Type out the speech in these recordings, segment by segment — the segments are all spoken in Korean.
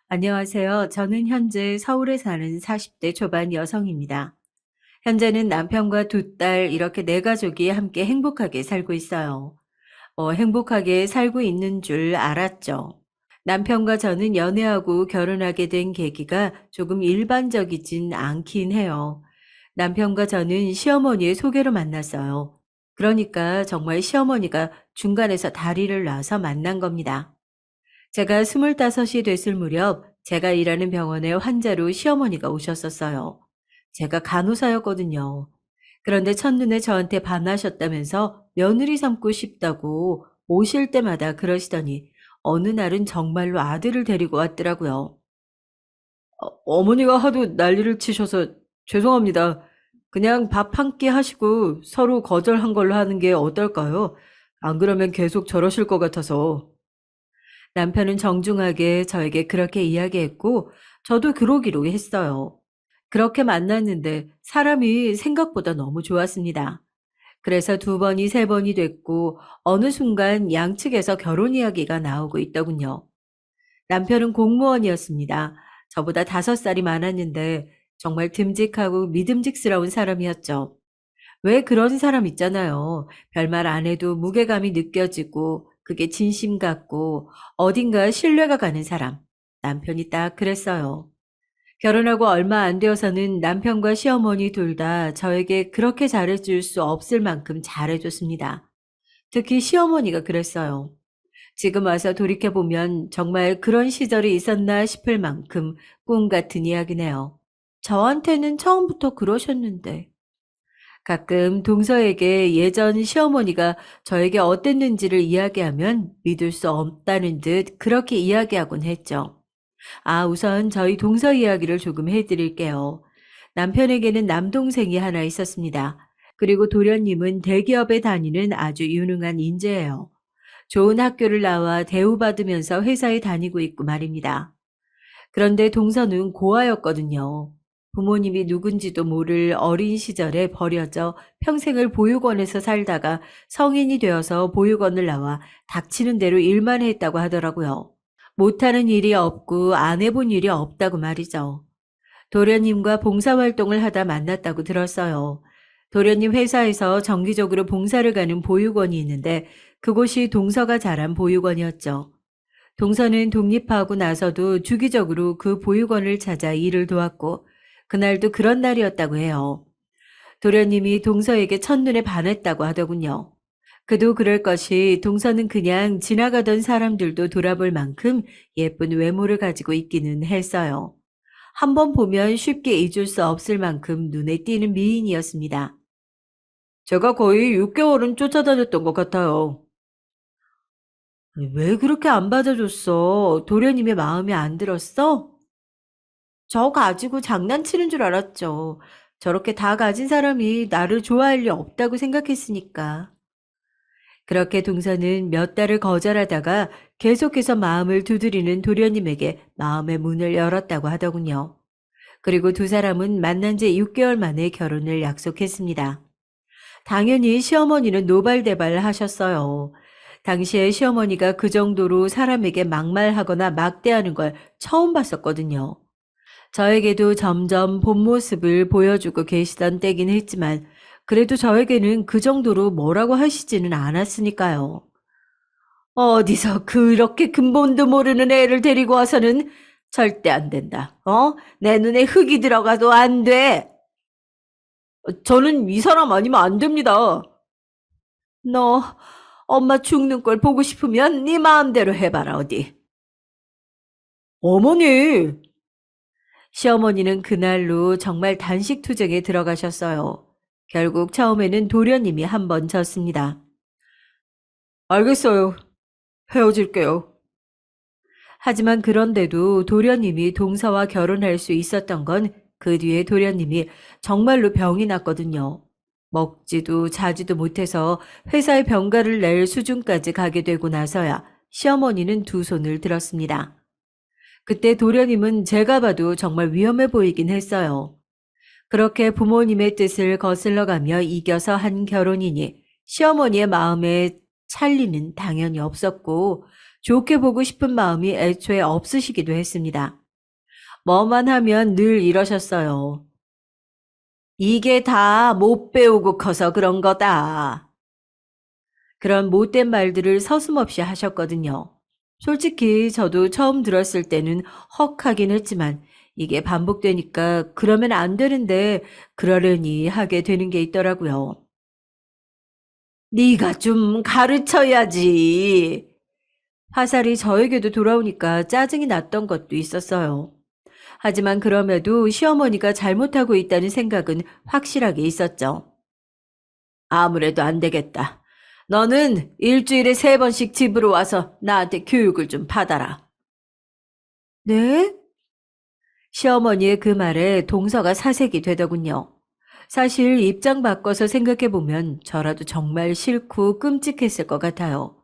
안녕하세요. 저는 현재 서울에 사는 40대 초반 여성입니다. 현재는 남편과 두 딸 이렇게 네 가족이 함께 행복하게 살고 있어요. 행복하게 살고 있는 줄 알았죠. 남편과 저는 연애하고 결혼하게 된 계기가 조금 일반적이진 않긴 해요. 남편과 저는 시어머니의 소개로 만났어요. 그러니까 정말 시어머니가 중간에서 다리를 놔서 만난 겁니다. 제가 25이 됐을 무렵 제가 일하는 병원에 환자로 시어머니가 오셨었어요. 제가 간호사였거든요. 그런데 첫눈에 저한테 반하셨다면서 며느리 삼고 싶다고 오실 때마다 그러시더니 어느 날은 정말로 아들을 데리고 왔더라고요. 어머니가 하도 난리를 치셔서 죄송합니다. 그냥 밥 한 끼 하시고 서로 거절한 걸로 하는 게 어떨까요? 안 그러면 계속 저러실 것 같아서. 남편은 정중하게 저에게 그렇게 이야기했고, 저도 그러기로 했어요. 그렇게 만났는데 사람이 생각보다 너무 좋았습니다. 그래서 두 번이 세 번이 됐고, 어느 순간 양측에서 결혼 이야기가 나오고 있더군요. 남편은 공무원이었습니다. 저보다 5살이 많았는데, 정말 듬직하고 믿음직스러운 사람이었죠. 왜 그런 사람 있잖아요. 별말 안 해도 무게감이 느껴지고 그게 진심 같고 어딘가 신뢰가 가는 사람. 남편이 딱 그랬어요. 결혼하고 얼마 안 되어서는 남편과 시어머니 둘 다 저에게 그렇게 잘해줄 수 없을 만큼 잘해줬습니다. 특히 시어머니가 그랬어요. 지금 와서 돌이켜보면 정말 그런 시절이 있었나 싶을 만큼 꿈 같은 이야기네요. 저한테는 처음부터 그러셨는데. 가끔 동서에게 예전 시어머니가 저에게 어땠는지를 이야기하면 믿을 수 없다는 듯 그렇게 이야기하곤 했죠. 우선 저희 동서 이야기를 조금 해드릴게요. 남편에게는 남동생이 하나 있었습니다. 그리고 도련님은 대기업에 다니는 아주 유능한 인재예요. 좋은 학교를 나와 대우받으면서 회사에 다니고 있고 말입니다. 그런데 동서는 고아였거든요. 부모님이 누군지도 모를 어린 시절에 버려져 평생을 보육원에서 살다가 성인이 되어서 보육원을 나와 닥치는 대로 일만 했다고 하더라고요. 못하는 일이 없고 안 해본 일이 없다고 말이죠. 도련님과 봉사활동을 하다 만났다고 들었어요. 도련님 회사에서 정기적으로 봉사를 가는 보육원이 있는데 그곳이 동서가 자란 보육원이었죠. 동서는 독립하고 나서도 주기적으로 그 보육원을 찾아 일을 도왔고 그날도 그런 날이었다고 해요. 도련님이 동서에게 첫눈에 반했다고 하더군요. 그도 그럴 것이 동서는 그냥 지나가던 사람들도 돌아볼 만큼 예쁜 외모를 가지고 있기는 했어요. 한번 보면 쉽게 잊을 수 없을 만큼 눈에 띄는 미인이었습니다. 제가 거의 6개월은 쫓아다녔던 것 같아요. 왜 그렇게 안 받아줬어? 도련님의 마음에 안 들었어? 저 가지고 장난치는 줄 알았죠. 저렇게 다 가진 사람이 나를 좋아할 리 없다고 생각했으니까. 그렇게 동서는 몇 달을 거절하다가 계속해서 마음을 두드리는 도련님에게 마음의 문을 열었다고 하더군요. 그리고 두 사람은 만난 지 6개월 만에 결혼을 약속했습니다. 당연히 시어머니는 노발대발 하셨어요. 당시에 시어머니가 그 정도로 사람에게 막말하거나 막대하는 걸 처음 봤었거든요. 저에게도 점점 본 모습을 보여주고 계시던 때긴 했지만 그래도 저에게는 그 정도로 뭐라고 하시지는 않았으니까요. 어디서 그렇게 근본도 모르는 애를 데리고 와서는 절대 안 된다. 내 눈에 흙이 들어가도 안 돼. 저는 이 사람 아니면 안 됩니다. 너 엄마 죽는 걸 보고 싶으면 네 마음대로 해봐라 어디. 어머니! 시어머니는 그날로 정말 단식 투쟁에 들어가셨어요. 결국 처음에는 도련님이 한 번 졌습니다. 알겠어요. 헤어질게요. 하지만 그런데도 도련님이 동서와 결혼할 수 있었던 건 그 뒤에 도련님이 정말로 병이 났거든요. 먹지도 자지도 못해서 회사에 병가를 낼 수준까지 가게 되고 나서야 시어머니는 두 손을 들었습니다. 그때 도련님은 제가 봐도 정말 위험해 보이긴 했어요. 그렇게 부모님의 뜻을 거슬러 가며 이겨서 한 결혼이니 시어머니의 마음에 찰리는 당연히 없었고 좋게 보고 싶은 마음이 애초에 없으시기도 했습니다. 뭐만 하면 늘 이러셨어요. 이게 다 못 배우고 커서 그런 거다. 그런 못된 말들을 서슴없이 하셨거든요. 솔직히 저도 처음 들었을 때는 헉 하긴 했지만 이게 반복되니까 그러면 안 되는데 그러려니 하게 되는 게 있더라고요. 네가 좀 가르쳐야지. 화살이 저에게도 돌아오니까 짜증이 났던 것도 있었어요. 하지만 그럼에도 시어머니가 잘못하고 있다는 생각은 확실하게 있었죠. 아무래도 안 되겠다. 너는 일주일에 3번씩 집으로 와서 나한테 교육을 좀 받아라. 네? 시어머니의 그 말에 동서가 사색이 되더군요. 사실 입장 바꿔서 생각해보면 저라도 정말 싫고 끔찍했을 것 같아요.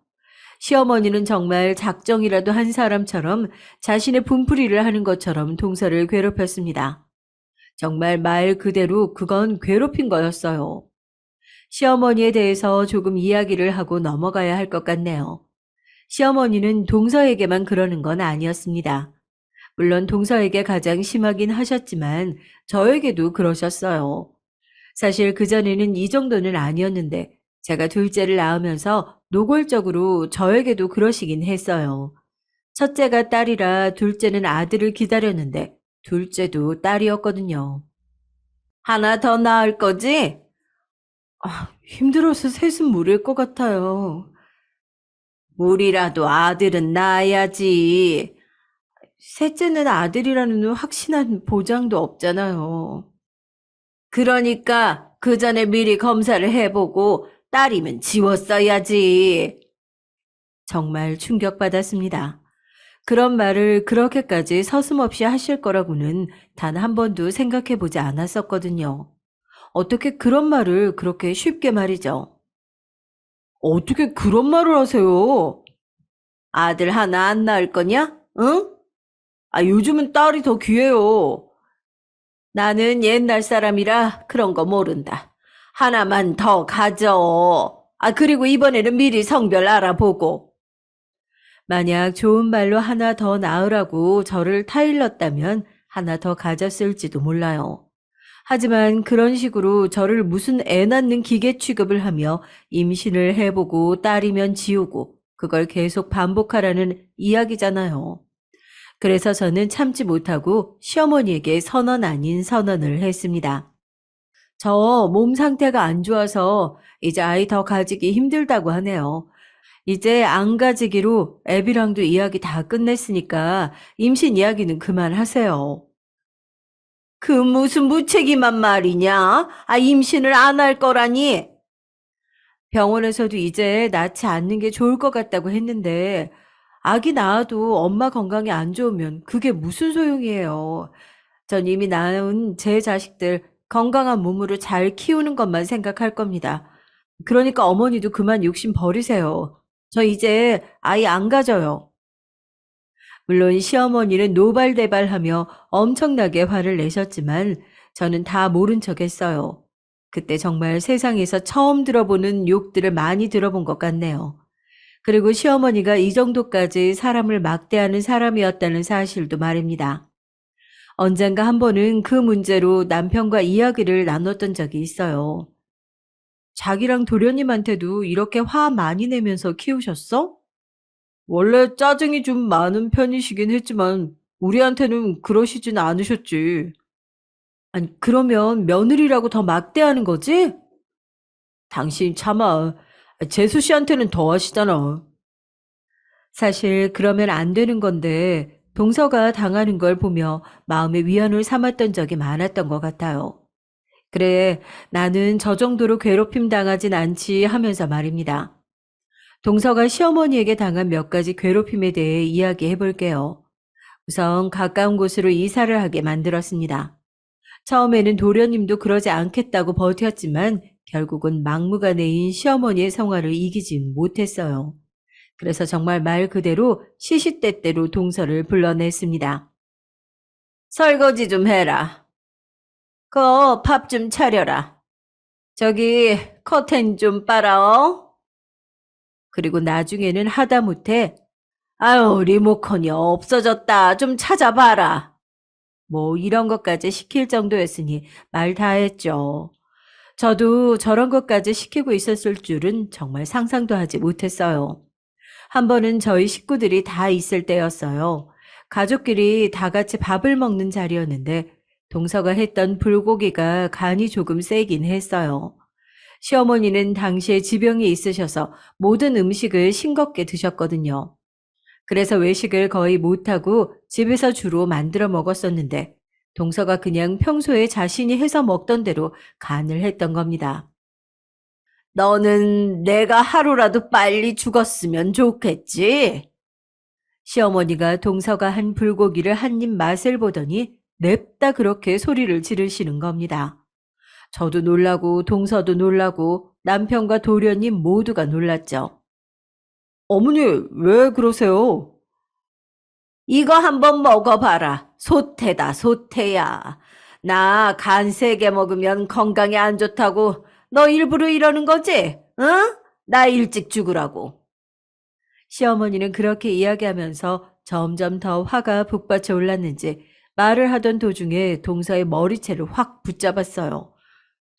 시어머니는 정말 작정이라도 한 사람처럼 자신의 분풀이를 하는 것처럼 동서를 괴롭혔습니다. 정말 말 그대로 그건 괴롭힌 거였어요. 시어머니에 대해서 조금 이야기를 하고 넘어가야 할 것 같네요. 시어머니는 동서에게만 그러는 건 아니었습니다. 물론 동서에게 가장 심하긴 하셨지만 저에게도 그러셨어요. 사실 그전에는 이 정도는 아니었는데 제가 둘째를 낳으면서 노골적으로 저에게도 그러시긴 했어요. 첫째가 딸이라 둘째는 아들을 기다렸는데 둘째도 딸이었거든요. 하나 더 낳을 거지? 힘들어서 셋은 무리일 것 같아요. 우리라도 아들은 낳아야지. 셋째는 아들이라는 확신한 보장도 없잖아요. 그러니까 그 전에 미리 검사를 해보고 딸이면 지웠어야지. 정말 충격받았습니다. 그런 말을 그렇게까지 서슴없이 하실 거라고는 단 한 번도 생각해 보지 않았었거든요. 어떻게 그런 말을 그렇게 쉽게 말이죠. 어떻게 그런 말을 하세요? 아들 하나 안 낳을 거냐? 응? 요즘은 딸이 더 귀해요. 나는 옛날 사람이라 그런 거 모른다. 하나만 더 가져. 그리고 이번에는 미리 성별 알아보고. 만약 좋은 말로 하나 더 낳으라고 저를 타일렀다면 하나 더 가졌을지도 몰라요. 하지만 그런 식으로 저를 무슨 애 낳는 기계 취급을 하며 임신을 해보고 딸이면 지우고 그걸 계속 반복하라는 이야기잖아요. 그래서 저는 참지 못하고 시어머니에게 선언 아닌 선언을 했습니다. 저 몸 상태가 안 좋아서 이제 아이 더 가지기 힘들다고 하네요. 이제 안 가지기로 애비랑도 이야기 다 끝냈으니까 임신 이야기는 그만하세요. 그 무슨 무책임한 말이냐? 임신을 안 할 거라니? 병원에서도 이제 낳지 않는 게 좋을 것 같다고 했는데 아기 낳아도 엄마 건강이 안 좋으면 그게 무슨 소용이에요. 전 이미 낳은 제 자식들 건강한 몸으로 잘 키우는 것만 생각할 겁니다. 그러니까 어머니도 그만 욕심 버리세요. 저 이제 아이 안 가져요. 물론 시어머니는 노발대발하며 엄청나게 화를 내셨지만 저는 다 모른 척 했어요. 그때 정말 세상에서 처음 들어보는 욕들을 많이 들어본 것 같네요. 그리고 시어머니가 이 정도까지 사람을 막대하는 사람이었다는 사실도 말입니다. 언젠가 한 번은 그 문제로 남편과 이야기를 나눴던 적이 있어요. 자기랑 도련님한테도 이렇게 화 많이 내면서 키우셨어? 원래 짜증이 좀 많은 편이시긴 했지만 우리한테는 그러시진 않으셨지. 아니, 그러면 며느리라고 더 막대하는 거지? 당신 차마 재수 씨한테는 더 하시잖아. 사실 그러면 안 되는 건데 동서가 당하는 걸 보며 마음의 위안을 삼았던 적이 많았던 것 같아요. 그래, 나는 저 정도로 괴롭힘 당하진 않지 하면서 말입니다. 동서가 시어머니에게 당한 몇 가지 괴롭힘에 대해 이야기해 볼게요. 우선 가까운 곳으로 이사를 하게 만들었습니다. 처음에는 도련님도 그러지 않겠다고 버텼지만 결국은 막무가내인 시어머니의 성화를 이기진 못했어요. 그래서 정말 말 그대로 시시때때로 동서를 불러냈습니다. 설거지 좀 해라. 밥 좀 차려라. 저기 커튼 좀 빨아어. 그리고 나중에는 하다못해 아유, 리모컨이 없어졌다. 좀 찾아봐라. 뭐 이런 것까지 시킬 정도였으니 말 다 했죠. 저도 저런 것까지 시키고 있었을 줄은 정말 상상도 하지 못했어요. 한 번은 저희 식구들이 다 있을 때였어요. 가족끼리 다 같이 밥을 먹는 자리였는데 동서가 했던 불고기가 간이 조금 세긴 했어요. 시어머니는 당시에 지병이 있으셔서 모든 음식을 싱겁게 드셨거든요. 그래서 외식을 거의 못하고 집에서 주로 만들어 먹었었는데 동서가 그냥 평소에 자신이 해서 먹던 대로 간을 했던 겁니다. 너는 내가 하루라도 빨리 죽었으면 좋겠지? 시어머니가 동서가 한 불고기를 한 입 맛을 보더니 냅다 그렇게 소리를 지르시는 겁니다. 저도 놀라고 동서도 놀라고 남편과 도련님 모두가 놀랐죠. 어머니, 왜 그러세요? 이거 한번 먹어봐라. 소태다, 소태야. 나 간 세게 먹으면 건강에 안 좋다고 너 일부러 이러는 거지? 응? 나 일찍 죽으라고. 시어머니는 그렇게 이야기하면서 점점 더 화가 북받쳐 올랐는지 말을 하던 도중에 동서의 머리채를 확 붙잡았어요.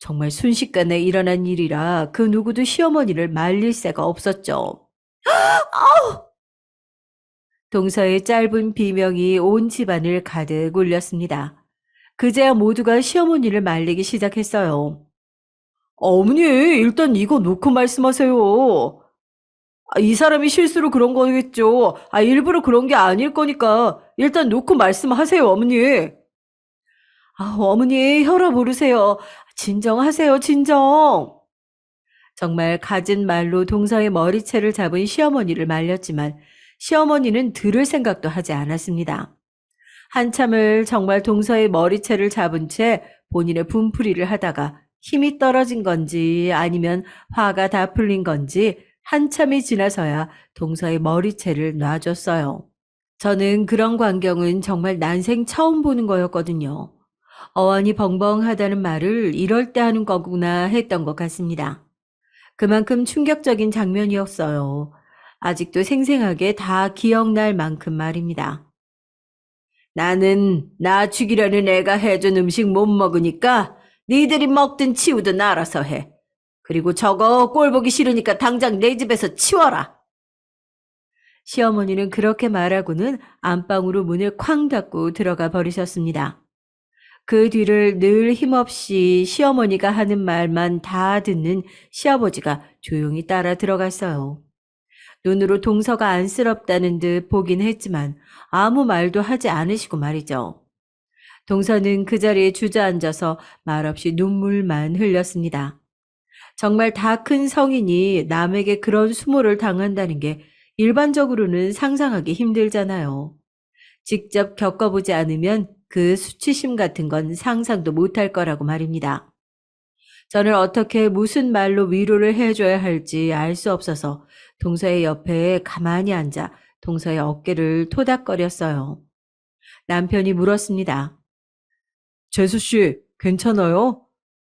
정말 순식간에 일어난 일이라 그 누구도 시어머니를 말릴 새가 없었죠. 동서의 짧은 비명이 온 집안을 가득 울렸습니다. 그제야 모두가 시어머니를 말리기 시작했어요. 어머니, 일단 이거 놓고 말씀하세요. 이 사람이 실수로 그런 거겠죠. 일부러 그런 게 아닐 거니까 일단 놓고 말씀하세요, 어머니. 어머니, 혈압 오르세요. 진정하세요, 진정. 정말 갖은 말로 동서의 머리채를 잡은 시어머니를 말렸지만 시어머니는 들을 생각도 하지 않았습니다. 한참을 정말 동서의 머리채를 잡은 채 본인의 분풀이를 하다가 힘이 떨어진 건지 아니면 화가 다 풀린 건지 한참이 지나서야 동서의 머리채를 놔줬어요. 저는 그런 광경은 정말 난생 처음 보는 거였거든요. 어안이 벙벙하다는 말을 이럴 때 하는 거구나 했던 것 같습니다. 그만큼 충격적인 장면이었어요. 아직도 생생하게 다 기억날 만큼 말입니다. 나는 나 죽이려는 애가 해준 음식 못 먹으니까 니들이 먹든 치우든 알아서 해. 그리고 저거 꼴 보기 싫으니까 당장 내 집에서 치워라. 시어머니는 그렇게 말하고는 안방으로 문을 쾅 닫고 들어가 버리셨습니다. 그 뒤를 늘 힘없이 시어머니가 하는 말만 다 듣는 시아버지가 조용히 따라 들어갔어요. 눈으로 동서가 안쓰럽다는 듯 보긴 했지만 아무 말도 하지 않으시고 말이죠. 동서는 그 자리에 주저앉아서 말없이 눈물만 흘렸습니다. 정말 다 큰 성인이 남에게 그런 수모를 당한다는 게 일반적으로는 상상하기 힘들잖아요. 직접 겪어보지 않으면 그 수치심 같은 건 상상도 못할 거라고 말입니다. 저는 어떻게 무슨 말로 위로를 해줘야 할지 알 수 없어서 동서의 옆에 가만히 앉아 동서의 어깨를 토닥거렸어요. 남편이 물었습니다. 재수 씨, 괜찮아요?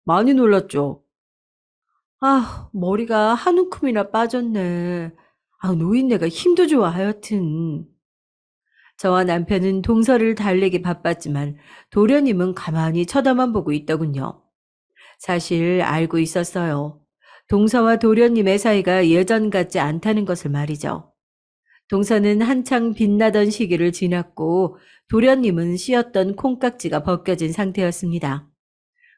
많이 놀랐죠? 머리가 한 움큼이나 빠졌네. 노인네가 힘도 좋아, 하여튼. 저와 남편은 동서를 달래기 바빴지만 도련님은 가만히 쳐다만 보고 있더군요. 사실 알고 있었어요. 동서와 도련님의 사이가 예전 같지 않다는 것을 말이죠. 동서는 한창 빛나던 시기를 지났고 도련님은 씌었던 콩깍지가 벗겨진 상태였습니다.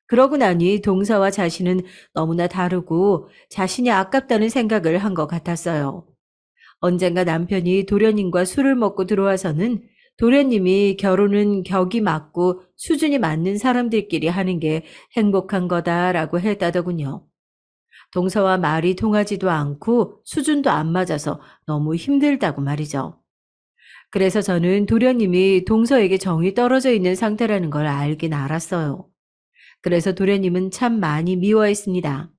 그러고 나니 동서와 자신은 너무나 다르고 자신이 아깝다는 생각을 한 것 같았어요. 언젠가 남편이 도련님과 술을 먹고 들어와서는 도련님이 결혼은 격이 맞고 수준이 맞는 사람들끼리 하는 게 행복한 거다라고 했다더군요. 동서와 말이 통하지도 않고 수준도 안 맞아서 너무 힘들다고 말이죠. 그래서 저는 도련님이 동서에게 정이 떨어져 있는 상태라는 걸 알긴 알았어요. 그래서 도련님은 참 많이 미워했습니다.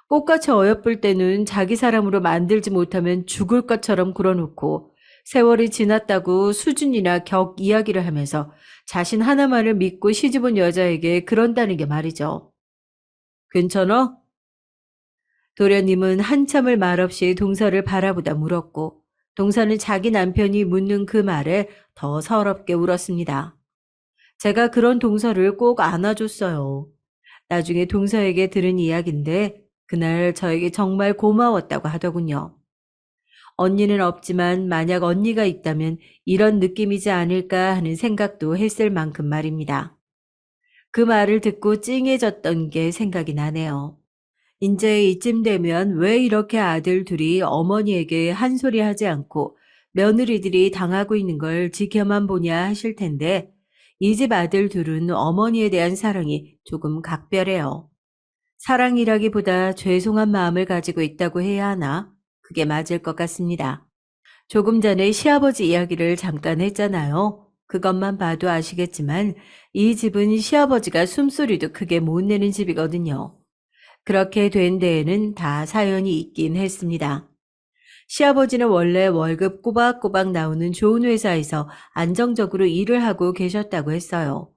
꽃같이 어여쁠 때는 자기 사람으로 만들지 못하면 죽을 것처럼 굴어놓고 세월이 지났다고 수준이나 격 이야기를 하면서 자신 하나만을 믿고 시집온 여자에게 그런다는 게 말이죠. 괜찮아? 도련님은 한참을 말없이 동서를 바라보다 물었고 동서는 자기 남편이 묻는 그 말에 더 서럽게 울었습니다. 제가 그런 동서를 꼭 안아줬어요. 나중에 동서에게 들은 이야기인데 그날 저에게 정말 고마웠다고 하더군요. 언니는 없지만 만약 언니가 있다면 이런 느낌이지 않을까 하는 생각도 했을 만큼 말입니다. 그 말을 듣고 찡해졌던 게 생각이 나네요. 이제 이쯤 되면 왜 이렇게 아들 둘이 어머니에게 한 소리 하지 않고 며느리들이 당하고 있는 걸 지켜만 보냐 하실 텐데 이 집 아들 둘은 어머니에 대한 사랑이 조금 각별해요. 사랑이라기보다 죄송한 마음을 가지고 있다고 해야 하나? 그게 맞을 것 같습니다. 조금 전에 시아버지 이야기를 잠깐 했잖아요. 그것만 봐도 아시겠지만 이 집은 시아버지가 숨소리도 크게 못 내는 집이거든요. 그렇게 된 데에는 다 사연이 있긴 했습니다. 시아버지는 원래 월급 꼬박꼬박 나오는 좋은 회사에서 안정적으로 일을 하고 계셨다고 했어요.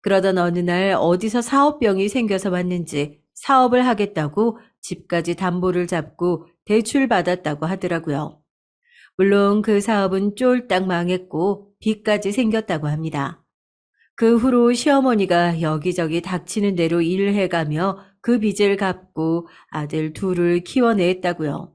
그러던 어느 날 어디서 사업병이 생겨서 왔는지 사업을 하겠다고 집까지 담보를 잡고 대출 받았다고 하더라고요. 물론 그 사업은 쫄딱 망했고 빚까지 생겼다고 합니다. 그 후로 시어머니가 여기저기 닥치는 대로 일을 해가며 그 빚을 갚고 아들 둘을 키워냈다고요.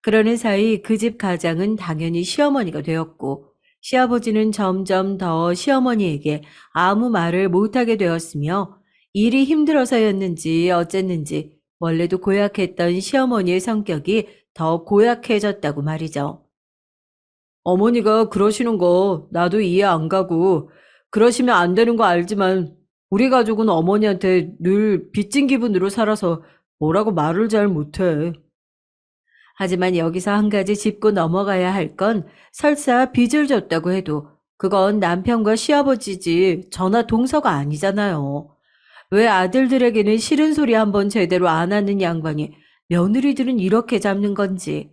그러는 사이 그 집 가장은 당연히 시어머니가 되었고 시아버지는 점점 더 시어머니에게 아무 말을 못하게 되었으며 일이 힘들어서였는지 어쨌는지 원래도 고약했던 시어머니의 성격이 더 고약해졌다고 말이죠. 어머니가 그러시는 거 나도 이해 안 가고 그러시면 안 되는 거 알지만 우리 가족은 어머니한테 늘 빚진 기분으로 살아서 뭐라고 말을 잘 못해. 하지만 여기서 한 가지 짚고 넘어가야 할 건 설사 빚을 졌다고 해도 그건 남편과 시아버지지 저나 동서가 아니잖아요. 왜 아들들에게는 싫은 소리 한번 제대로 안 하는 양반이 며느리들은 이렇게 잡는 건지.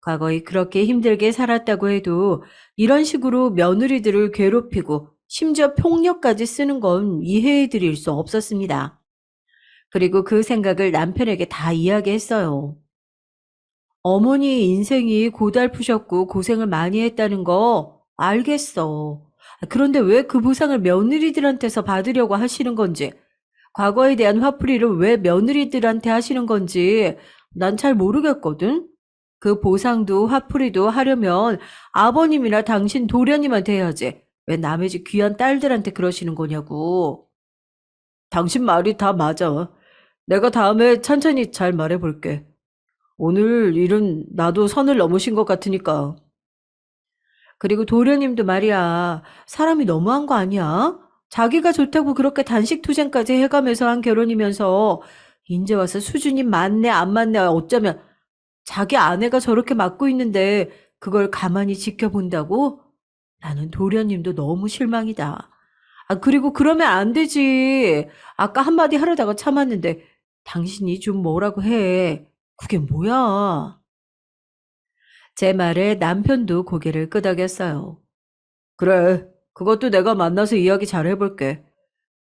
과거에 그렇게 힘들게 살았다고 해도 이런 식으로 며느리들을 괴롭히고 심지어 폭력까지 쓰는 건 이해해 드릴 수 없었습니다. 그리고 그 생각을 남편에게 다 이야기했어요. 어머니 인생이 고달프셨고 고생을 많이 했다는 거 알겠어. 그런데 왜 그 보상을 며느리들한테서 받으려고 하시는 건지, 과거에 대한 화풀이를 왜 며느리들한테 하시는 건지 난 잘 모르겠거든? 그 보상도 화풀이도 하려면 아버님이나 당신 도련님한테 해야지. 왜 남의 집 귀한 딸들한테 그러시는 거냐고. 당신 말이 다 맞아. 내가 다음에 천천히 잘 말해볼게. 오늘 일은 나도 선을 넘으신 것 같으니까. 그리고 도련님도 말이야. 사람이 너무한 거 아니야? 자기가 좋다고 그렇게 단식 투쟁까지 해가면서 한 결혼이면서 이제 와서 수준이 맞네 안 맞네 어쩌면 자기 아내가 저렇게 맞고 있는데 그걸 가만히 지켜본다고? 나는 도련님도 너무 실망이다. 아, 그리고 그러면 안 되지. 아까 한마디 하려다가 참았는데 당신이 좀 뭐라고 해. 그게 뭐야? 제 말에 남편도 고개를 끄덕였어요. 그래, 그것도 내가 만나서 이야기 잘 해볼게.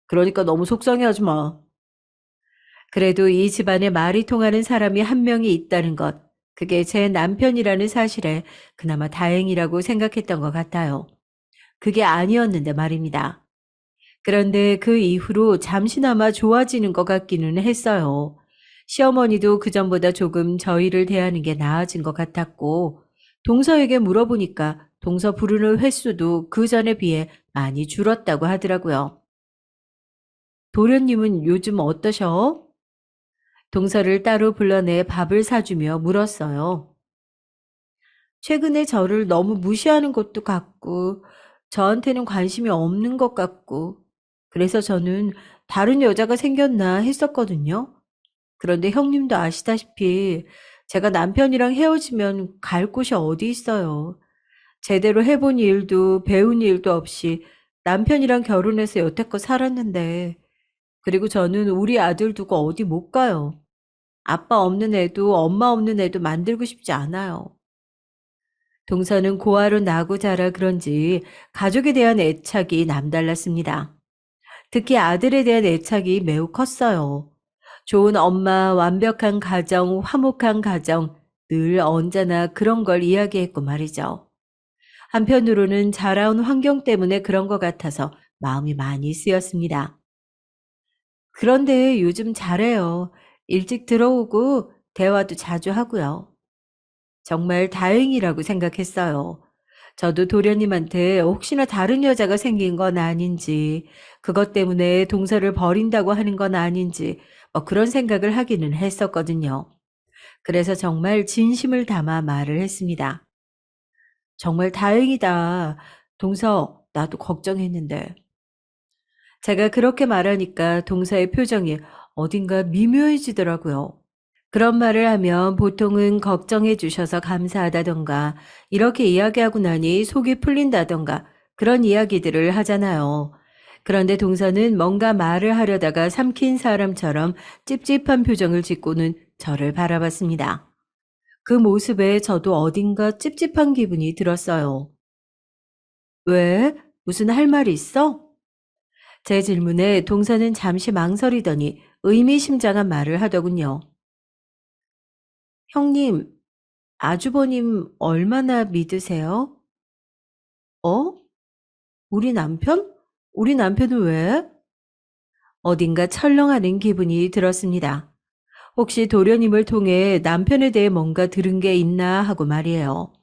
그러니까 너무 속상해하지 마. 그래도 이 집안에 말이 통하는 사람이 한 명이 있다는 것, 그게 제 남편이라는 사실에 그나마 다행이라고 생각했던 것 같아요. 그게 아니었는데 말입니다. 그런데 그 이후로 잠시나마 좋아지는 것 같기는 했어요. 시어머니도 그전보다 조금 저희를 대하는 게 나아진 것 같았고, 동서에게 물어보니까 동서 부르는 횟수도 그 전에 비해 많이 줄었다고 하더라고요. 도련님은 요즘 어떠셔? 동서를 따로 불러내 밥을 사주며 물었어요. 최근에 저를 너무 무시하는 것도 같고, 저한테는 관심이 없는 것 같고, 그래서 저는 다른 여자가 생겼나 했었거든요. 그런데 형님도 아시다시피 제가 남편이랑 헤어지면 갈 곳이 어디 있어요. 제대로 해본 일도 배운 일도 없이 남편이랑 결혼해서 여태껏 살았는데, 그리고 저는 우리 아들 두고 어디 못 가요. 아빠 없는 애도 엄마 없는 애도 만들고 싶지 않아요. 동서는 고아로 나고 자라 그런지 가족에 대한 애착이 남달랐습니다. 특히 아들에 대한 애착이 매우 컸어요. 좋은 엄마, 완벽한 가정, 화목한 가정, 늘 언제나 그런 걸 이야기했고 말이죠. 한편으로는 자라온 환경 때문에 그런 것 같아서 마음이 많이 쓰였습니다. 그런데 요즘 잘해요. 일찍 들어오고 대화도 자주 하고요. 정말 다행이라고 생각했어요. 저도 도련님한테 혹시나 다른 여자가 생긴 건 아닌지, 그것 때문에 동서를 버린다고 하는 건 아닌지, 그런 생각을 하기는 했었거든요. 그래서 정말 진심을 담아 말을 했습니다. 정말 다행이다. 동서, 나도 걱정했는데. 제가 그렇게 말하니까 동서의 표정이 어딘가 미묘해지더라고요. 그런 말을 하면 보통은 걱정해 주셔서 감사하다던가, 이렇게 이야기하고 나니 속이 풀린다던가, 그런 이야기들을 하잖아요. 그런데 동서는 뭔가 말을 하려다가 삼킨 사람처럼 찝찝한 표정을 짓고는 저를 바라봤습니다. 그 모습에 저도 어딘가 찝찝한 기분이 들었어요. 왜? 무슨 할 말이 있어? 제 질문에 동서는 잠시 망설이더니 의미심장한 말을 하더군요. 형님, 아주버님 얼마나 믿으세요? 어? 우리 남편? 우리 남편은 왜? 어딘가 철렁하는 기분이 들었습니다. 혹시 도련님을 통해 남편에 대해 뭔가 들은 게 있나 하고 말이에요.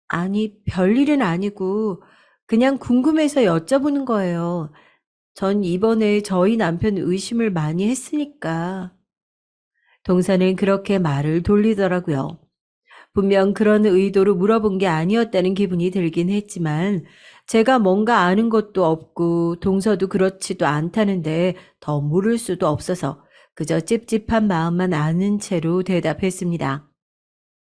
아니, 별일은 아니고 그냥 궁금해서 여쭤보는 거예요. 전 이번에 저희 남편 의심을 많이 했으니까. 동사는 그렇게 말을 돌리더라고요. 분명 그런 의도로 물어본 게 아니었다는 기분이 들긴 했지만 제가 뭔가 아는 것도 없고 동서도 그렇지도 않다는데 더 물을 수도 없어서 그저 찝찝한 마음만 아는 채로 대답했습니다.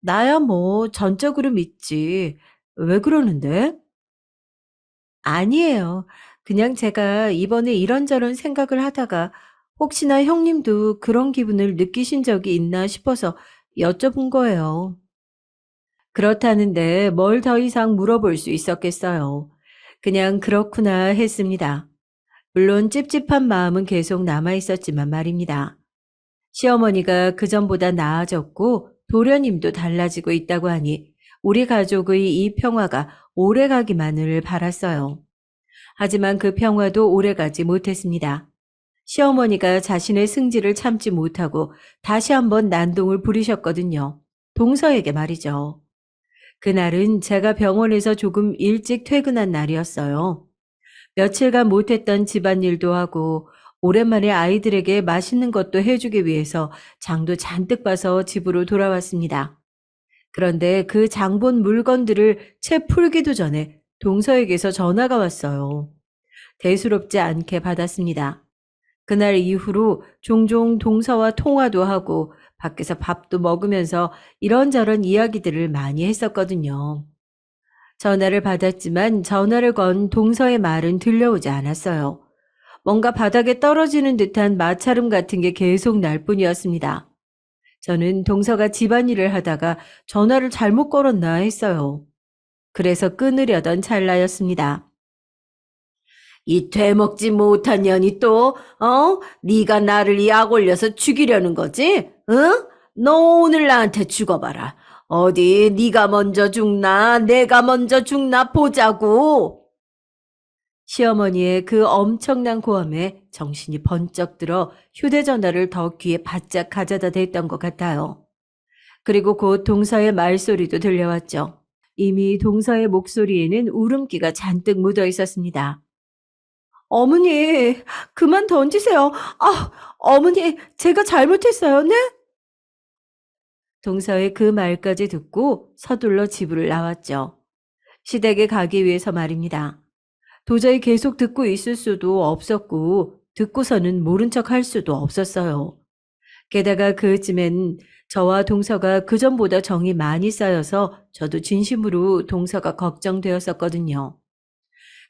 나야 뭐 전적으로 믿지. 왜 그러는데? 아니에요. 그냥 제가 이번에 이런저런 생각을 하다가 혹시나 형님도 그런 기분을 느끼신 적이 있나 싶어서 여쭤본 거예요. 그렇다는데 뭘 더 이상 물어볼 수 있었겠어요. 그냥 그렇구나 했습니다. 물론 찝찝한 마음은 계속 남아 있었지만 말입니다. 시어머니가 그전보다 나아졌고 도련님도 달라지고 있다고 하니 우리 가족의 이 평화가 오래가기만을 바랐어요. 하지만 그 평화도 오래가지 못했습니다. 시어머니가 자신의 승질을 참지 못하고 다시 한번 난동을 부리셨거든요. 동서에게 말이죠. 그날은 제가 병원에서 조금 일찍 퇴근한 날이었어요. 며칠간 못했던 집안일도 하고 오랜만에 아이들에게 맛있는 것도 해주기 위해서 장도 잔뜩 봐서 집으로 돌아왔습니다. 그런데 그 장본 물건들을 채 풀기도 전에 동서에게서 전화가 왔어요. 대수롭지 않게 받았습니다. 그날 이후로 종종 동서와 통화도 하고 밖에서 밥도 먹으면서 이런저런 이야기들을 많이 했었거든요. 전화를 받았지만 전화를 건 동서의 말은 들려오지 않았어요. 뭔가 바닥에 떨어지는 듯한 마찰음 같은 게 계속 날 뿐이었습니다. 저는 동서가 집안일을 하다가 전화를 잘못 걸었나 했어요. 그래서 끊으려던 찰나였습니다. 이 되먹지 못한 년이 또, 네가 나를 약 올려서 죽이려는 거지? 응? 너 오늘 나한테 죽어봐라. 어디 네가 먼저 죽나 내가 먼저 죽나 보자고. 시어머니의 그 엄청난 고함에 정신이 번쩍 들어 휴대전화를 더 귀에 바짝 가져다 댔던 것 같아요. 그리고 곧 동서의 말소리도 들려왔죠. 이미 동서의 목소리에는 울음기가 잔뜩 묻어 있었습니다. 어머니, 그만 던지세요. 아, 어머니, 제가 잘못했어요. 네? 동서의 그 말까지 듣고 서둘러 집을 나왔죠. 시댁에 가기 위해서 말입니다. 도저히 계속 듣고 있을 수도 없었고, 듣고서는 모른 척 할 수도 없었어요. 게다가 그쯤엔 저와 동서가 그전보다 정이 많이 쌓여서 저도 진심으로 동서가 걱정되었었거든요.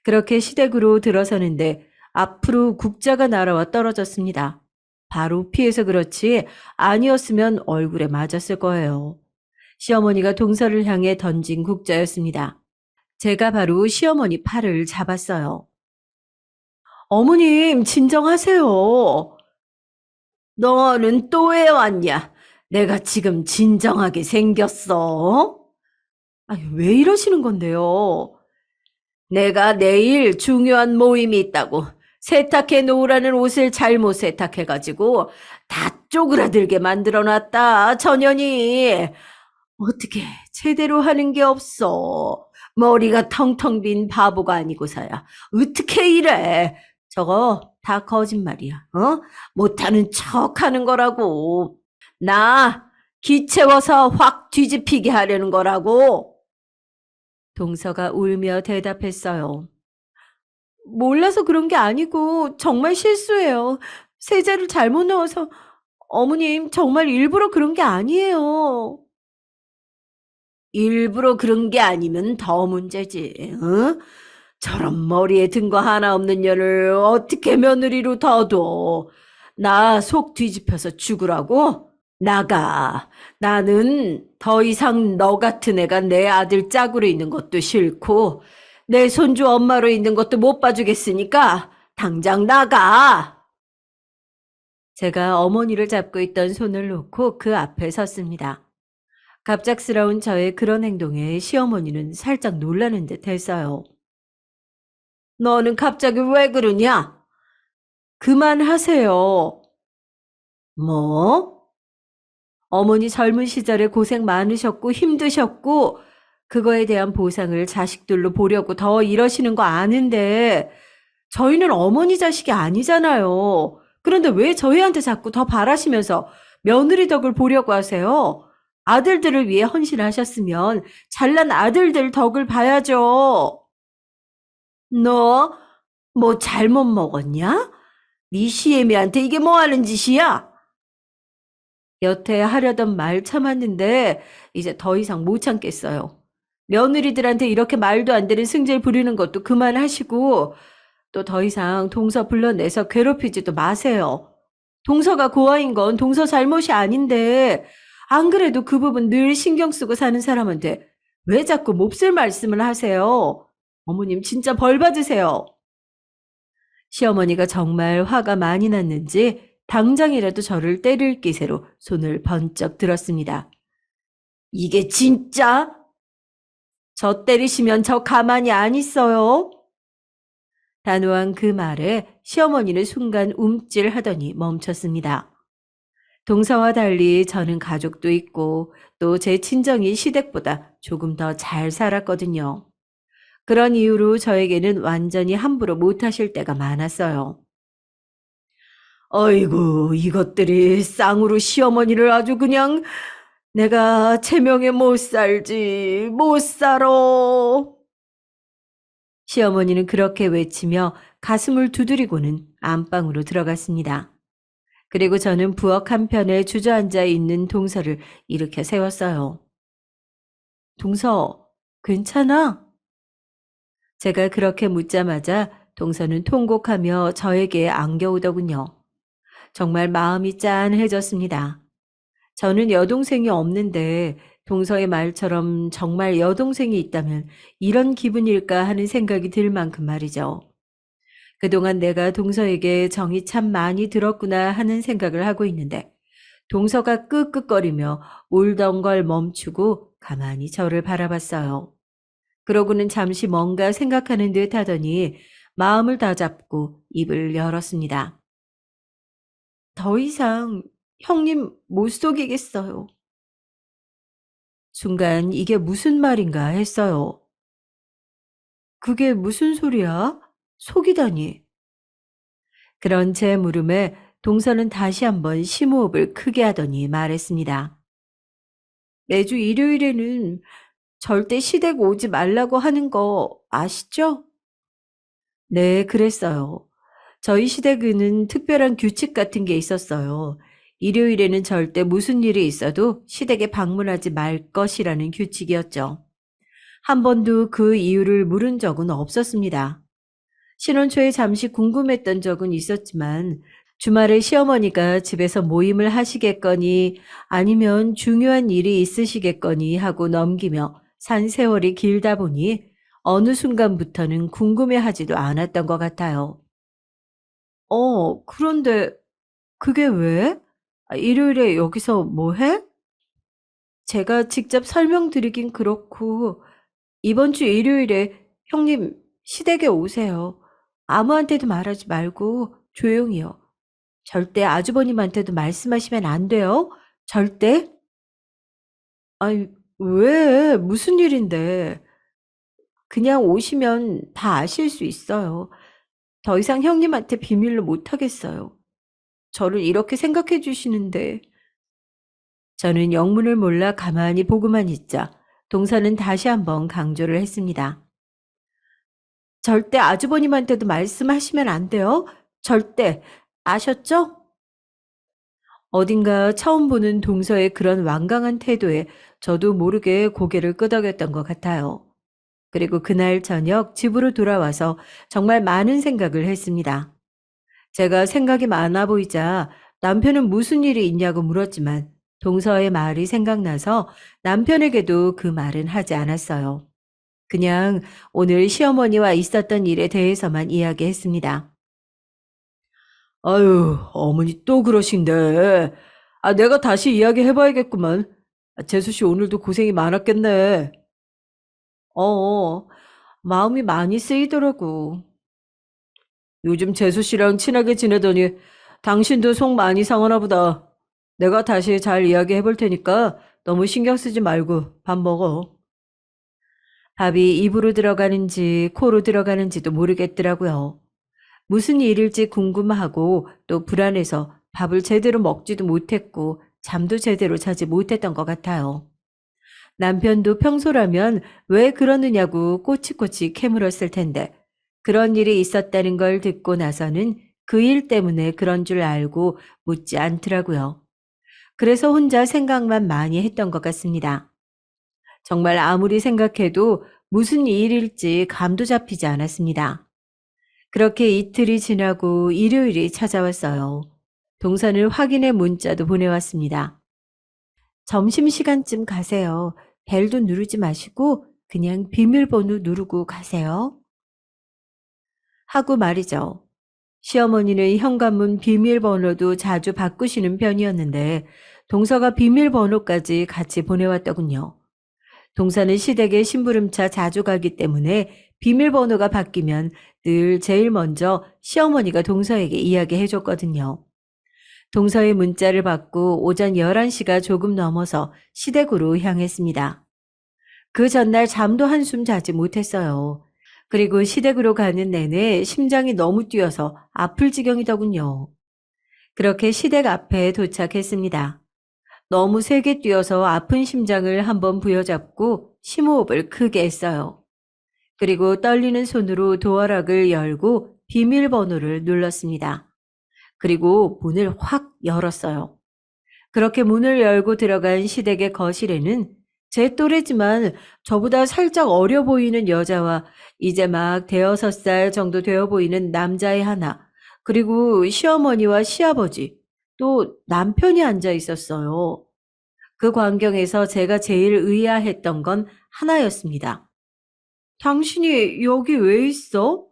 그렇게 시댁으로 들어서는데 앞으로 국자가 날아와 떨어졌습니다. 바로 피해서 그렇지 아니었으면 얼굴에 맞았을 거예요. 시어머니가 동서를 향해 던진 국자였습니다. 제가 바로 시어머니 팔을 잡았어요. 어머님, 진정하세요. 너는 또 왜 왔냐? 내가 지금 진정하게 생겼어? 아니, 왜 이러시는 건데요? 내가 내일 중요한 모임이 있다고 세탁해 놓으라는 옷을 잘못 세탁해가지고 다 쪼그라들게 만들어놨다, 전현이. 어떻게 제대로 하는 게 없어. 머리가 텅텅 빈 바보가 아니고서야. 어떻게 이래? 저거 다 거짓말이야. 어? 못하는 척 하는 거라고. 나 기 채워서 확 뒤집히게 하려는 거라고. 동서가 울며 대답했어요. 몰라서 그런 게 아니고 정말 실수예요. 세제를 잘못 넣어서 어머님 정말 일부러 그런 게 아니에요. 일부러 그런 게 아니면 더 문제지. 어? 저런 머리에 든 거 하나 없는 년을 어떻게 며느리로 더 둬? 나 속 뒤집혀서 죽으라고? 나가. 나는 더 이상 너 같은 애가 내 아들 짝으로 있는 것도 싫고 내 손주 엄마로 있는 것도 못 봐주겠으니까 당장 나가. 제가 어머니를 잡고 있던 손을 놓고 그 앞에 섰습니다. 갑작스러운 저의 그런 행동에 시어머니는 살짝 놀라는 듯 했어요. 너는 갑자기 왜 그러냐? 그만하세요. 뭐? 어머니 젊은 시절에 고생 많으셨고 힘드셨고 그거에 대한 보상을 자식들로 보려고 더 이러시는 거 아는데 저희는 어머니 자식이 아니잖아요. 그런데 왜 저희한테 자꾸 더 바라시면서 며느리 덕을 보려고 하세요? 아들들을 위해 헌신하셨으면 잘난 아들들 덕을 봐야죠. 너 뭐 잘못 먹었냐? 네 시애미한테 이게 뭐 하는 짓이야? 여태 하려던 말 참았는데 이제 더 이상 못 참겠어요. 며느리들한테 이렇게 말도 안 되는 승질 부리는 것도 그만하시고 또 더 이상 동서 불러내서 괴롭히지도 마세요. 동서가 고아인 건 동서 잘못이 아닌데 안 그래도 그 부분 늘 신경 쓰고 사는 사람한테 왜 자꾸 몹쓸 말씀을 하세요? 어머님 진짜 벌 받으세요. 시어머니가 정말 화가 많이 났는지 당장이라도 저를 때릴 기세로 손을 번쩍 들었습니다. 이게 진짜? 저 때리시면 저 가만히 안 있어요. 단호한 그 말에 시어머니는 순간 움찔하더니 멈췄습니다. 동서와 달리 저는 가족도 있고 또 제 친정이 시댁보다 조금 더 잘 살았거든요. 그런 이유로 저에게는 완전히 함부로 못하실 때가 많았어요. 어이구, 이것들이 쌍으로 시어머니를 아주 그냥 내가 제명에 못 살지, 못 살아. 시어머니는 그렇게 외치며 가슴을 두드리고는 안방으로 들어갔습니다. 그리고 저는 부엌 한편에 주저앉아 있는 동서를 일으켜 세웠어요. 동서, 괜찮아? 제가 그렇게 묻자마자 동서는 통곡하며 저에게 안겨오더군요. 정말 마음이 짠해졌습니다. 저는 여동생이 없는데 동서의 말처럼 정말 여동생이 있다면 이런 기분일까 하는 생각이 들 만큼 말이죠. 그동안 내가 동서에게 정이 참 많이 들었구나 하는 생각을 하고 있는데 동서가 끄끄거리며 울던 걸 멈추고 가만히 저를 바라봤어요. 그러고는 잠시 뭔가 생각하는 듯 하더니 마음을 다잡고 입을 열었습니다. 더 이상 형님 못 속이겠어요. 순간 이게 무슨 말인가 했어요. 그게 무슨 소리야? 속이다니. 그런 제 물음에 동서는 다시 한번 심호흡을 크게 하더니 말했습니다. 매주 일요일에는 절대 시댁 오지 말라고 하는 거 아시죠? 네, 그랬어요. 저희 시댁에는 특별한 규칙 같은 게 있었어요. 일요일에는 절대 무슨 일이 있어도 시댁에 방문하지 말 것이라는 규칙이었죠. 한 번도 그 이유를 물은 적은 없었습니다. 신혼 초에 잠시 궁금했던 적은 있었지만 주말에 시어머니가 집에서 모임을 하시겠거니 아니면 중요한 일이 있으시겠거니 하고 넘기며 산 세월이 길다 보니 어느 순간부터는 궁금해하지도 않았던 것 같아요. 그런데 그게 왜? 일요일에 여기서 뭐 해? 제가 직접 설명드리긴 그렇고, 이번 주 일요일에 형님 시댁에 오세요. 아무한테도 말하지 말고 조용히요. 절대 아주버님한테도 말씀하시면 안 돼요. 절대. 아니, 왜? 무슨 일인데? 그냥 오시면 다 아실 수 있어요. 더 이상 형님한테 비밀로 못하겠어요. 저를 이렇게 생각해 주시는데. 저는 영문을 몰라 가만히 보고만 있자 동서는 다시 한번 강조를 했습니다. 절대 아주버님한테도 말씀하시면 안 돼요. 절대. 아셨죠? 어딘가 처음 보는 동서의 그런 완강한 태도에 저도 모르게 고개를 끄덕였던 것 같아요. 그리고 그날 저녁 집으로 돌아와서 정말 많은 생각을 했습니다. 제가 생각이 많아 보이자 남편은 무슨 일이 있냐고 물었지만 동서의 말이 생각나서 남편에게도 그 말은 하지 않았어요. 그냥 오늘 시어머니와 있었던 일에 대해서만 이야기했습니다. 아유, 어머니 또 그러신데. 내가 다시 이야기해봐야겠구만. 재수 씨 오늘도 고생이 많았겠네. 어, 마음이 많이 쓰이더라고. 요즘 재수 씨랑 친하게 지내더니 당신도 속 많이 상하나 보다. 내가 다시 잘 이야기해 볼 테니까 너무 신경 쓰지 말고 밥 먹어. 밥이 입으로 들어가는지 코로 들어가는지도 모르겠더라고요. 무슨 일일지 궁금하고 또 불안해서 밥을 제대로 먹지도 못했고 잠도 제대로 자지 못했던 것 같아요. 남편도 평소라면 왜 그러느냐고 꼬치꼬치 캐물었을 텐데 그런 일이 있었다는 걸 듣고 나서는 그 일 때문에 그런 줄 알고 묻지 않더라고요. 그래서 혼자 생각만 많이 했던 것 같습니다. 정말 아무리 생각해도 무슨 일일지 감도 잡히지 않았습니다. 그렇게 이틀이 지나고 일요일이 찾아왔어요. 동선을 확인해 문자도 보내왔습니다. 점심시간쯤 가세요. 벨도 누르지 마시고 그냥 비밀번호 누르고 가세요. 하고 말이죠. 시어머니는 현관문 비밀번호도 자주 바꾸시는 편이었는데 동서가 비밀번호까지 같이 보내왔더군요. 동서는 시댁에 심부름차 자주 가기 때문에 비밀번호가 바뀌면 늘 제일 먼저 시어머니가 동서에게 이야기해줬거든요. 동서의 문자를 받고 오전 11시가 조금 넘어서 시댁으로 향했습니다. 그 전날 잠도 한숨 자지 못했어요. 그리고 시댁으로 가는 내내 심장이 너무 뛰어서 아플 지경이더군요. 그렇게 시댁 앞에 도착했습니다. 너무 세게 뛰어서 아픈 심장을 한번 부여잡고 심호흡을 크게 했어요. 그리고 떨리는 손으로 도어락을 열고 비밀번호를 눌렀습니다. 그리고 문을 확 열었어요. 그렇게 문을 열고 들어간 시댁의 거실에는 제 또래지만 저보다 살짝 어려 보이는 여자와 이제 막 대여섯 살 정도 되어 보이는 남자의 하나, 그리고 시어머니와 시아버지, 또 남편이 앉아 있었어요. 그 광경에서 제가 제일 의아했던 건 하나였습니다. 당신이 여기 왜 있어?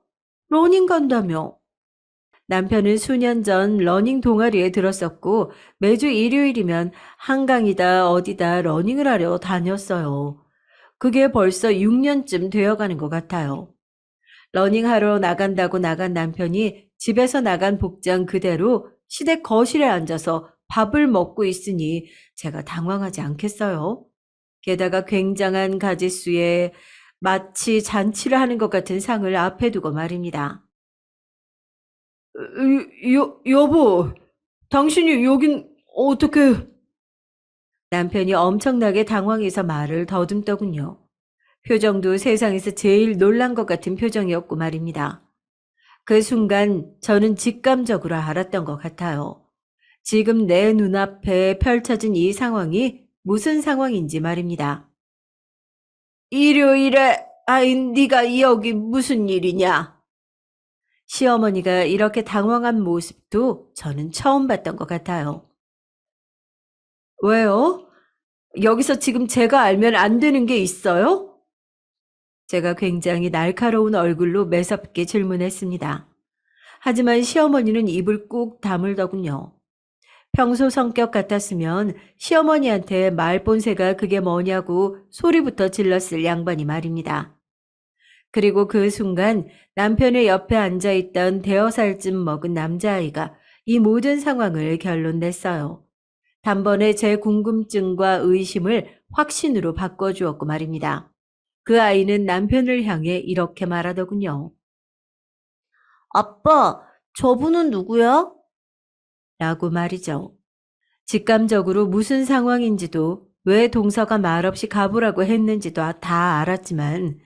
러닝 간다며. 남편은 수년 전 러닝 동아리에 들었었고 매주 일요일이면 한강이다 어디다 러닝을 하려 다녔어요. 그게 벌써 6년쯤 되어가는 것 같아요. 러닝하러 나간다고 나간 남편이 집에서 나간 복장 그대로 시댁 거실에 앉아서 밥을 먹고 있으니 제가 당황하지 않겠어요? 게다가 굉장한 가짓수에 마치 잔치를 하는 것 같은 상을 앞에 두고 말입니다. 여보, 당신이 여긴 어떻게... 남편이 엄청나게 당황해서 말을 더듬더군요. 표정도 세상에서 제일 놀란 것 같은 표정이었고 말입니다. 그 순간 저는 직감적으로 알았던 것 같아요. 지금 내 눈앞에 펼쳐진 이 상황이 무슨 상황인지 말입니다. 일요일에 네가 여기 무슨 일이냐? 시어머니가 이렇게 당황한 모습도 저는 처음 봤던 것 같아요. 왜요? 여기서 지금 제가 알면 안 되는 게 있어요? 제가 굉장히 날카로운 얼굴로 매섭게 질문했습니다. 하지만 시어머니는 입을 꾹 다물더군요. 평소 성격 같았으면 시어머니한테 말본새가 그게 뭐냐고 소리부터 질렀을 양반이 말입니다. 그리고 그 순간 남편의 옆에 앉아있던 5살쯤 먹은 남자아이가 이 모든 상황을 결론 냈어요. 단번에 제 궁금증과 의심을 확신으로 바꿔주었고 말입니다. 그 아이는 남편을 향해 이렇게 말하더군요. 아빠, 저분은 누구야? 라고 말이죠. 직감적으로 무슨 상황인지도 왜 동서가 말없이 가보라고 했는지도 다 알았지만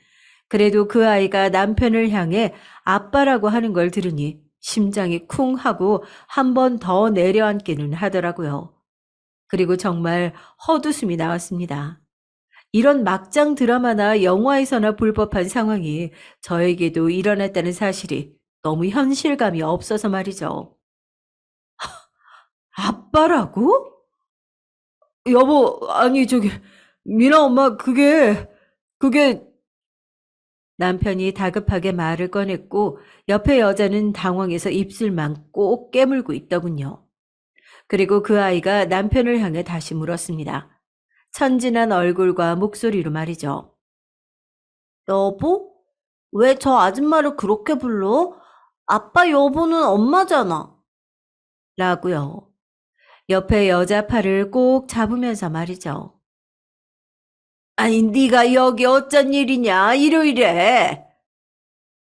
그래도 그 아이가 남편을 향해 아빠라고 하는 걸 들으니 심장이 쿵 하고 한 번 더 내려앉기는 하더라고요. 그리고 정말 헛웃음이 나왔습니다. 이런 막장 드라마나 영화에서나 볼 법한 상황이 저에게도 일어났다는 사실이 너무 현실감이 없어서 말이죠. 아빠라고? 여보, 아니, 미나 엄마, 그게, 남편이 다급하게 말을 꺼냈고, 옆에 여자는 당황해서 입술만 꼭 깨물고 있더군요. 그리고 그 아이가 남편을 향해 다시 물었습니다. 천진한 얼굴과 목소리로 말이죠. 여보? 왜 저 아줌마를 그렇게 불러? 아빠 여보는 엄마잖아. 라고요. 옆에 여자 팔을 꼭 잡으면서 말이죠. 아니, 네가 여기 어쩐 일이냐, 일요일에.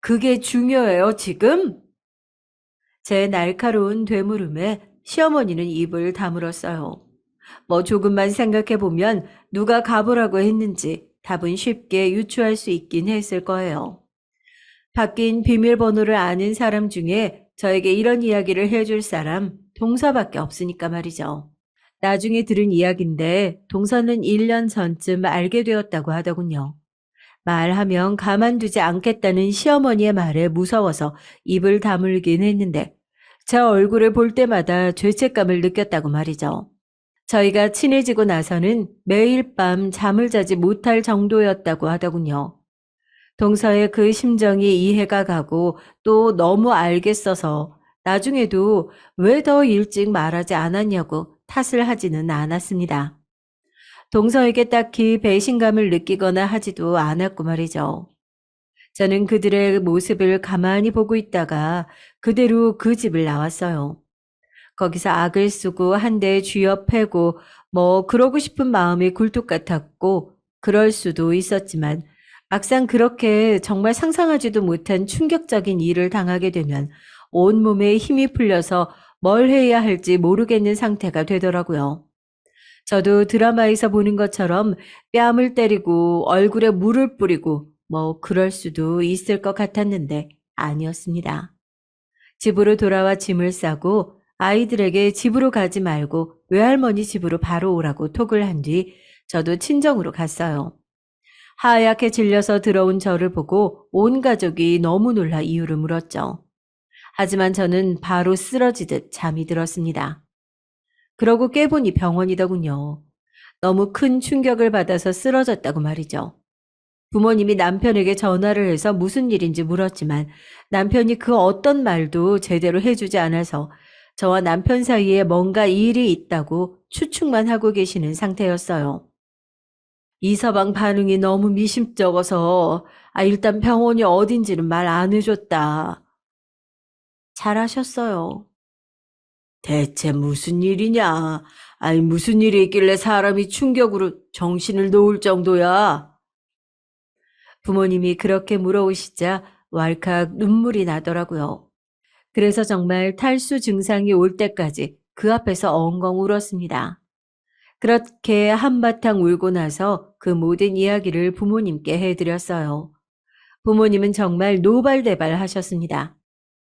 그게 중요해요, 지금? 제 날카로운 되물음에 시어머니는 입을 다물었어요. 뭐 조금만 생각해보면 누가 가보라고 했는지 답은 쉽게 유추할 수 있긴 했을 거예요. 바뀐 비밀번호를 아는 사람 중에 저에게 이런 이야기를 해줄 사람 동서밖에 없으니까 말이죠. 나중에 들은 이야기인데 동서는 1년 전쯤 알게 되었다고 하더군요. 말하면 가만두지 않겠다는 시어머니의 말에 무서워서 입을 다물긴 했는데 제 얼굴을 볼 때마다 죄책감을 느꼈다고 말이죠. 저희가 친해지고 나서는 매일 밤 잠을 자지 못할 정도였다고 하더군요. 동서의 그 심정이 이해가 가고 또 너무 알겠어서 나중에도 왜 더 일찍 말하지 않았냐고 탓을 하지는 않았습니다. 동서에게 딱히 배신감을 느끼거나 하지도 않았고 말이죠. 저는 그들의 모습을 가만히 보고 있다가 그대로 그 집을 나왔어요. 거기서 악을 쓰고 한 대 쥐어 패고 뭐 그러고 싶은 마음이 굴뚝 같았고 그럴 수도 있었지만 막상 그렇게 정말 상상하지도 못한 충격적인 일을 당하게 되면 온몸에 힘이 풀려서 뭘 해야 할지 모르겠는 상태가 되더라고요. 저도 드라마에서 보는 것처럼 뺨을 때리고 얼굴에 물을 뿌리고 뭐 그럴 수도 있을 것 같았는데 아니었습니다. 집으로 돌아와 짐을 싸고 아이들에게 집으로 가지 말고 외할머니 집으로 바로 오라고 톡을 한 뒤 저도 친정으로 갔어요. 하얗게 질려서 들어온 저를 보고 온 가족이 너무 놀라 이유를 물었죠. 하지만 저는 바로 쓰러지듯 잠이 들었습니다. 그러고 깨보니 병원이더군요. 너무 큰 충격을 받아서 쓰러졌다고 말이죠. 부모님이 남편에게 전화를 해서 무슨 일인지 물었지만 남편이 그 어떤 말도 제대로 해주지 않아서 저와 남편 사이에 뭔가 일이 있다고 추측만 하고 계시는 상태였어요. 이 서방 반응이 너무 미심쩍어서 일단 병원이 어딘지는 말 안 해줬다. 잘하셨어요. 대체 무슨 일이냐? 아니 무슨 일이 있길래 사람이 충격으로 정신을 놓을 정도야? 부모님이 그렇게 물어오시자 왈칵 눈물이 나더라고요. 그래서 정말 탈수 증상이 올 때까지 그 앞에서 엉엉 울었습니다. 그렇게 한바탕 울고 나서 그 모든 이야기를 부모님께 해드렸어요. 부모님은 정말 노발대발 하셨습니다.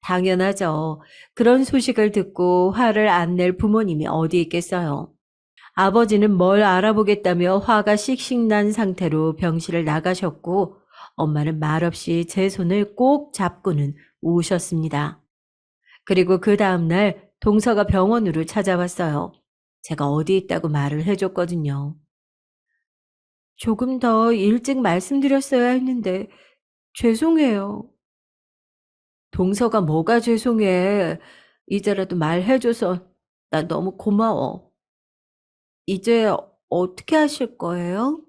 당연하죠. 그런 소식을 듣고 화를 안 낼 부모님이 어디 있겠어요. 아버지는 뭘 알아보겠다며 화가 씩씩 난 상태로 병실을 나가셨고 엄마는 말없이 제 손을 꼭 잡고는 우셨습니다. 그리고 그 다음날 동서가 병원으로 찾아왔어요. 제가 어디 있다고 말을 해줬거든요. 조금 더 일찍 말씀드렸어야 했는데 죄송해요. 동서가 뭐가 죄송해. 이제라도 말해줘서 나 너무 고마워. 이제 어떻게 하실 거예요?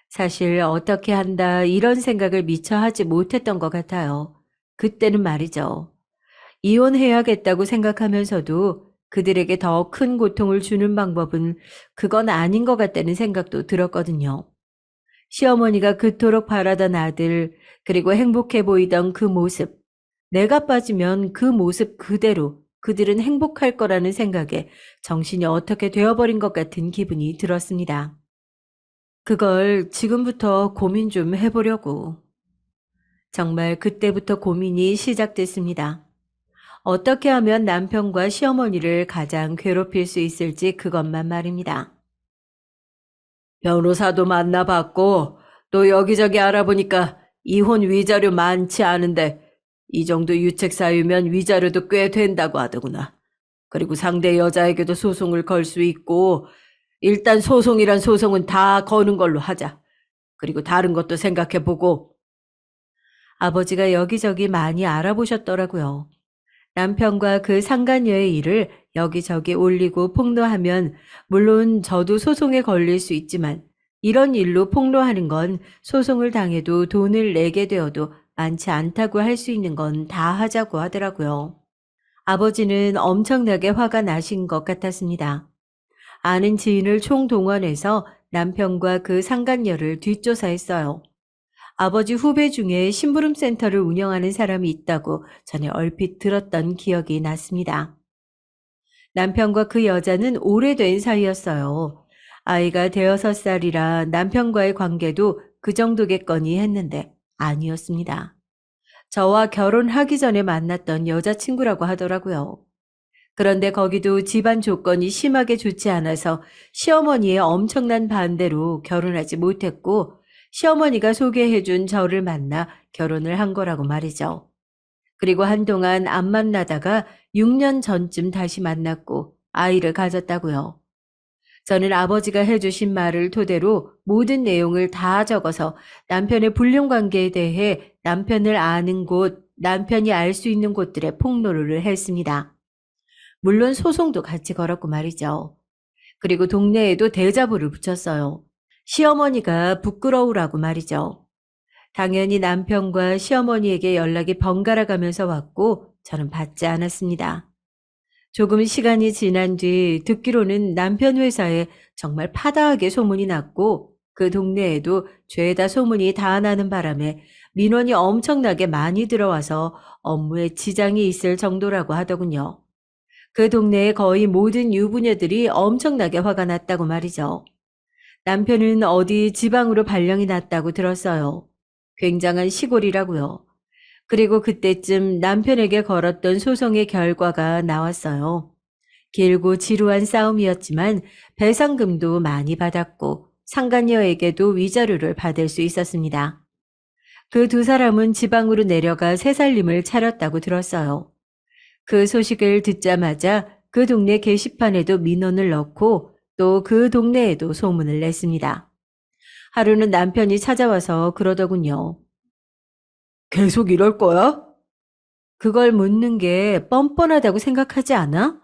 사실 어떻게 한다 이런 생각을 미처 하지 못했던 것 같아요. 그때는 말이죠. 이혼해야겠다고 생각하면서도 그들에게 더 큰 고통을 주는 방법은 그건 아닌 것 같다는 생각도 들었거든요. 시어머니가 그토록 바라던 아들, 그리고 행복해 보이던 그 모습, 내가 빠지면 그 모습 그대로 그들은 행복할 거라는 생각에 정신이 어떻게 되어버린 것 같은 기분이 들었습니다. 그걸 지금부터 고민 좀 해보려고. 정말 그때부터 고민이 시작됐습니다. 어떻게 하면 남편과 시어머니를 가장 괴롭힐 수 있을지 그것만 말입니다. 변호사도 만나봤고 또 여기저기 알아보니까 이혼 위자료 많지 않은데 이 정도 유책 사유면 위자료도 꽤 된다고 하더구나. 그리고 상대 여자에게도 소송을 걸 수 있고 일단 소송이란 소송은 다 거는 걸로 하자. 그리고 다른 것도 생각해보고. 아버지가 여기저기 많이 알아보셨더라고요. 남편과 그 상간녀의 일을 여기저기 올리고 폭로하면 물론 저도 소송에 걸릴 수 있지만 이런 일로 폭로하는 건 소송을 당해도 돈을 내게 되어도 많지 않다고 할 수 있는 건 다 하자고 하더라고요. 아버지는 엄청나게 화가 나신 것 같았습니다. 아는 지인을 총동원해서 남편과 그 상간녀를 뒷조사했어요. 아버지 후배 중에 심부름센터를 운영하는 사람이 있다고 전에 얼핏 들었던 기억이 났습니다. 남편과 그 여자는 오래된 사이였어요. 아이가 대여섯 살이라 남편과의 관계도 그 정도겠거니 했는데 아니었습니다. 저와 결혼하기 전에 만났던 여자친구라고 하더라고요. 그런데 거기도 집안 조건이 심하게 좋지 않아서 시어머니의 엄청난 반대로 결혼하지 못했고 시어머니가 소개해준 저를 만나 결혼을 한 거라고 말이죠. 그리고 한동안 안 만나다가 6년 전쯤 다시 만났고 아이를 가졌다고요. 저는 아버지가 해주신 말을 토대로 모든 내용을 다 적어서 남편의 불륜 관계에 대해 남편을 아는 곳, 남편이 알 수 있는 곳들에 폭로를 했습니다. 물론 소송도 같이 걸었고 말이죠. 그리고 동네에도 대자보를 붙였어요. 시어머니가 부끄러우라고 말이죠. 당연히 남편과 시어머니에게 연락이 번갈아 가면서 왔고 저는 받지 않았습니다. 조금 시간이 지난 뒤 듣기로는 남편 회사에 정말 파다하게 소문이 났고 그 동네에도 죄다 소문이 다 나는 바람에 민원이 엄청나게 많이 들어와서 업무에 지장이 있을 정도라고 하더군요. 그 동네의 거의 모든 유부녀들이 엄청나게 화가 났다고 말이죠. 남편은 어디 지방으로 발령이 났다고 들었어요. 굉장한 시골이라고요. 그리고 그때쯤 남편에게 걸었던 소송의 결과가 나왔어요. 길고 지루한 싸움이었지만 배상금도 많이 받았고 상간녀에게도 위자료를 받을 수 있었습니다. 그 두 사람은 지방으로 내려가 새 살림을 차렸다고 들었어요. 그 소식을 듣자마자 그 동네 게시판에도 민원을 넣고 또 그 동네에도 소문을 냈습니다. 하루는 남편이 찾아와서 그러더군요. 계속 이럴 거야? 그걸 묻는 게 뻔뻔하다고 생각하지 않아?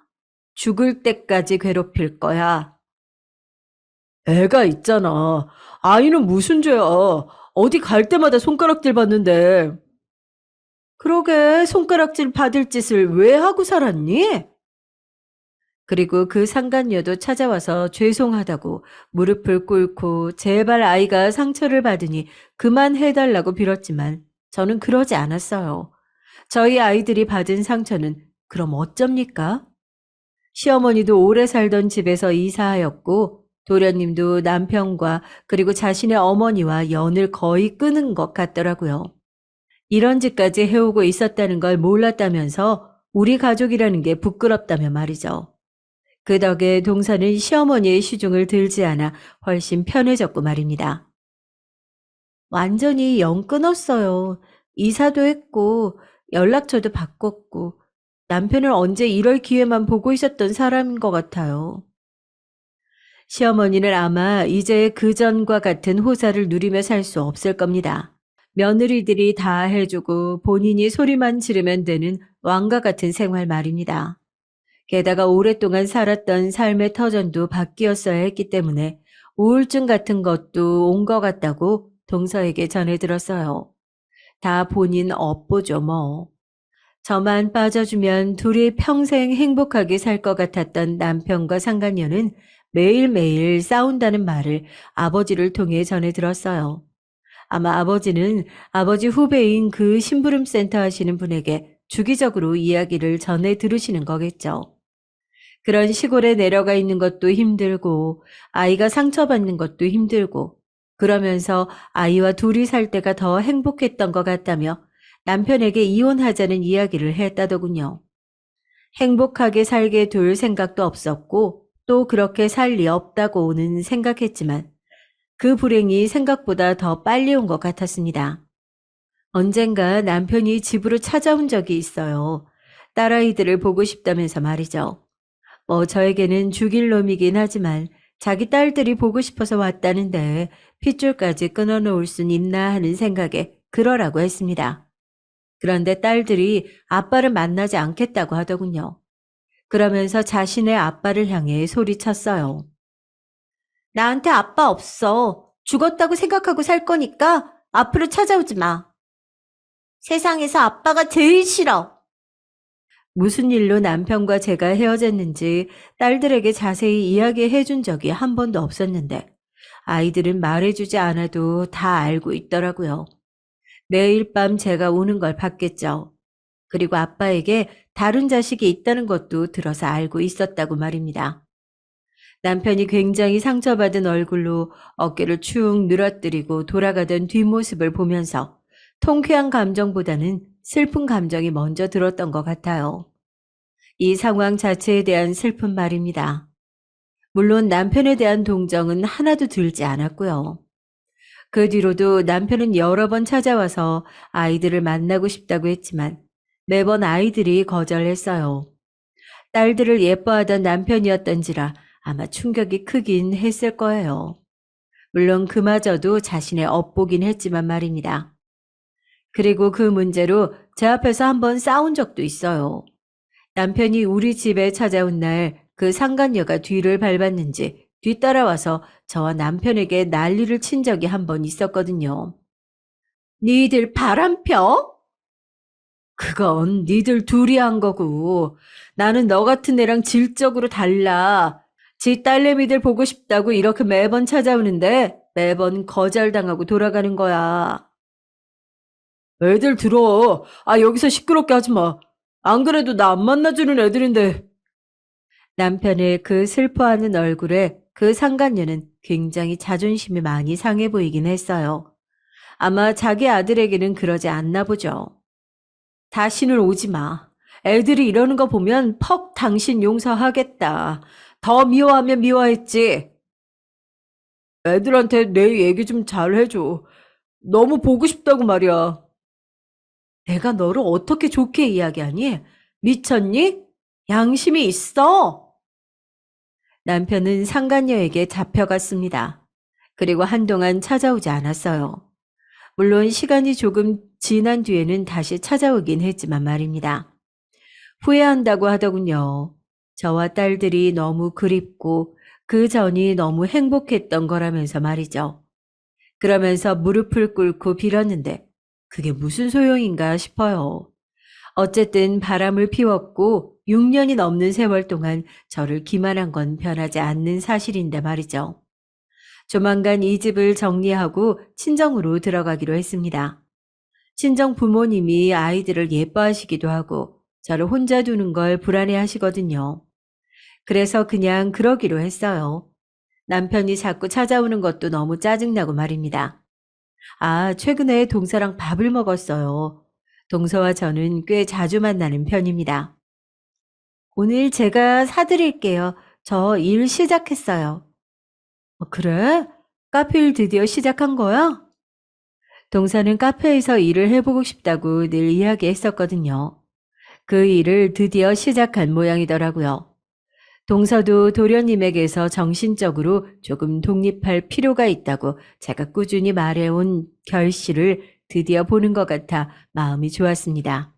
죽을 때까지 괴롭힐 거야. 애가 있잖아. 아이는 무슨 죄야. 어디 갈 때마다 손가락질 받는데. 그러게 손가락질 받을 짓을 왜 하고 살았니? 그리고 그 상간녀도 찾아와서 죄송하다고 무릎을 꿇고 제발 아이가 상처를 받으니 그만해달라고 빌었지만 저는 그러지 않았어요. 저희 아이들이 받은 상처는 그럼 어쩝니까? 시어머니도 오래 살던 집에서 이사하였고 도련님도 남편과 그리고 자신의 어머니와 연을 거의 끊은 것 같더라고요. 이런 짓까지 해오고 있었다는 걸 몰랐다면서 우리 가족이라는 게 부끄럽다며 말이죠. 그 덕에 동서는 시어머니의 시중을 들지 않아 훨씬 편해졌고 말입니다. 완전히 영 끊었어요. 이사도 했고 연락처도 바꿨고 남편을 언제 이럴 기회만 보고 있었던 사람인 것 같아요. 시어머니는 아마 이제 그전과 같은 호사를 누리며 살 수 없을 겁니다. 며느리들이 다 해주고 본인이 소리만 지르면 되는 왕과 같은 생활 말입니다. 게다가 오랫동안 살았던 삶의 터전도 바뀌었어야 했기 때문에 우울증 같은 것도 온 것 같다고 동서에게 전해 들었어요. 다 본인 업보죠, 뭐. 저만 빠져주면 둘이 평생 행복하게 살 것 같았던 남편과 상간녀는 매일매일 싸운다는 말을 아버지를 통해 전해 들었어요. 아마 아버지는 아버지 후배인 그 심부름센터 하시는 분에게 주기적으로 이야기를 전해 들으시는 거겠죠. 그런 시골에 내려가 있는 것도 힘들고 아이가 상처받는 것도 힘들고 그러면서 아이와 둘이 살 때가 더 행복했던 것 같다며 남편에게 이혼하자는 이야기를 했다더군요. 행복하게 살게 둘 생각도 없었고 또 그렇게 살 리 없다고는 생각했지만 그 불행이 생각보다 더 빨리 온 것 같았습니다. 언젠가 남편이 집으로 찾아온 적이 있어요. 딸아이들을 보고 싶다면서 말이죠. 저에게는 죽일 놈이긴 하지만 자기 딸들이 보고 싶어서 왔다는데 핏줄까지 끊어놓을 순 있나 하는 생각에 그러라고 했습니다. 그런데 딸들이 아빠를 만나지 않겠다고 하더군요. 그러면서 자신의 아빠를 향해 소리쳤어요. 나한테 아빠 없어. 죽었다고 생각하고 살 거니까 앞으로 찾아오지 마. 세상에서 아빠가 제일 싫어. 무슨 일로 남편과 제가 헤어졌는지 딸들에게 자세히 이야기해 준 적이 한 번도 없었는데 아이들은 말해주지 않아도 다 알고 있더라고요. 매일 밤 제가 우는 걸 봤겠죠. 그리고 아빠에게 다른 자식이 있다는 것도 들어서 알고 있었다고 말입니다. 남편이 굉장히 상처받은 얼굴로 어깨를 축 늘어뜨리고 돌아가던 뒷모습을 보면서 통쾌한 감정보다는 슬픈 감정이 먼저 들었던 것 같아요. 이 상황 자체에 대한 슬픈 말입니다. 물론 남편에 대한 동정은 하나도 들지 않았고요. 그 뒤로도 남편은 여러 번 찾아와서 아이들을 만나고 싶다고 했지만 매번 아이들이 거절했어요. 딸들을 예뻐하던 남편이었던지라 아마 충격이 크긴 했을 거예요. 물론 그마저도 자신의 업보긴 했지만 말입니다. 그리고 그 문제로 제 앞에서 한번 싸운 적도 있어요. 남편이 우리 집에 찾아온 날 그 상간녀가 뒤를 밟았는지 뒤따라와서 저와 남편에게 난리를 친 적이 한 번 있었거든요. 니들 바람 펴? 그건 니들 둘이 한 거고 나는 너 같은 애랑 질적으로 달라. 지 딸내미들 보고 싶다고 이렇게 매번 찾아오는데 매번 거절당하고 돌아가는 거야. 애들 들어. 여기서 시끄럽게 하지 마. 안 그래도 나 안 만나주는 애들인데. 남편의 그 슬퍼하는 얼굴에 그 상간녀는 굉장히 자존심이 많이 상해 보이긴 했어요. 아마 자기 아들에게는 그러지 않나 보죠. 다시는 오지 마. 애들이 이러는 거 보면 퍽 당신 용서하겠다. 더 미워하면 미워했지. 애들한테 내 얘기 좀 잘 해줘. 너무 보고 싶다고 말이야. 내가 너를 어떻게 좋게 이야기하니? 미쳤니? 양심이 있어. 남편은 상간녀에게 잡혀갔습니다. 그리고 한동안 찾아오지 않았어요. 물론 시간이 조금 지난 뒤에는 다시 찾아오긴 했지만 말입니다. 후회한다고 하더군요. 저와 딸들이 너무 그립고 그 전이 너무 행복했던 거라면서 말이죠. 그러면서 무릎을 꿇고 빌었는데 그게 무슨 소용인가 싶어요. 어쨌든 바람을 피웠고 6년이 넘는 세월 동안 저를 기만한 건 변하지 않는 사실인데 말이죠. 조만간 이 집을 정리하고 친정으로 들어가기로 했습니다. 친정 부모님이 아이들을 예뻐하시기도 하고 저를 혼자 두는 걸 불안해 하시거든요. 그래서 그냥 그러기로 했어요. 남편이 자꾸 찾아오는 것도 너무 짜증나고 말입니다. 최근에 동서랑 밥을 먹었어요. 동서와 저는 꽤 자주 만나는 편입니다. 오늘 제가 사드릴게요. 저 일 시작했어요. 그래? 카페 일 드디어 시작한 거야? 동서는 카페에서 일을 해보고 싶다고 늘 이야기했었거든요. 그 일을 드디어 시작한 모양이더라고요. 동서도 도련님에게서 정신적으로 조금 독립할 필요가 있다고 제가 꾸준히 말해온 결실을 드디어 보는 것 같아 마음이 좋았습니다.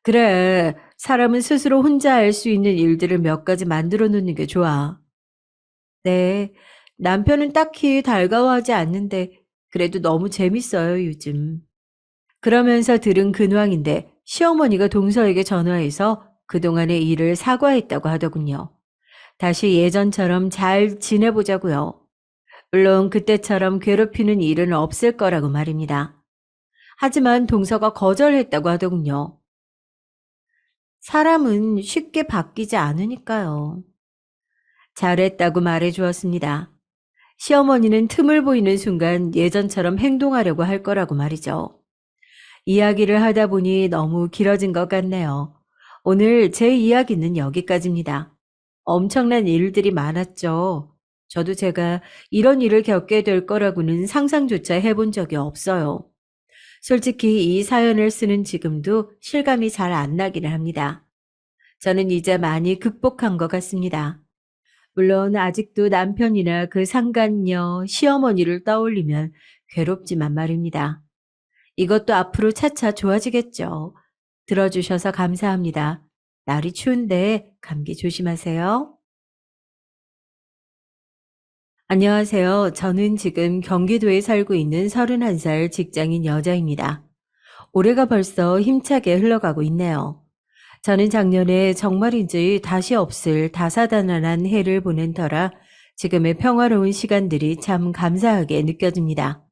그래, 사람은 스스로 혼자 할 수 있는 일들을 몇 가지 만들어 놓는 게 좋아. 네, 남편은 딱히 달가워하지 않는데 그래도 너무 재밌어요, 요즘. 그러면서 들은 근황인데 시어머니가 동서에게 전화해서 그동안의 일을 사과했다고 하더군요. 다시 예전처럼 잘 지내보자고요. 물론 그때처럼 괴롭히는 일은 없을 거라고 말입니다. 하지만 동서가 거절했다고 하더군요. 사람은 쉽게 바뀌지 않으니까요. 잘했다고 말해 주었습니다. 시어머니는 틈을 보이는 순간 예전처럼 행동하려고 할 거라고 말이죠. 이야기를 하다 보니 너무 길어진 것 같네요. 오늘 제 이야기는 여기까지입니다. 엄청난 일들이 많았죠. 저도 제가 이런 일을 겪게 될 거라고는 상상조차 해본 적이 없어요. 솔직히 이 사연을 쓰는 지금도 실감이 잘 안 나기는 합니다. 저는 이제 많이 극복한 것 같습니다. 물론 아직도 남편이나 그 상간녀, 시어머니를 떠올리면 괴롭지만 말입니다. 이것도 앞으로 차차 좋아지겠죠. 들어주셔서 감사합니다. 날이 추운데 감기 조심하세요. 안녕하세요. 저는 지금 경기도에 살고 있는 31살 직장인 여자입니다. 올해가 벌써 힘차게 흘러가고 있네요. 저는 작년에 정말인지 다시 없을 다사다난한 해를 보낸 터라 지금의 평화로운 시간들이 참 감사하게 느껴집니다.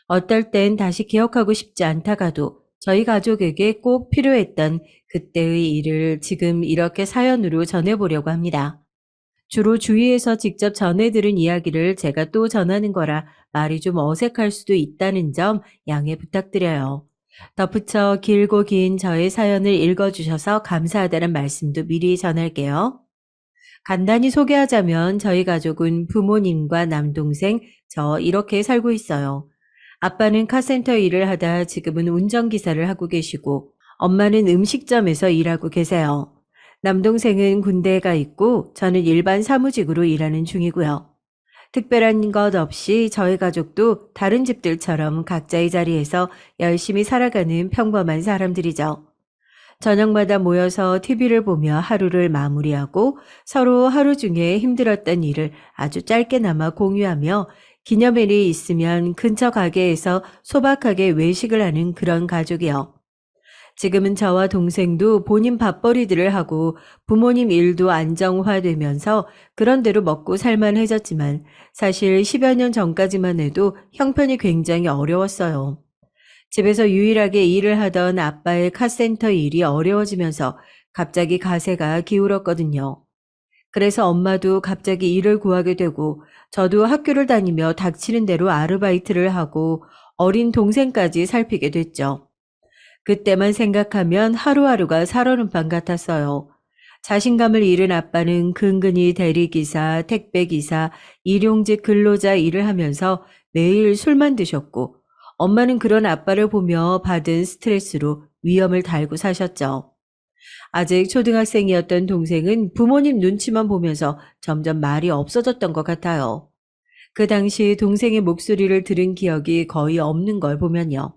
어떨 땐 다시 기억하고 싶지 않다가도 저희 가족에게 꼭 필요했던 그때의 일을 지금 이렇게 사연으로 전해보려고 합니다. 주로 주위에서 직접 전해들은 이야기를 제가 또 전하는 거라 말이 좀 어색할 수도 있다는 점 양해 부탁드려요. 덧붙여 길고 긴 저의 사연을 읽어주셔서 감사하다는 말씀도 미리 전할게요. 간단히 소개하자면 저희 가족은 부모님과 남동생, 저 이렇게 살고 있어요. 아빠는 카센터 일을 하다 지금은 운전기사를 하고 계시고 엄마는 음식점에서 일하고 계세요. 남동생은 군대에 가 있고 저는 일반 사무직으로 일하는 중이고요. 특별한 것 없이 저희 가족도 다른 집들처럼 각자의 자리에서 열심히 살아가는 평범한 사람들이죠. 저녁마다 모여서 TV를 보며 하루를 마무리하고 서로 하루 중에 힘들었던 일을 아주 짧게나마 공유하며 기념일이 있으면 근처 가게에서 소박하게 외식을 하는 그런 가족이요. 지금은 저와 동생도 본인 밥벌이들을 하고 부모님 일도 안정화되면서 그런대로 먹고 살만해졌지만 사실 10여 년 전까지만 해도 형편이 굉장히 어려웠어요. 집에서 유일하게 일을 하던 아빠의 카센터 일이 어려워지면서 갑자기 가세가 기울었거든요. 그래서 엄마도 갑자기 일을 구하게 되고 저도 학교를 다니며 닥치는 대로 아르바이트를 하고 어린 동생까지 살피게 됐죠. 그때만 생각하면 하루하루가 살얼음 판 같았어요. 자신감을 잃은 아빠는 근근히 대리기사, 택배기사, 일용직 근로자 일을 하면서 매일 술만 드셨고 엄마는 그런 아빠를 보며 받은 스트레스로 위험을 달고 사셨죠. 아직 초등학생이었던 동생은 부모님 눈치만 보면서 점점 말이 없어졌던 것 같아요. 그 당시 동생의 목소리를 들은 기억이 거의 없는 걸 보면요.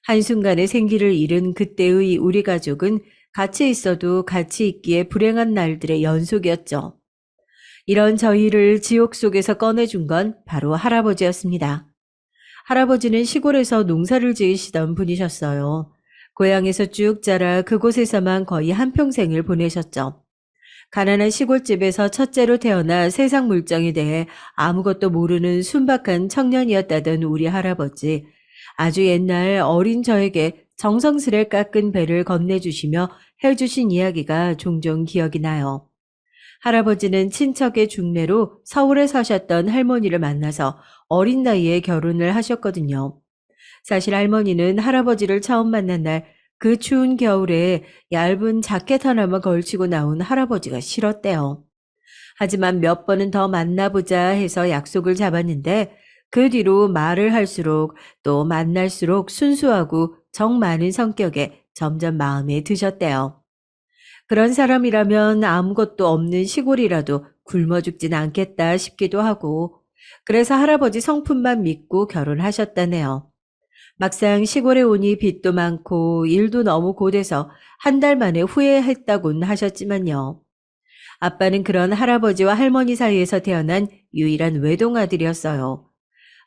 한순간에 생기를 잃은 그때의 우리 가족은 같이 있어도 같이 있기에 불행한 날들의 연속이었죠. 이런 저희를 지옥 속에서 꺼내준 건 바로 할아버지였습니다. 할아버지는 시골에서 농사를 지으시던 분이셨어요. 고향에서 쭉 자라 그곳에서만 거의 한평생을 보내셨죠. 가난한 시골집에서 첫째로 태어나 세상 물정에 대해 아무것도 모르는 순박한 청년이었다던 우리 할아버지. 아주 옛날 어린 저에게 정성스레 깎은 배를 건네주시며 해주신 이야기가 종종 기억이 나요. 할아버지는 친척의 중매로 서울에 사셨던 할머니를 만나서 어린 나이에 결혼을 하셨거든요. 사실 할머니는 할아버지를 처음 만난 날 그 추운 겨울에 얇은 자켓 하나만 걸치고 나온 할아버지가 싫었대요. 하지만 몇 번은 더 만나보자 해서 약속을 잡았는데 그 뒤로 말을 할수록 또 만날수록 순수하고 정 많은 성격에 점점 마음에 드셨대요. 그런 사람이라면 아무것도 없는 시골이라도 굶어 죽진 않겠다 싶기도 하고 그래서 할아버지 성품만 믿고 결혼하셨다네요. 막상 시골에 오니 빚도 많고 일도 너무 고돼서 한 달 만에 후회했다곤 하셨지만요. 아빠는 그런 할아버지와 할머니 사이에서 태어난 유일한 외동아들이었어요.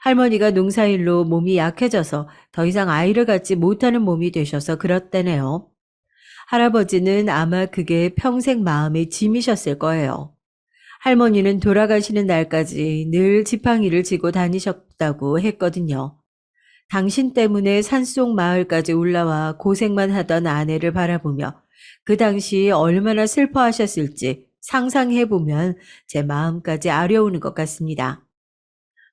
할머니가 농사일로 몸이 약해져서 더 이상 아이를 갖지 못하는 몸이 되셔서 그렇다네요. 할아버지는 아마 그게 평생 마음의 짐이셨을 거예요. 할머니는 돌아가시는 날까지 늘 지팡이를 지고 다니셨다고 했거든요. 당신 때문에 산속 마을까지 올라와 고생만 하던 아내를 바라보며 그 당시 얼마나 슬퍼하셨을지 상상해보면 제 마음까지 아려오는 것 같습니다.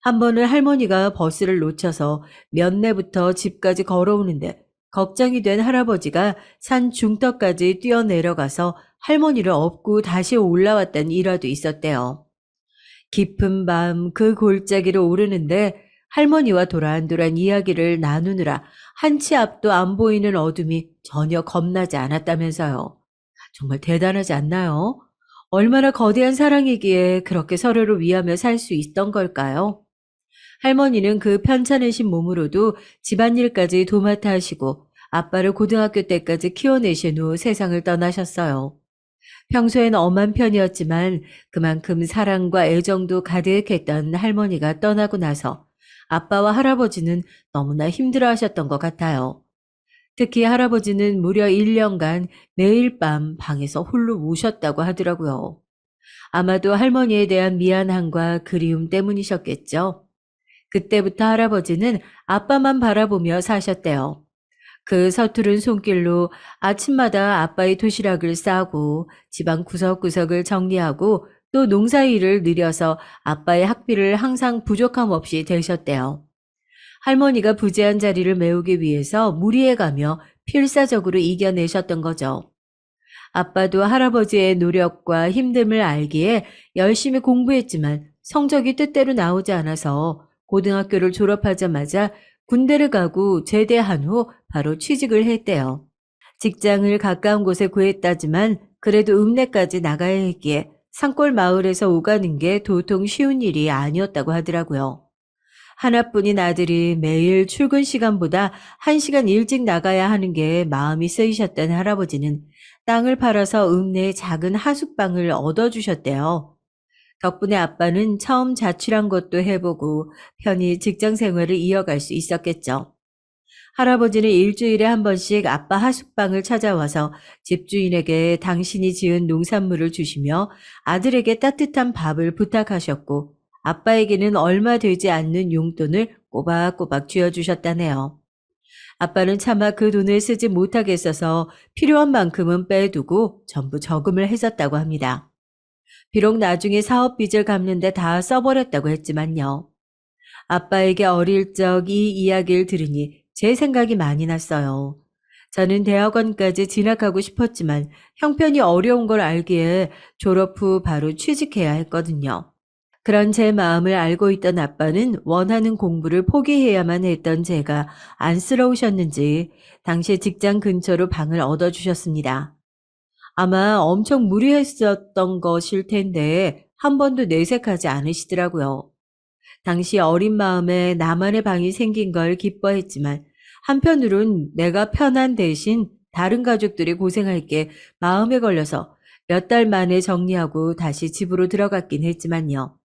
한 번은 할머니가 버스를 놓쳐서 면내부터 집까지 걸어오는데 걱정이 된 할아버지가 산 중턱까지 뛰어내려가서 할머니를 업고 다시 올라왔다는 일화도 있었대요. 깊은 밤 그 골짜기를 오르는데 할머니와 도란도란 이야기를 나누느라 한치 앞도 안 보이는 어둠이 전혀 겁나지 않았다면서요. 정말 대단하지 않나요? 얼마나 거대한 사랑이기에 그렇게 서로를 위하며 살 수 있던 걸까요? 할머니는 그 편찮으신 몸으로도 집안일까지 도맡아 하시고 아빠를 고등학교 때까지 키워내신 후 세상을 떠나셨어요. 평소엔 엄한 편이었지만 그만큼 사랑과 애정도 가득했던 할머니가 떠나고 나서 아빠와 할아버지는 너무나 힘들어하셨던 것 같아요. 특히 할아버지는 무려 1년간 매일 밤 방에서 홀로 우셨다고 하더라고요. 아마도 할머니에 대한 미안함과 그리움 때문이셨겠죠. 그때부터 할아버지는 아빠만 바라보며 사셨대요. 그 서투른 손길로 아침마다 아빠의 도시락을 싸고 집안 구석구석을 정리하고 또 농사일을 늘여서 아빠의 학비를 항상 부족함 없이 대셨대요. 할머니가 부재한 자리를 메우기 위해서 무리해가며 필사적으로 이겨내셨던 거죠. 아빠도 할아버지의 노력과 힘듦을 알기에 열심히 공부했지만 성적이 뜻대로 나오지 않아서 고등학교를 졸업하자마자 군대를 가고 제대한 후 바로 취직을 했대요. 직장을 가까운 곳에 구했다지만 그래도 읍내까지 나가야 했기에 산골 마을에서 오가는 게 도통 쉬운 일이 아니었다고 하더라고요. 하나뿐인 아들이 매일 출근 시간보다 1시간 일찍 나가야 하는 게 마음이 쓰이셨던 할아버지는 땅을 팔아서 읍내에 작은 하숙방을 얻어주셨대요. 덕분에 아빠는 처음 자취란 것도 해보고 편히 직장 생활을 이어갈 수 있었겠죠. 할아버지는 일주일에 한 번씩 아빠 하숙방을 찾아와서 집주인에게 당신이 지은 농산물을 주시며 아들에게 따뜻한 밥을 부탁하셨고 아빠에게는 얼마 되지 않는 용돈을 꼬박꼬박 쥐어주셨다네요. 아빠는 차마 그 돈을 쓰지 못하겠어서 필요한 만큼은 빼두고 전부 저금을 했었다고 합니다. 비록 나중에 사업 빚을 갚는데 다 써버렸다고 했지만요. 아빠에게 어릴 적 이 이야기를 들으니 제 생각이 많이 났어요. 저는 대학원까지 진학하고 싶었지만 형편이 어려운 걸 알기에 졸업 후 바로 취직해야 했거든요. 그런 제 마음을 알고 있던 아빠는 원하는 공부를 포기해야만 했던 제가 안쓰러우셨는지 당시 직장 근처로 방을 얻어주셨습니다. 아마 엄청 무리했었던 것일 텐데 한 번도 내색하지 않으시더라고요. 당시 어린 마음에 나만의 방이 생긴 걸 기뻐했지만 한편으론 내가 편한 대신 다른 가족들이 고생할 게 마음에 걸려서 몇 달 만에 정리하고 다시 집으로 들어갔긴 했지만요.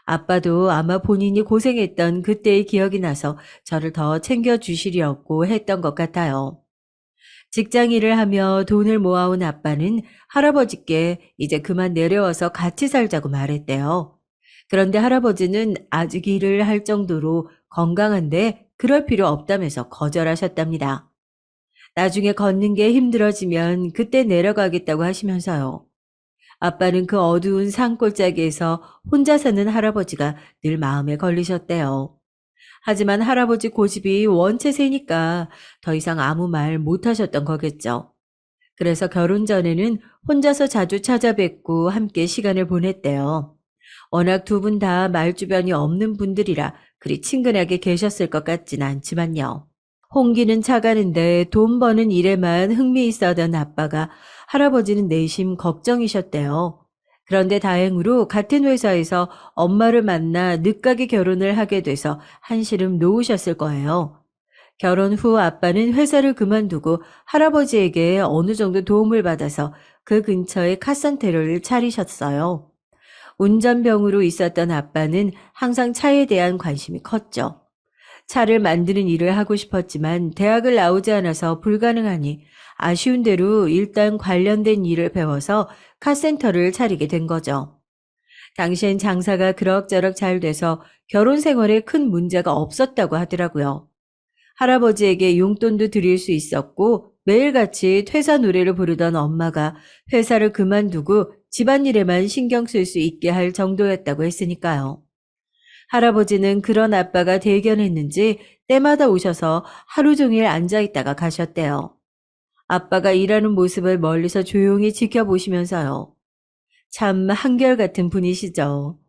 아빠도 아마 본인이 고생했던 그때의 기억이 나서 저를 더 챙겨주시려고 했던 것 같아요. 직장 일을 하며 돈을 모아온 아빠는 할아버지께 이제 그만 내려와서 같이 살자고 말했대요. 그런데 할아버지는 아직 일을 할 정도로 건강한데 그럴 필요 없다면서 거절하셨답니다. 나중에 걷는 게 힘들어지면 그때 내려가겠다고 하시면서요. 아빠는 그 어두운 산골짜기에서 혼자 사는 할아버지가 늘 마음에 걸리셨대요. 하지만 할아버지 고집이 원체 세니까 더 이상 아무 말 못하셨던 거겠죠. 그래서 결혼 전에는 혼자서 자주 찾아뵙고 함께 시간을 보냈대요. 워낙 두 분 다 말주변이 없는 분들이라 그리 친근하게 계셨을 것 같진 않지만요. 홍기는 차가는데 돈 버는 일에만 흥미 있어하던 아빠가 할아버지는 내심 걱정이셨대요. 그런데 다행으로 같은 회사에서 엄마를 만나 늦가게 결혼을 하게 돼서 한시름 놓으셨을 거예요. 결혼 후 아빠는 회사를 그만두고 할아버지에게 어느 정도 도움을 받아서 그 근처에 카센터를 차리셨어요. 운전병으로 있었던 아빠는 항상 차에 대한 관심이 컸죠. 차를 만드는 일을 하고 싶었지만 대학을 나오지 않아서 불가능하니 아쉬운 대로 일단 관련된 일을 배워서 카센터를 차리게 된 거죠. 당시엔 장사가 그럭저럭 잘 돼서 결혼 생활에 큰 문제가 없었다고 하더라고요. 할아버지에게 용돈도 드릴 수 있었고 매일같이 퇴사 노래를 부르던 엄마가 회사를 그만두고 집안일에만 신경 쓸 수 있게 할 정도였다고 했으니까요. 할아버지는 그런 아빠가 대견했는지 때마다 오셔서 하루 종일 앉아 있다가 가셨대요. 아빠가 일하는 모습을 멀리서 조용히 지켜보시면서요. 참 한결같은 분이시죠.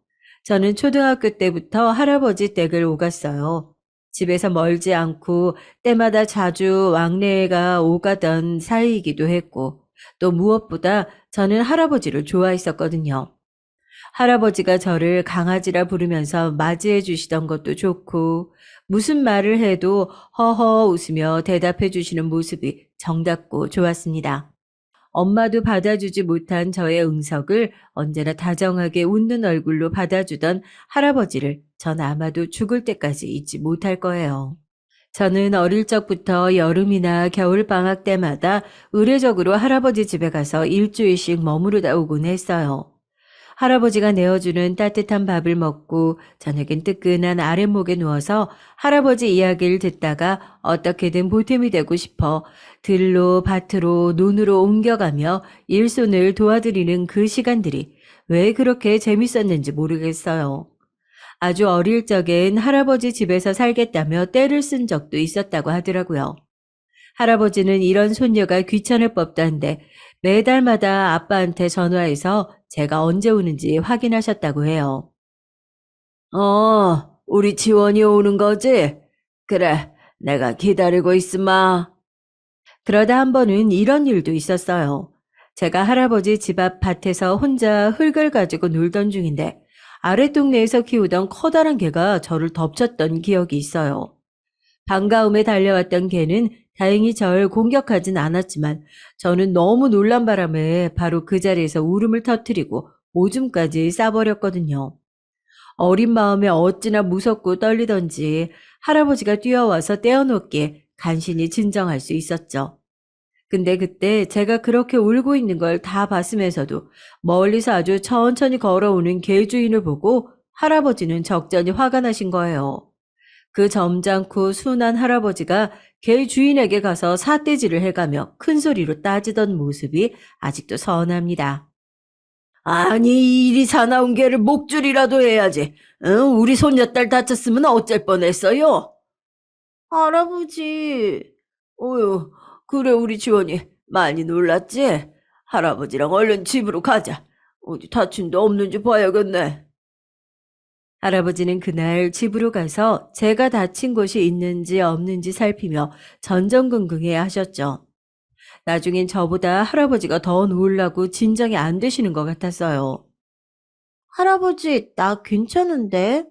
저는 초등학교 때부터 할아버지 댁을 오갔어요. 집에서 멀지 않고 때마다 자주 왕래가 오가던 사이이기도 했고, 또 무엇보다 저는 할아버지를 좋아했었거든요. 할아버지가 저를 강아지라 부르면서 맞이해 주시던 것도 좋고, 무슨 말을 해도 허허 웃으며 대답해 주시는 모습이 정답고 좋았습니다. 엄마도 받아주지 못한 저의 응석을 언제나 다정하게 웃는 얼굴로 받아주던 할아버지를 전 아마도 죽을 때까지 잊지 못할 거예요. 저는 어릴 적부터 여름이나 겨울방학 때마다 의례적으로 할아버지 집에 가서 일주일씩 머무르다 오곤 했어요. 할아버지가 내어주는 따뜻한 밥을 먹고 저녁엔 뜨끈한 아랫목에 누워서 할아버지 이야기를 듣다가 어떻게든 보탬이 되고 싶어 들로 밭으로 논으로 옮겨가며 일손을 도와드리는 그 시간들이 왜 그렇게 재밌었는지 모르겠어요. 아주 어릴 적엔 할아버지 집에서 살겠다며 떼를 쓴 적도 있었다고 하더라고요. 할아버지는 이런 손녀가 귀찮을 법도 한데 매달마다 아빠한테 전화해서 제가 언제 오는지 확인하셨다고 해요. 우리 지원이 오는 거지? 그래, 내가 기다리고 있으마. 그러다 한 번은 이런 일도 있었어요. 제가 할아버지 집 앞 밭에서 혼자 흙을 가지고 놀던 중인데 아랫동네에서 키우던 커다란 개가 저를 덮쳤던 기억이 있어요. 반가움에 달려왔던 개는 다행히 절 공격하진 않았지만 저는 너무 놀란 바람에 바로 그 자리에서 울음을 터뜨리고 오줌까지 싸버렸거든요. 어린 마음에 어찌나 무섭고 떨리던지 할아버지가 뛰어와서 떼어놓기에 간신히 진정할 수 있었죠. 근데 그때 제가 그렇게 울고 있는 걸 다 봤으면서도 멀리서 아주 천천히 걸어오는 개 주인을 보고 할아버지는 적잖이 화가 나신 거예요. 그 점잖고 순한 할아버지가 개 주인에게 가서 사태질을 해가며 큰 소리로 따지던 모습이 아직도 선합니다. 아니, 이리 사나운 개를 목줄이라도 해야지. 응? 우리 손녀딸 다쳤으면 어쩔 뻔했어요. 할아버지. 어휴, 그래 우리 지원이 많이 놀랐지? 할아버지랑 얼른 집으로 가자. 어디 다친 데 없는지 봐야겠네. 할아버지는 그날 집으로 가서 제가 다친 곳이 있는지 없는지 살피며 전전긍긍해 하셨죠. 나중엔 저보다 할아버지가 더 놀라고 진정이 안 되시는 것 같았어요. 할아버지, 나 괜찮은데?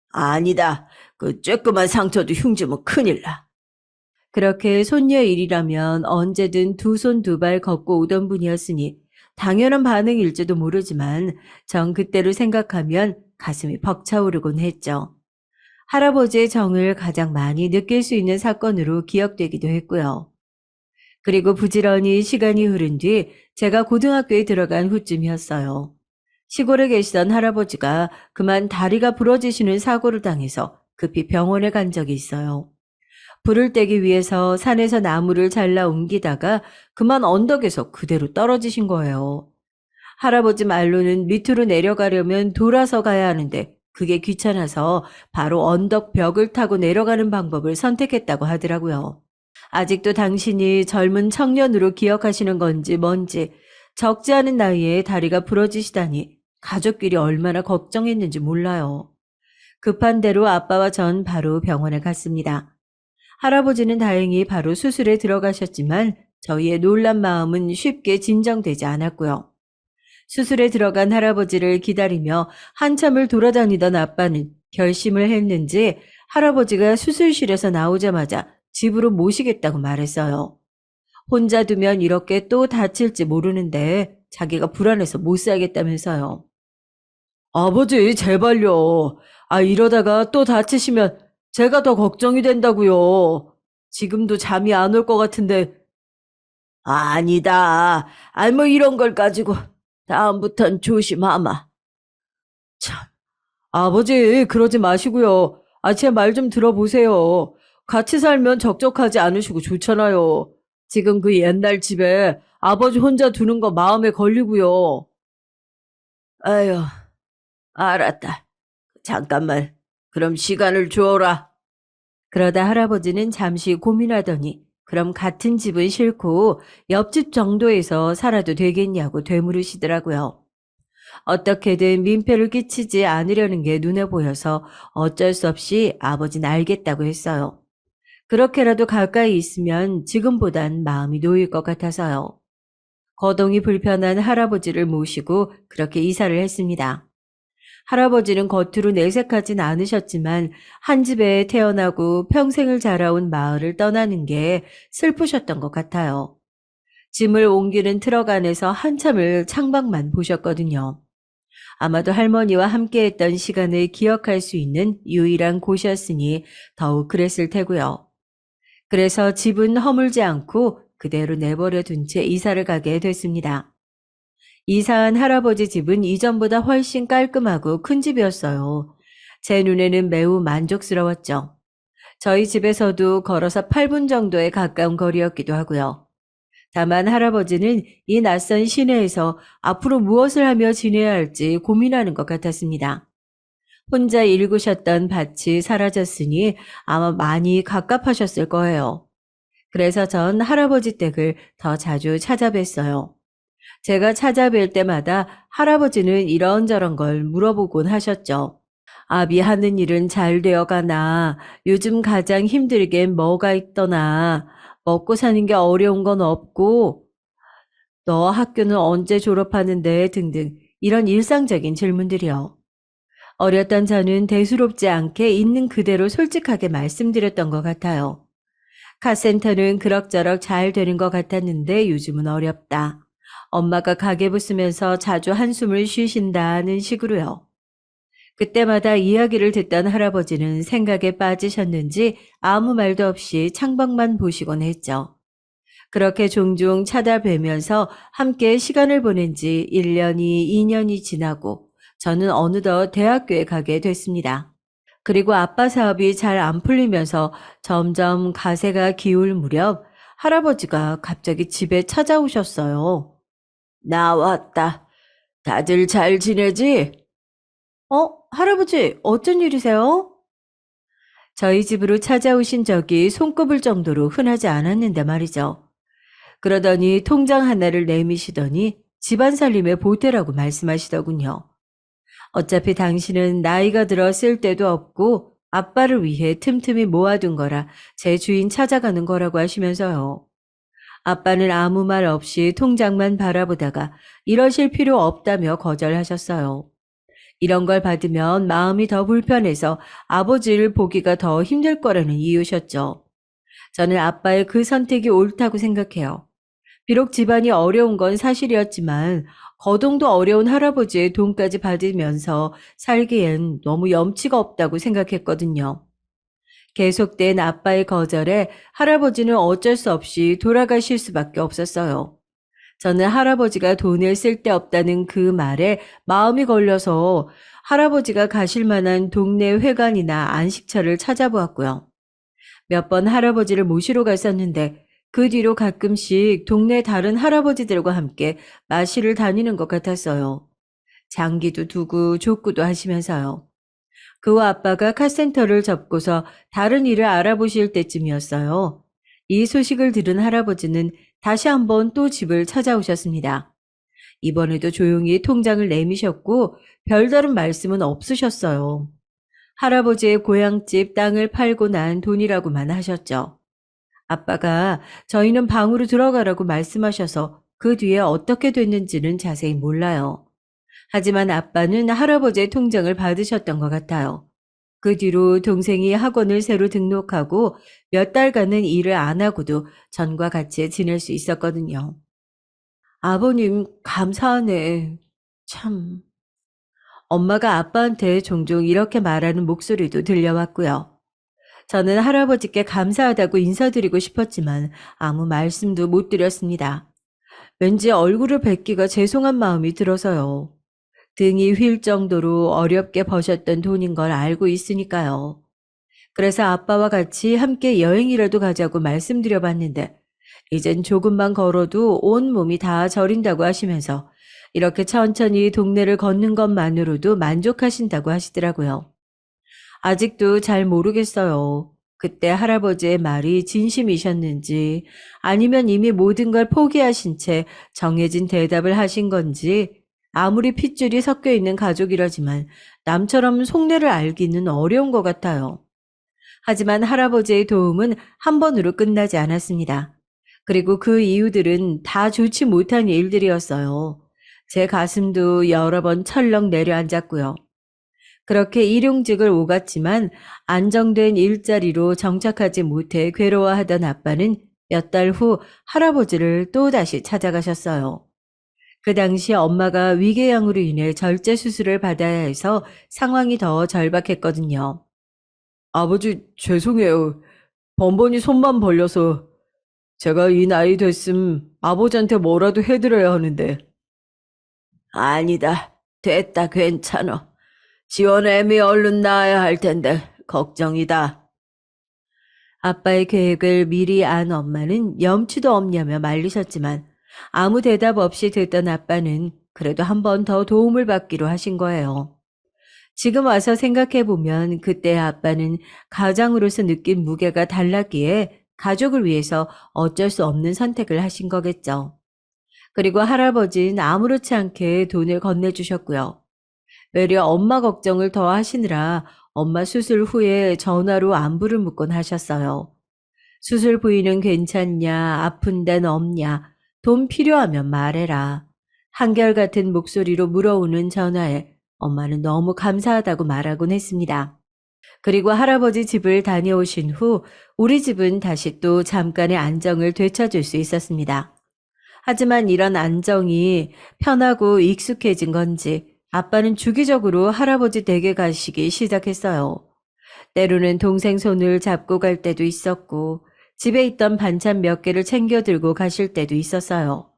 아니다. 그 쬐끄만 상처도 흉지면 큰일 나. 그렇게 손녀 일이라면 언제든 두 손 두 발 걷고 오던 분이었으니 당연한 반응일지도 모르지만 전 그때를 생각하면 가슴이 벅차오르곤 했죠. 할아버지의 정을 가장 많이 느낄 수 있는 사건으로 기억되기도 했고요. 그리고 부지런히 시간이 흐른 뒤 제가 고등학교에 들어간 후쯤이었어요. 시골에 계시던 할아버지가 그만 다리가 부러지시는 사고를 당해서 급히 병원에 간 적이 있어요. 불을 떼기 위해서 산에서 나무를 잘라 옮기다가 그만 언덕에서 그대로 떨어지신 거예요. 할아버지 말로는 밑으로 내려가려면 돌아서 가야 하는데 그게 귀찮아서 바로 언덕 벽을 타고 내려가는 방법을 선택했다고 하더라고요. 아직도 당신이 젊은 청년으로 기억하시는 건지 뭔지 적지 않은 나이에 다리가 부러지시다니 가족끼리 얼마나 걱정했는지 몰라요. 급한 대로 아빠와 전 바로 병원에 갔습니다. 할아버지는 다행히 바로 수술에 들어가셨지만 저희의 놀란 마음은 쉽게 진정되지 않았고요. 수술에 들어간 할아버지를 기다리며 한참을 돌아다니던 아빠는 결심을 했는지 할아버지가 수술실에서 나오자마자 집으로 모시겠다고 말했어요. 혼자 두면 이렇게 또 다칠지 모르는데 자기가 불안해서 못 살겠다면서요. 아버지, 제발요. 이러다가 또 다치시면 제가 더 걱정이 된다고요. 지금도 잠이 안 올 것 같은데. 아니다. 뭐 이런 걸 가지고 다음부턴 조심하마. 참, 아버지, 그러지 마시고요. 제 말 좀 들어보세요. 같이 살면 적적하지 않으시고 좋잖아요. 지금 그 옛날 집에 아버지 혼자 두는 거 마음에 걸리고요. 아유, 알았다. 잠깐만. 그럼 시간을 주어라. 그러다 할아버지는 잠시 고민하더니 그럼 같은 집은 싫고 옆집 정도에서 살아도 되겠냐고 되물으시더라고요. 어떻게든 민폐를 끼치지 않으려는 게 눈에 보여서 어쩔 수 없이 아버지는 알겠다고 했어요. 그렇게라도 가까이 있으면 지금보단 마음이 놓일 것 같아서요. 거동이 불편한 할아버지를 모시고 그렇게 이사를 했습니다. 할아버지는 겉으로 내색하진 않으셨지만 한 집에 태어나고 평생을 자라온 마을을 떠나는 게 슬프셨던 것 같아요. 짐을 옮기는 트럭 안에서 한참을 창밖만 보셨거든요. 아마도 할머니와 함께했던 시간을 기억할 수 있는 유일한 곳이었으니 더욱 그랬을 테고요. 그래서 집은 허물지 않고 그대로 내버려 둔 채 이사를 가게 됐습니다. 이사한 할아버지 집은 이전보다 훨씬 깔끔하고 큰 집이었어요. 제 눈에는 매우 만족스러웠죠. 저희 집에서도 걸어서 8분 정도에 가까운 거리였기도 하고요. 다만 할아버지는 이 낯선 시내에서 앞으로 무엇을 하며 지내야 할지 고민하는 것 같았습니다. 혼자 일구셨던 밭이 사라졌으니 아마 많이 갑갑하셨을 거예요. 그래서 전 할아버지 댁을 더 자주 찾아뵀어요. 제가 찾아뵐 때마다 할아버지는 이런저런 걸 물어보곤 하셨죠. 아비 하는 일은 잘 되어 가나, 요즘 가장 힘들게 뭐가 있더나, 먹고 사는 게 어려운 건 없고, 너 학교는 언제 졸업하는데 등등 이런 일상적인 질문들이요. 어렸던 저는 대수롭지 않게 있는 그대로 솔직하게 말씀드렸던 것 같아요. 카센터는 그럭저럭 잘 되는 것 같았는데 요즘은 어렵다. 엄마가 가계부 쓰면서 자주 한숨을 쉬신다는 식으로요. 그때마다 이야기를 듣던 할아버지는 생각에 빠지셨는지 아무 말도 없이 창밖만 보시곤 했죠. 그렇게 종종 찾아뵈면서 함께 시간을 보낸 지 1년이 2년이 지나고 저는 어느덧 대학교에 가게 됐습니다. 그리고 아빠 사업이 잘 안 풀리면서 점점 가세가 기울 무렵 할아버지가 갑자기 집에 찾아오셨어요. 나왔다. 다들 잘 지내지? 할아버지, 어쩐 일이세요? 저희 집으로 찾아오신 적이 손꼽을 정도로 흔하지 않았는데 말이죠. 그러더니 통장 하나를 내미시더니 집안 살림의 보태라고 말씀하시더군요. 어차피 당신은 나이가 들어 쓸 데도 없고 아빠를 위해 틈틈이 모아둔 거라 제 주인 찾아가는 거라고 하시면서요. 아빠는 아무 말 없이 통장만 바라보다가 이러실 필요 없다며 거절하셨어요. 이런 걸 받으면 마음이 더 불편해서 아버지를 보기가 더 힘들 거라는 이유셨죠. 저는 아빠의 그 선택이 옳다고 생각해요. 비록 집안이 어려운 건 사실이었지만 거동도 어려운 할아버지의 돈까지 받으면서 살기엔 너무 염치가 없다고 생각했거든요. 계속된 아빠의 거절에 할아버지는 어쩔 수 없이 돌아가실 수밖에 없었어요. 저는 할아버지가 돈을 쓸 데 없다는 그 말에 마음이 걸려서 할아버지가 가실 만한 동네 회관이나 안식처를 찾아보았고요. 몇 번 할아버지를 모시러 갔었는데 그 뒤로 가끔씩 동네 다른 할아버지들과 함께 마시를 다니는 것 같았어요. 장기도 두고 족구도 하시면서요. 그와 아빠가 카센터를 접고서 다른 일을 알아보실 때쯤이었어요. 이 소식을 들은 할아버지는 다시 한번 또 집을 찾아오셨습니다. 이번에도 조용히 통장을 내미셨고 별다른 말씀은 없으셨어요. 할아버지의 고향집 땅을 팔고 난 돈이라고만 하셨죠. 아빠가 저희는 방으로 들어가라고 말씀하셔서 그 뒤에 어떻게 됐는지는 자세히 몰라요. 하지만 아빠는 할아버지의 통장을 받으셨던 것 같아요. 그 뒤로 동생이 학원을 새로 등록하고 몇 달간은 일을 안 하고도 전과 같이 지낼 수 있었거든요. 아버님, 감사하네. 참. 엄마가 아빠한테 종종 이렇게 말하는 목소리도 들려왔고요. 저는 할아버지께 감사하다고 인사드리고 싶었지만 아무 말씀도 못 드렸습니다. 왠지 얼굴을 뵙기가 죄송한 마음이 들어서요. 등이 휠 정도로 어렵게 버셨던 돈인 걸 알고 있으니까요. 그래서 아빠와 같이 함께 여행이라도 가자고 말씀드려봤는데 이젠 조금만 걸어도 온 몸이 다 저린다고 하시면서 이렇게 천천히 동네를 걷는 것만으로도 만족하신다고 하시더라고요. 아직도 잘 모르겠어요. 그때 할아버지의 말이 진심이셨는지 아니면 이미 모든 걸 포기하신 채 정해진 대답을 하신 건지 아무리 핏줄이 섞여 있는 가족이라지만 남처럼 속내를 알기는 어려운 것 같아요. 하지만 할아버지의 도움은 한 번으로 끝나지 않았습니다. 그리고 그 이유들은 다 좋지 못한 일들이었어요. 제 가슴도 여러 번 철렁 내려앉았고요. 그렇게 일용직을 오갔지만 안정된 일자리로 정착하지 못해 괴로워하던 아빠는 몇 달 후 할아버지를 또다시 찾아가셨어요. 그 당시 엄마가 위궤양으로 인해 절제 수술을 받아야 해서 상황이 더 절박했거든요. 아버지, 죄송해요. 번번이 손만 벌려서 제가 이 나이 됐음 아버지한테 뭐라도 해드려야 하는데. 아니다. 됐다. 괜찮아. 지원 애미 얼른 낳아야 할 텐데 걱정이다. 아빠의 계획을 미리 안 엄마는 염치도 없냐며 말리셨지만 아무 대답 없이 듣던 아빠는 그래도 한 번 더 도움을 받기로 하신 거예요. 지금 와서 생각해보면 그때 아빠는 가장으로서 느낀 무게가 달랐기에 가족을 위해서 어쩔 수 없는 선택을 하신 거겠죠. 그리고 할아버지는 아무렇지 않게 돈을 건네주셨고요. 외려 엄마 걱정을 더 하시느라 엄마 수술 후에 전화로 안부를 묻곤 하셨어요. 수술 부위는 괜찮냐, 아픈 데는 없냐, 돈 필요하면 말해라. 한결같은 목소리로 물어오는 전화에 엄마는 너무 감사하다고 말하곤 했습니다. 그리고 할아버지 집을 다녀오신 후 우리 집은 다시 또 잠깐의 안정을 되찾을 수 있었습니다. 하지만 이런 안정이 편하고 익숙해진 건지 아빠는 주기적으로 할아버지 댁에 가시기 시작했어요. 때로는 동생 손을 잡고 갈 때도 있었고 집에 있던 반찬 몇 개를 챙겨 들고 가실 때도 있었어요.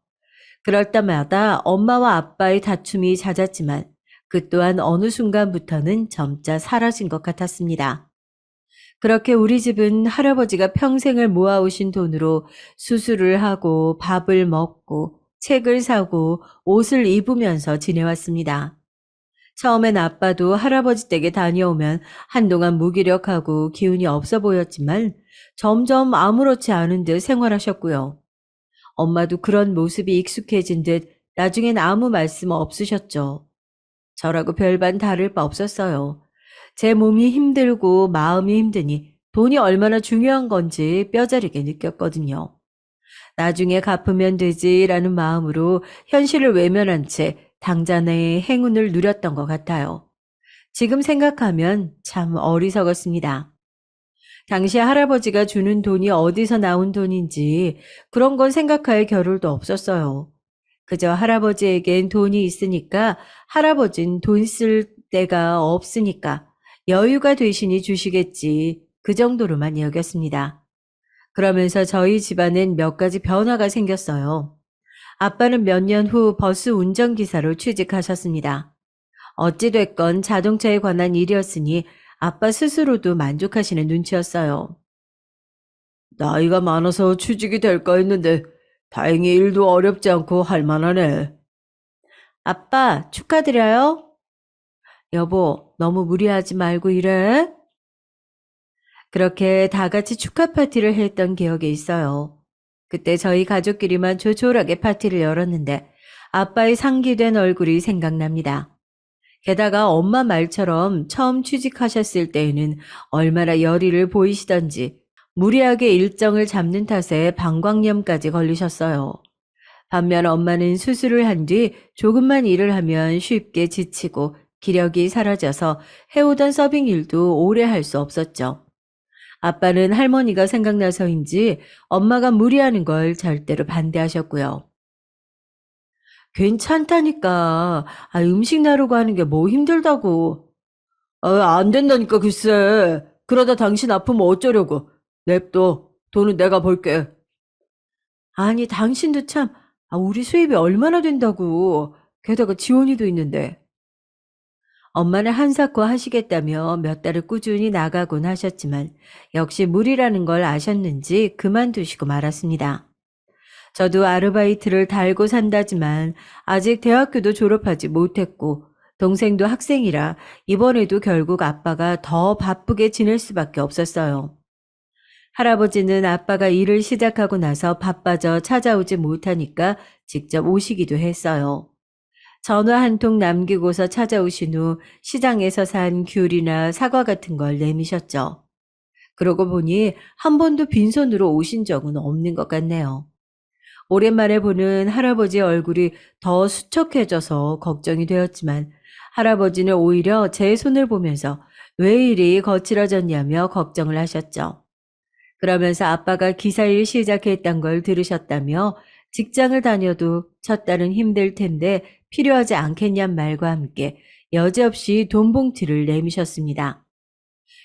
그럴 때마다 엄마와 아빠의 다툼이 잦았지만 그 또한 어느 순간부터는 점차 사라진 것 같았습니다. 그렇게 우리 집은 할아버지가 평생을 모아오신 돈으로 수술을 하고 밥을 먹고 책을 사고 옷을 입으면서 지내왔습니다. 처음엔 아빠도 할아버지 댁에 다녀오면 한동안 무기력하고 기운이 없어 보였지만 점점 아무렇지 않은 듯 생활하셨고요. 엄마도 그런 모습이 익숙해진 듯 나중엔 아무 말씀 없으셨죠. 저라고 별반 다를 바 없었어요. 제 몸이 힘들고 마음이 힘드니 돈이 얼마나 중요한 건지 뼈저리게 느꼈거든요. 나중에 갚으면 되지라는 마음으로 현실을 외면한 채 당장의 행운을 누렸던 것 같아요. 지금 생각하면 참 어리석었습니다. 당시 할아버지가 주는 돈이 어디서 나온 돈인지 그런 건 생각할 겨를도 없었어요. 그저 할아버지에겐 돈이 있으니까 할아버진 돈 쓸 데가 없으니까 여유가 되시니 주시겠지 그 정도로만 여겼습니다. 그러면서 저희 집안엔 몇 가지 변화가 생겼어요. 아빠는 몇 년 후 버스 운전기사로 취직하셨습니다. 어찌됐건 자동차에 관한 일이었으니 아빠 스스로도 만족하시는 눈치였어요. 나이가 많아서 취직이 될까 했는데 다행히 일도 어렵지 않고 할 만하네. 아빠, 축하드려요. 여보, 너무 무리하지 말고 이래. 그렇게 다 같이 축하 파티를 했던 기억이 있어요. 그때 저희 가족끼리만 조촐하게 파티를 열었는데 아빠의 상기된 얼굴이 생각납니다. 게다가 엄마 말처럼 처음 취직하셨을 때에는 얼마나 열의를 보이시던지 무리하게 일정을 잡는 탓에 방광염까지 걸리셨어요. 반면 엄마는 수술을 한 뒤 조금만 일을 하면 쉽게 지치고 기력이 사라져서 해오던 서빙 일도 오래 할 수 없었죠. 아빠는 할머니가 생각나서인지 엄마가 무리하는 걸 절대로 반대하셨고요. 괜찮다니까. 음식 나르고 하는 게 뭐 힘들다고. 안 된다니까 글쎄. 그러다 당신 아프면 어쩌려고. 냅둬. 돈은 내가 벌게. 아니 당신도 참. 우리 수입이 얼마나 된다고. 게다가 지원이도 있는데. 엄마는 한사코 하시겠다며 몇 달을 꾸준히 나가곤 하셨지만 역시 무리라는 걸 아셨는지 그만두시고 말았습니다. 저도 아르바이트를 달고 산다지만 아직 대학교도 졸업하지 못했고 동생도 학생이라 이번에도 결국 아빠가 더 바쁘게 지낼 수밖에 없었어요. 할아버지는 아빠가 일을 시작하고 나서 바빠져 찾아오지 못하니까 직접 오시기도 했어요. 전화 한 통 남기고서 찾아오신 후 시장에서 산 귤이나 사과 같은 걸 내미셨죠. 그러고 보니 한 번도 빈손으로 오신 적은 없는 것 같네요. 오랜만에 보는 할아버지의 얼굴이 더 수척해져서 걱정이 되었지만 할아버지는 오히려 제 손을 보면서 왜 이리 거칠어졌냐며 걱정을 하셨죠. 그러면서 아빠가 기사일 시작했단 걸 들으셨다며 직장을 다녀도 첫 달은 힘들 텐데 필요하지 않겠냔 말과 함께 여지없이 돈 봉투를 내미셨습니다.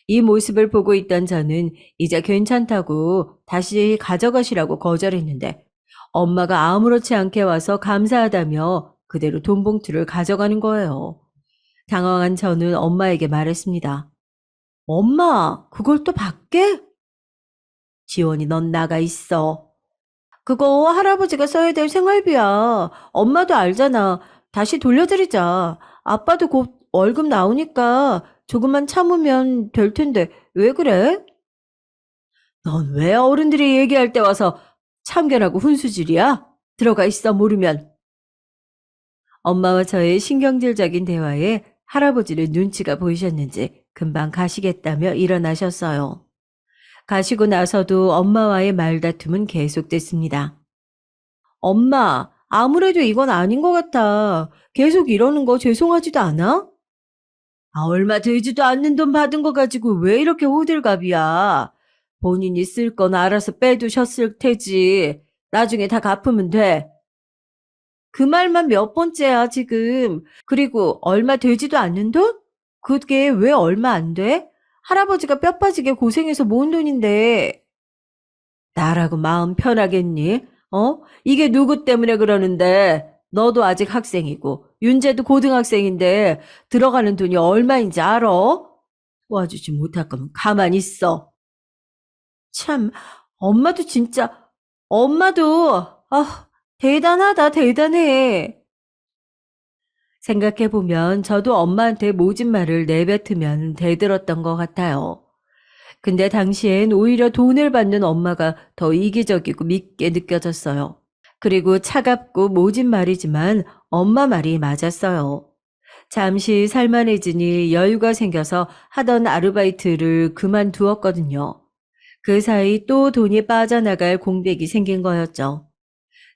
이 모습을 보고 있던 저는 이제 괜찮다고 다시 가져가시라고 거절했는데 엄마가 아무렇지 않게 와서 감사하다며 그대로 돈 봉투를 가져가는 거예요. 당황한 저는 엄마에게 말했습니다. 엄마, 그걸 또 받게? 지원이 넌 나가 있어. 그거 할아버지가 써야 될 생활비야. 엄마도 알잖아. 다시 돌려드리자. 아빠도 곧 월급 나오니까 조금만 참으면 될 텐데 왜 그래? 넌 왜 어른들이 얘기할 때 와서 참견하고 훈수질이야? 들어가 있어 모르면. 엄마와 저의 신경질적인 대화에 할아버지는 눈치가 보이셨는지 금방 가시겠다며 일어나셨어요. 가시고 나서도 엄마와의 말다툼은 계속됐습니다. 엄마, 아무래도 이건 아닌 것 같아. 계속 이러는 거 죄송하지도 않아? 얼마 되지도 않는 돈 받은 거 가지고 왜 이렇게 호들갑이야? 본인이 쓸 건 알아서 빼두셨을 테지. 나중에 다 갚으면 돼. 그 말만 몇 번째야, 지금. 그리고 얼마 되지도 않는 돈? 그게 왜 얼마 안 돼? 할아버지가 뼈 빠지게 고생해서 모은 돈인데. 나라고 마음 편하겠니? 이게 누구 때문에 그러는데? 너도 아직 학생이고, 윤재도 고등학생인데, 들어가는 돈이 얼마인지 알아? 도와주지 못할 거면 가만히 있어. 참, 엄마도 진짜, 엄마도, 대단하다, 대단해. 생각해보면 저도 엄마한테 모진 말을 내뱉으면 대들었던 것 같아요. 근데 당시엔 오히려 돈을 받는 엄마가 더 이기적이고 밉게 느껴졌어요. 그리고 차갑고 모진 말이지만 엄마 말이 맞았어요. 잠시 살만해지니 여유가 생겨서 하던 아르바이트를 그만두었거든요. 그 사이 또 돈이 빠져나갈 공백이 생긴 거였죠.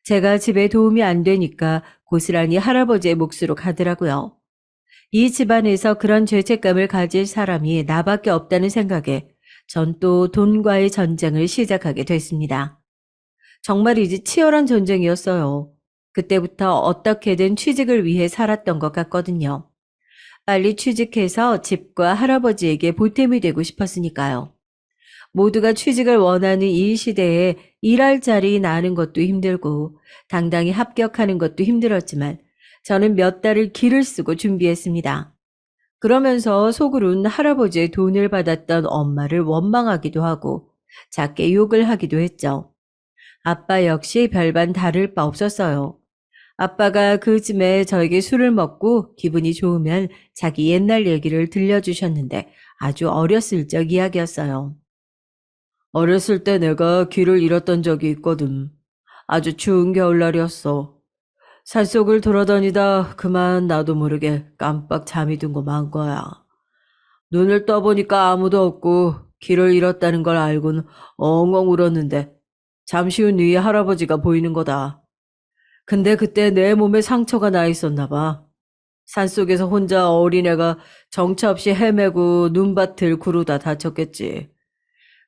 제가 집에 도움이 안 되니까 고스란히 할아버지의 몫으로 가더라고요. 이 집안에서 그런 죄책감을 가질 사람이 나밖에 없다는 생각에 전 또 돈과의 전쟁을 시작하게 됐습니다. 정말이지 치열한 전쟁이었어요. 그때부터 어떻게든 취직을 위해 살았던 것 같거든요. 빨리 취직해서 집과 할아버지에게 보탬이 되고 싶었으니까요. 모두가 취직을 원하는 이 시대에 일할 자리 나는 것도 힘들고 당당히 합격하는 것도 힘들었지만 저는 몇 달을 기를 쓰고 준비했습니다. 그러면서 속으론 할아버지의 돈을 받았던 엄마를 원망하기도 하고 작게 욕을 하기도 했죠. 아빠 역시 별반 다를 바 없었어요. 아빠가 그 즈음에 저에게 술을 먹고 기분이 좋으면 자기 옛날 얘기를 들려주셨는데 아주 어렸을 적 이야기였어요. 어렸을 때 내가 길을 잃었던 적이 있거든. 아주 추운 겨울날이었어. 산속을 돌아다니다 그만 나도 모르게 깜빡 잠이 든 거 만 거야. 눈을 떠보니까 아무도 없고 길을 잃었다는 걸 알고는 엉엉 울었는데 잠시 후 네 할아버지가 보이는 거다. 근데 그때 내 몸에 상처가 나 있었나 봐. 산속에서 혼자 어린애가 정처 없이 헤매고 눈밭을 구르다 다쳤겠지.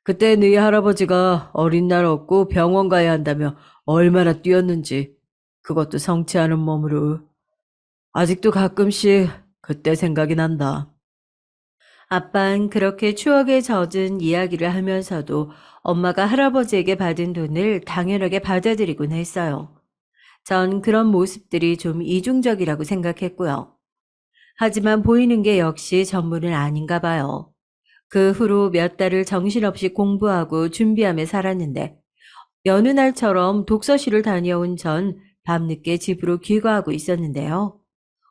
그때 너희 할아버지가 어린 날 얻고 병원 가야 한다며 얼마나 뛰었는지. 그것도 성치 않은 몸으로. 아직도 가끔씩 그때 생각이 난다. 아빤 그렇게 추억에 젖은 이야기를 하면서도 엄마가 할아버지에게 받은 돈을 당연하게 받아들이곤 했어요. 전 그런 모습들이 좀 이중적이라고 생각했고요. 하지만 보이는 게 역시 전부는 아닌가 봐요. 그 후로 몇 달을 정신없이 공부하고 준비하며 살았는데 여느 날처럼 독서실을 다녀온 전 밤늦게 집으로 귀가하고 있었는데요.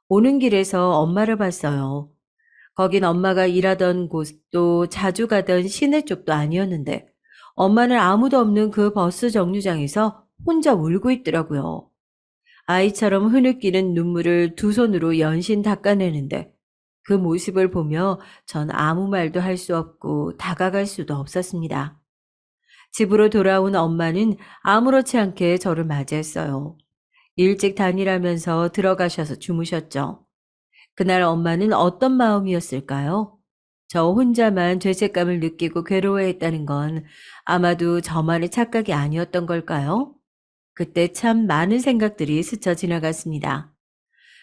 오는 길에서 엄마를 봤어요. 거긴 엄마가 일하던 곳도 자주 가던 시내 쪽도 아니었는데 엄마는 아무도 없는 그 버스 정류장에서 혼자 울고 있더라고요. 아이처럼 흐느끼는 눈물을 두 손으로 연신 닦아내는데 그 모습을 보며 전 아무 말도 할 수 없고 다가갈 수도 없었습니다. 집으로 돌아온 엄마는 아무렇지 않게 저를 맞이했어요. 일찍 다니라면서 들어가셔서 주무셨죠. 그날 엄마는 어떤 마음이었을까요? 저 혼자만 죄책감을 느끼고 괴로워했다는 건 아마도 저만의 착각이 아니었던 걸까요? 그때 참 많은 생각들이 스쳐 지나갔습니다.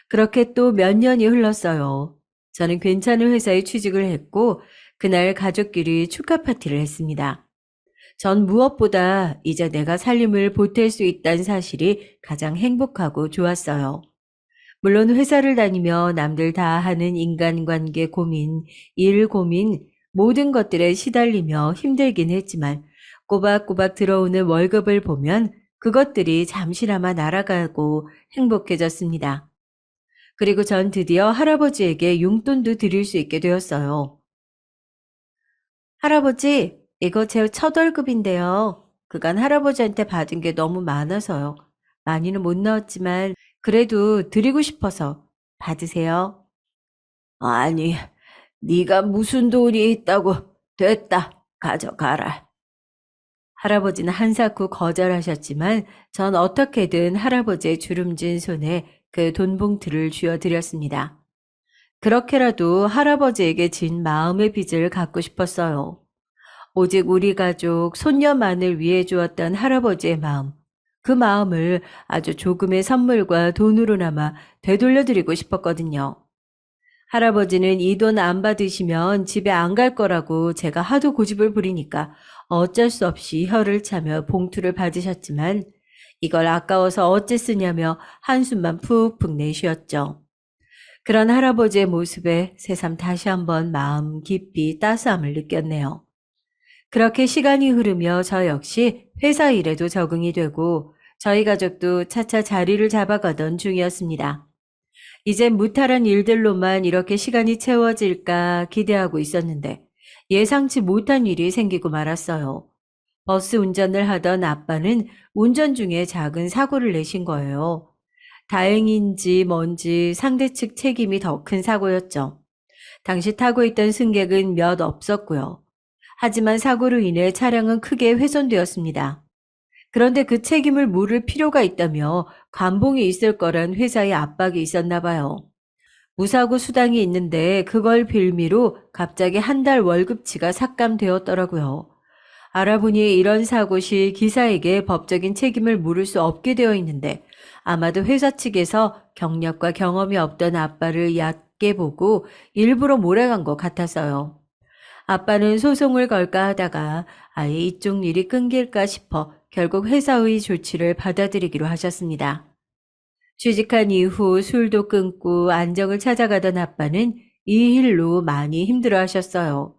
그렇게 또 몇 년이 흘렀어요. 저는 괜찮은 회사에 취직을 했고 그날 가족끼리 축하 파티를 했습니다. 전 무엇보다 이제 내가 살림을 보탤 수 있다는 사실이 가장 행복하고 좋았어요. 물론 회사를 다니며 남들 다 하는 인간관계 고민, 일 고민, 모든 것들에 시달리며 힘들긴 했지만 꼬박꼬박 들어오는 월급을 보면 그것들이 잠시나마 날아가고 행복해졌습니다. 그리고 전 드디어 할아버지에게 용돈도 드릴 수 있게 되었어요. 할아버지, 이거 제 첫 월급인데요. 그간 할아버지한테 받은 게 너무 많아서요. 많이는 못 넣었지만 그래도 드리고 싶어서 받으세요. 아니, 네가 무슨 돈이 있다고. 됐다. 가져가라. 할아버지는 한사코 거절하셨지만 전 어떻게든 할아버지의 주름진 손에 그 돈봉투를 쥐어드렸습니다. 그렇게라도 할아버지에게 진 마음의 빚을 갚고 싶었어요. 오직 우리 가족, 손녀만을 위해 주었던 할아버지의 마음, 그 마음을 아주 조금의 선물과 돈으로나마 되돌려드리고 싶었거든요. 할아버지는 이 돈 안 받으시면 집에 안 갈 거라고 제가 하도 고집을 부리니까 어쩔 수 없이 혀를 차며 봉투를 받으셨지만 이걸 아까워서 어째 쓰냐며 한숨만 푹푹 내쉬었죠. 그런 할아버지의 모습에 새삼 다시 한번 마음 깊이 따스함을 느꼈네요. 그렇게 시간이 흐르며 저 역시 회사 일에도 적응이 되고 저희 가족도 차차 자리를 잡아가던 중이었습니다. 이제 무탈한 일들로만 이렇게 시간이 채워질까 기대하고 있었는데 예상치 못한 일이 생기고 말았어요. 버스 운전을 하던 아빠는 운전 중에 작은 사고를 내신 거예요. 다행인지 뭔지 상대 측 책임이 더 큰 사고였죠. 당시 타고 있던 승객은 몇 없었고요. 하지만 사고로 인해 차량은 크게 훼손되었습니다. 그런데 그 책임을 물을 필요가 있다며 감봉이 있을 거란 회사의 압박이 있었나 봐요. 무사고 수당이 있는데 그걸 빌미로 갑자기 한 달 월급치가 삭감되었더라고요. 알아보니 이런 사고 시 기사에게 법적인 책임을 물을 수 없게 되어 있는데 아마도 회사 측에서 경력과 경험이 없던 아빠를 얕게 보고 일부러 몰아간 것 같아서요. 아빠는 소송을 걸까 하다가 아예 이쪽 일이 끊길까 싶어 결국 회사의 조치를 받아들이기로 하셨습니다. 취직한 이후 술도 끊고 안정을 찾아가던 아빠는 이 일로 많이 힘들어 하셨어요.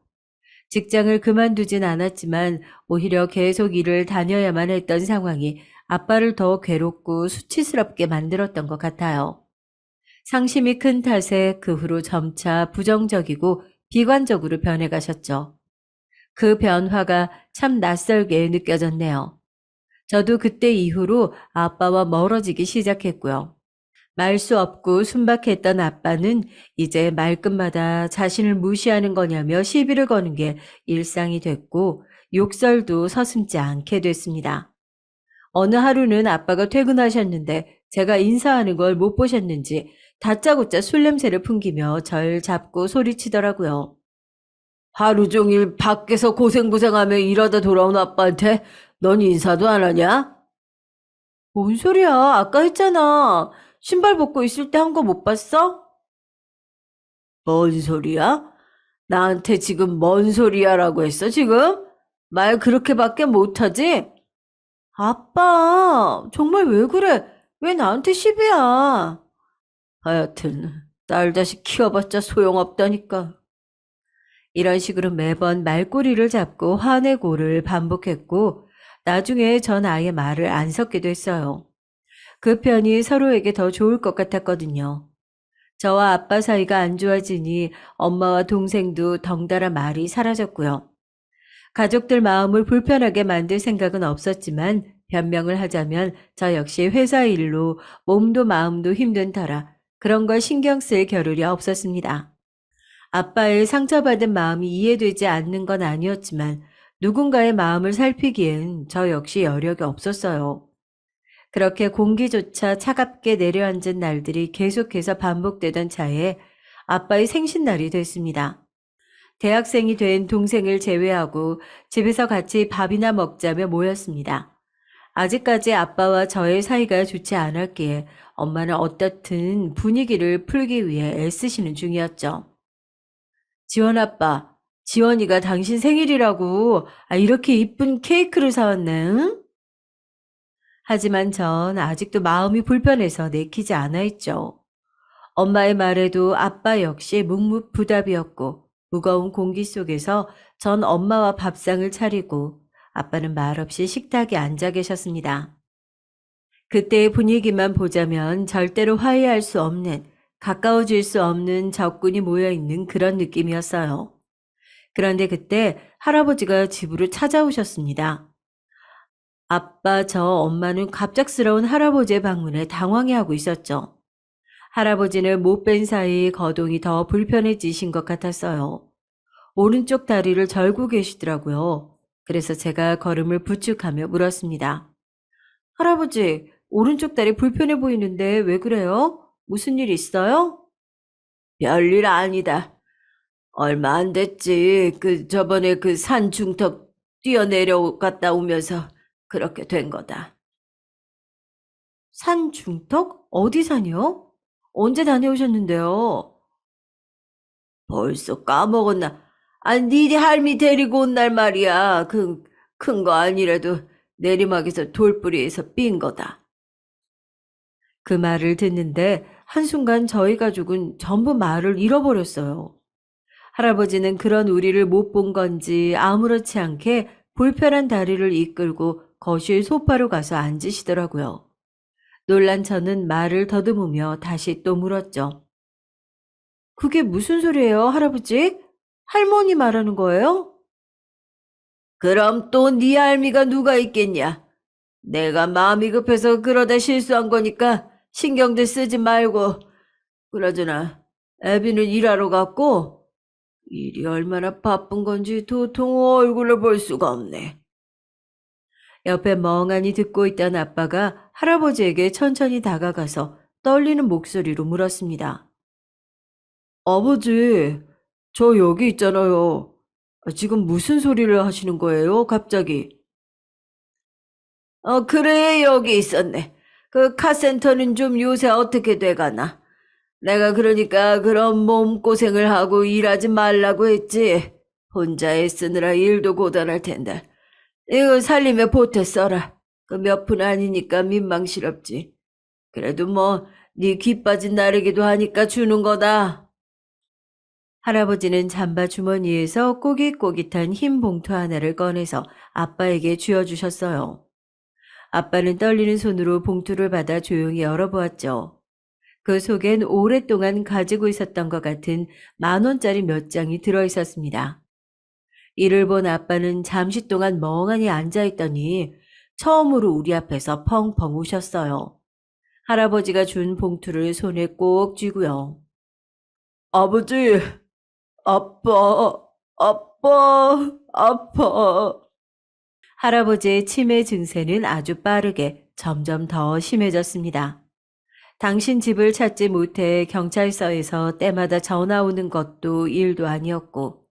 직장을 그만두진 않았지만 오히려 계속 일을 다녀야만 했던 상황이 아빠를 더 괴롭고 수치스럽게 만들었던 것 같아요. 상심이 큰 탓에 그 후로 점차 부정적이고 비관적으로 변해가셨죠. 그 변화가 참 낯설게 느껴졌네요. 저도 그때 이후로 아빠와 멀어지기 시작했고요. 말 수 없고 순박했던 아빠는 이제 말끝마다 자신을 무시하는 거냐며 시비를 거는 게 일상이 됐고 욕설도 서슴지 않게 됐습니다. 어느 하루는 아빠가 퇴근하셨는데 제가 인사하는 걸 못 보셨는지 다짜고짜 술 냄새를 풍기며 절 잡고 소리치더라고요. 하루 종일 밖에서 고생고생하며 일하다 돌아온 아빠한테 넌 인사도 안 하냐? 뭔 소리야? 아까 했잖아. 신발 벗고 있을 때 한 거 못 봤어? 뭔 소리야? 나한테 지금 뭔 소리야라고 했어, 지금? 말 그렇게밖에 못하지? 아빠, 정말 왜 그래? 왜 나한테 시비야? 하여튼, 딸 자식 키워봤자 소용없다니까. 이런 식으로 매번 말꼬리를 잡고 화내고를 반복했고, 나중에 전 아예 말을 안 섞기도 했어요. 그 편이 서로에게 더 좋을 것 같았거든요. 저와 아빠 사이가 안 좋아지니 엄마와 동생도 덩달아 말이 사라졌고요. 가족들 마음을 불편하게 만들 생각은 없었지만 변명을 하자면 저 역시 회사 일로 몸도 마음도 힘든 터라 그런 걸 신경 쓸 겨를이 없었습니다. 아빠의 상처받은 마음이 이해되지 않는 건 아니었지만 누군가의 마음을 살피기엔 저 역시 여력이 없었어요. 그렇게 공기조차 차갑게 내려앉은 날들이 계속해서 반복되던 차에 아빠의 생신날이 됐습니다. 대학생이 된 동생을 제외하고 집에서 같이 밥이나 먹자며 모였습니다. 아직까지 아빠와 저의 사이가 좋지 않았기에 엄마는 어떻든 분위기를 풀기 위해 애쓰시는 중이었죠. 지원 아빠, 지원이가 당신 생일이라고 이렇게 이쁜 케이크를 사왔네, 응? 하지만 전 아직도 마음이 불편해서 내키지 않아 있죠. 엄마의 말에도 아빠 역시 묵묵부답이었고 무거운 공기 속에서 전 엄마와 밥상을 차리고 아빠는 말없이 식탁에 앉아 계셨습니다. 그때의 분위기만 보자면 절대로 화해할 수 없는, 가까워질 수 없는 적군이 모여있는 그런 느낌이었어요. 그런데 그때 할아버지가 집으로 찾아오셨습니다. 아빠, 저, 엄마는 갑작스러운 할아버지의 방문에 당황해하고 있었죠. 할아버지는 못 뵌 사이 거동이 더 불편해지신 것 같았어요. 오른쪽 다리를 절고 계시더라고요. 그래서 제가 걸음을 부축하며 물었습니다. 할아버지, 오른쪽 다리 불편해 보이는데 왜 그래요? 무슨 일 있어요? 별일 아니다. 얼마 안 됐지. 저번에 그 산 중턱 뛰어내려갔다 오면서 그렇게 된 거다. 산 중턱? 어디 산이요? 언제 다녀오셨는데요? 벌써 까먹었나? 네 할미 데리고 온 날 말이야. 큰 거 아니라도 내리막에서 돌뿌리에서 삔 거다. 그 말을 듣는데 한순간 저희 가족은 전부 말을 잃어버렸어요. 할아버지는 그런 우리를 못 본 건지 아무렇지 않게 불편한 다리를 이끌고 거실 소파로 가서 앉으시더라고요. 놀란 저는 말을 더듬으며 다시 또 물었죠. 그게 무슨 소리예요, 할아버지? 할머니 말하는 거예요? 그럼 또 네 할미가 누가 있겠냐? 내가 마음이 급해서 그러다 실수한 거니까 신경들 쓰지 말고. 그러잖아. 애비는 일하러 갔고 일이 얼마나 바쁜 건지 도통 얼굴을 볼 수가 없네. 옆에 멍하니 듣고 있던 아빠가 할아버지에게 천천히 다가가서 떨리는 목소리로 물었습니다. 아버지, 저 여기 있잖아요. 지금 무슨 소리를 하시는 거예요, 갑자기? 그래, 여기 있었네. 그 카센터는 좀 요새 어떻게 돼가나? 내가 그러니까 그런 몸고생을 하고 일하지 말라고 했지. 혼자 애쓰느라 일도 고단할 텐데. 이거 살림에 보태 써라. 그 몇 푼 아니니까 민망스럽지. 그래도 뭐 네 귀 빠진 나르기도 하니까 주는 거다. 할아버지는 잠바 주머니에서 꼬깃꼬깃한 흰 봉투 하나를 꺼내서 아빠에게 쥐어주셨어요. 아빠는 떨리는 손으로 봉투를 받아 조용히 열어보았죠. 그 속엔 오랫동안 가지고 있었던 것 같은 10,000원짜리 몇 장이 들어있었습니다. 이를 본 아빠는 잠시 동안 멍하니 앉아있더니 처음으로 우리 앞에서 펑펑 우셨어요. 할아버지가 준 봉투를 손에 꼭 쥐고요. 아버지, 아빠, 아파. 할아버지의 치매 증세는 아주 빠르게 점점 더 심해졌습니다. 당신 집을 찾지 못해 경찰서에서 때마다 전화 오는 것도 일도 아니었고,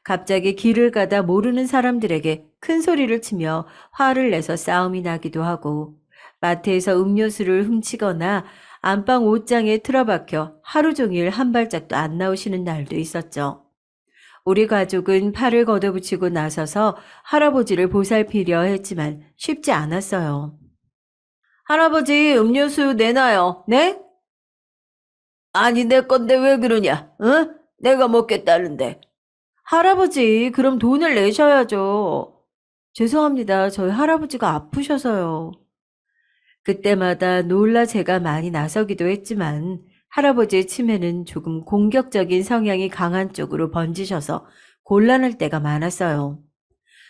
갑자기 길을 가다 모르는 사람들에게 큰 소리를 치며 화를 내서 싸움이 나기도 하고, 마트에서 음료수를 훔치거나 안방 옷장에 틀어박혀 하루 종일 한 발짝도 안 나오시는 날도 있었죠. 우리 가족은 팔을 걷어붙이고 나서서 할아버지를 보살피려 했지만 쉽지 않았어요. 할아버지, 음료수 내놔요. 네? 아니, 내 건데 왜 그러냐? 응? 내가 먹겠다는데. 할아버지, 그럼 돈을 내셔야죠. 죄송합니다. 저희 할아버지가 아프셔서요. 그때마다 놀라 제가 많이 나서기도 했지만 할아버지의 치매는 조금 공격적인 성향이 강한 쪽으로 번지셔서 곤란할 때가 많았어요.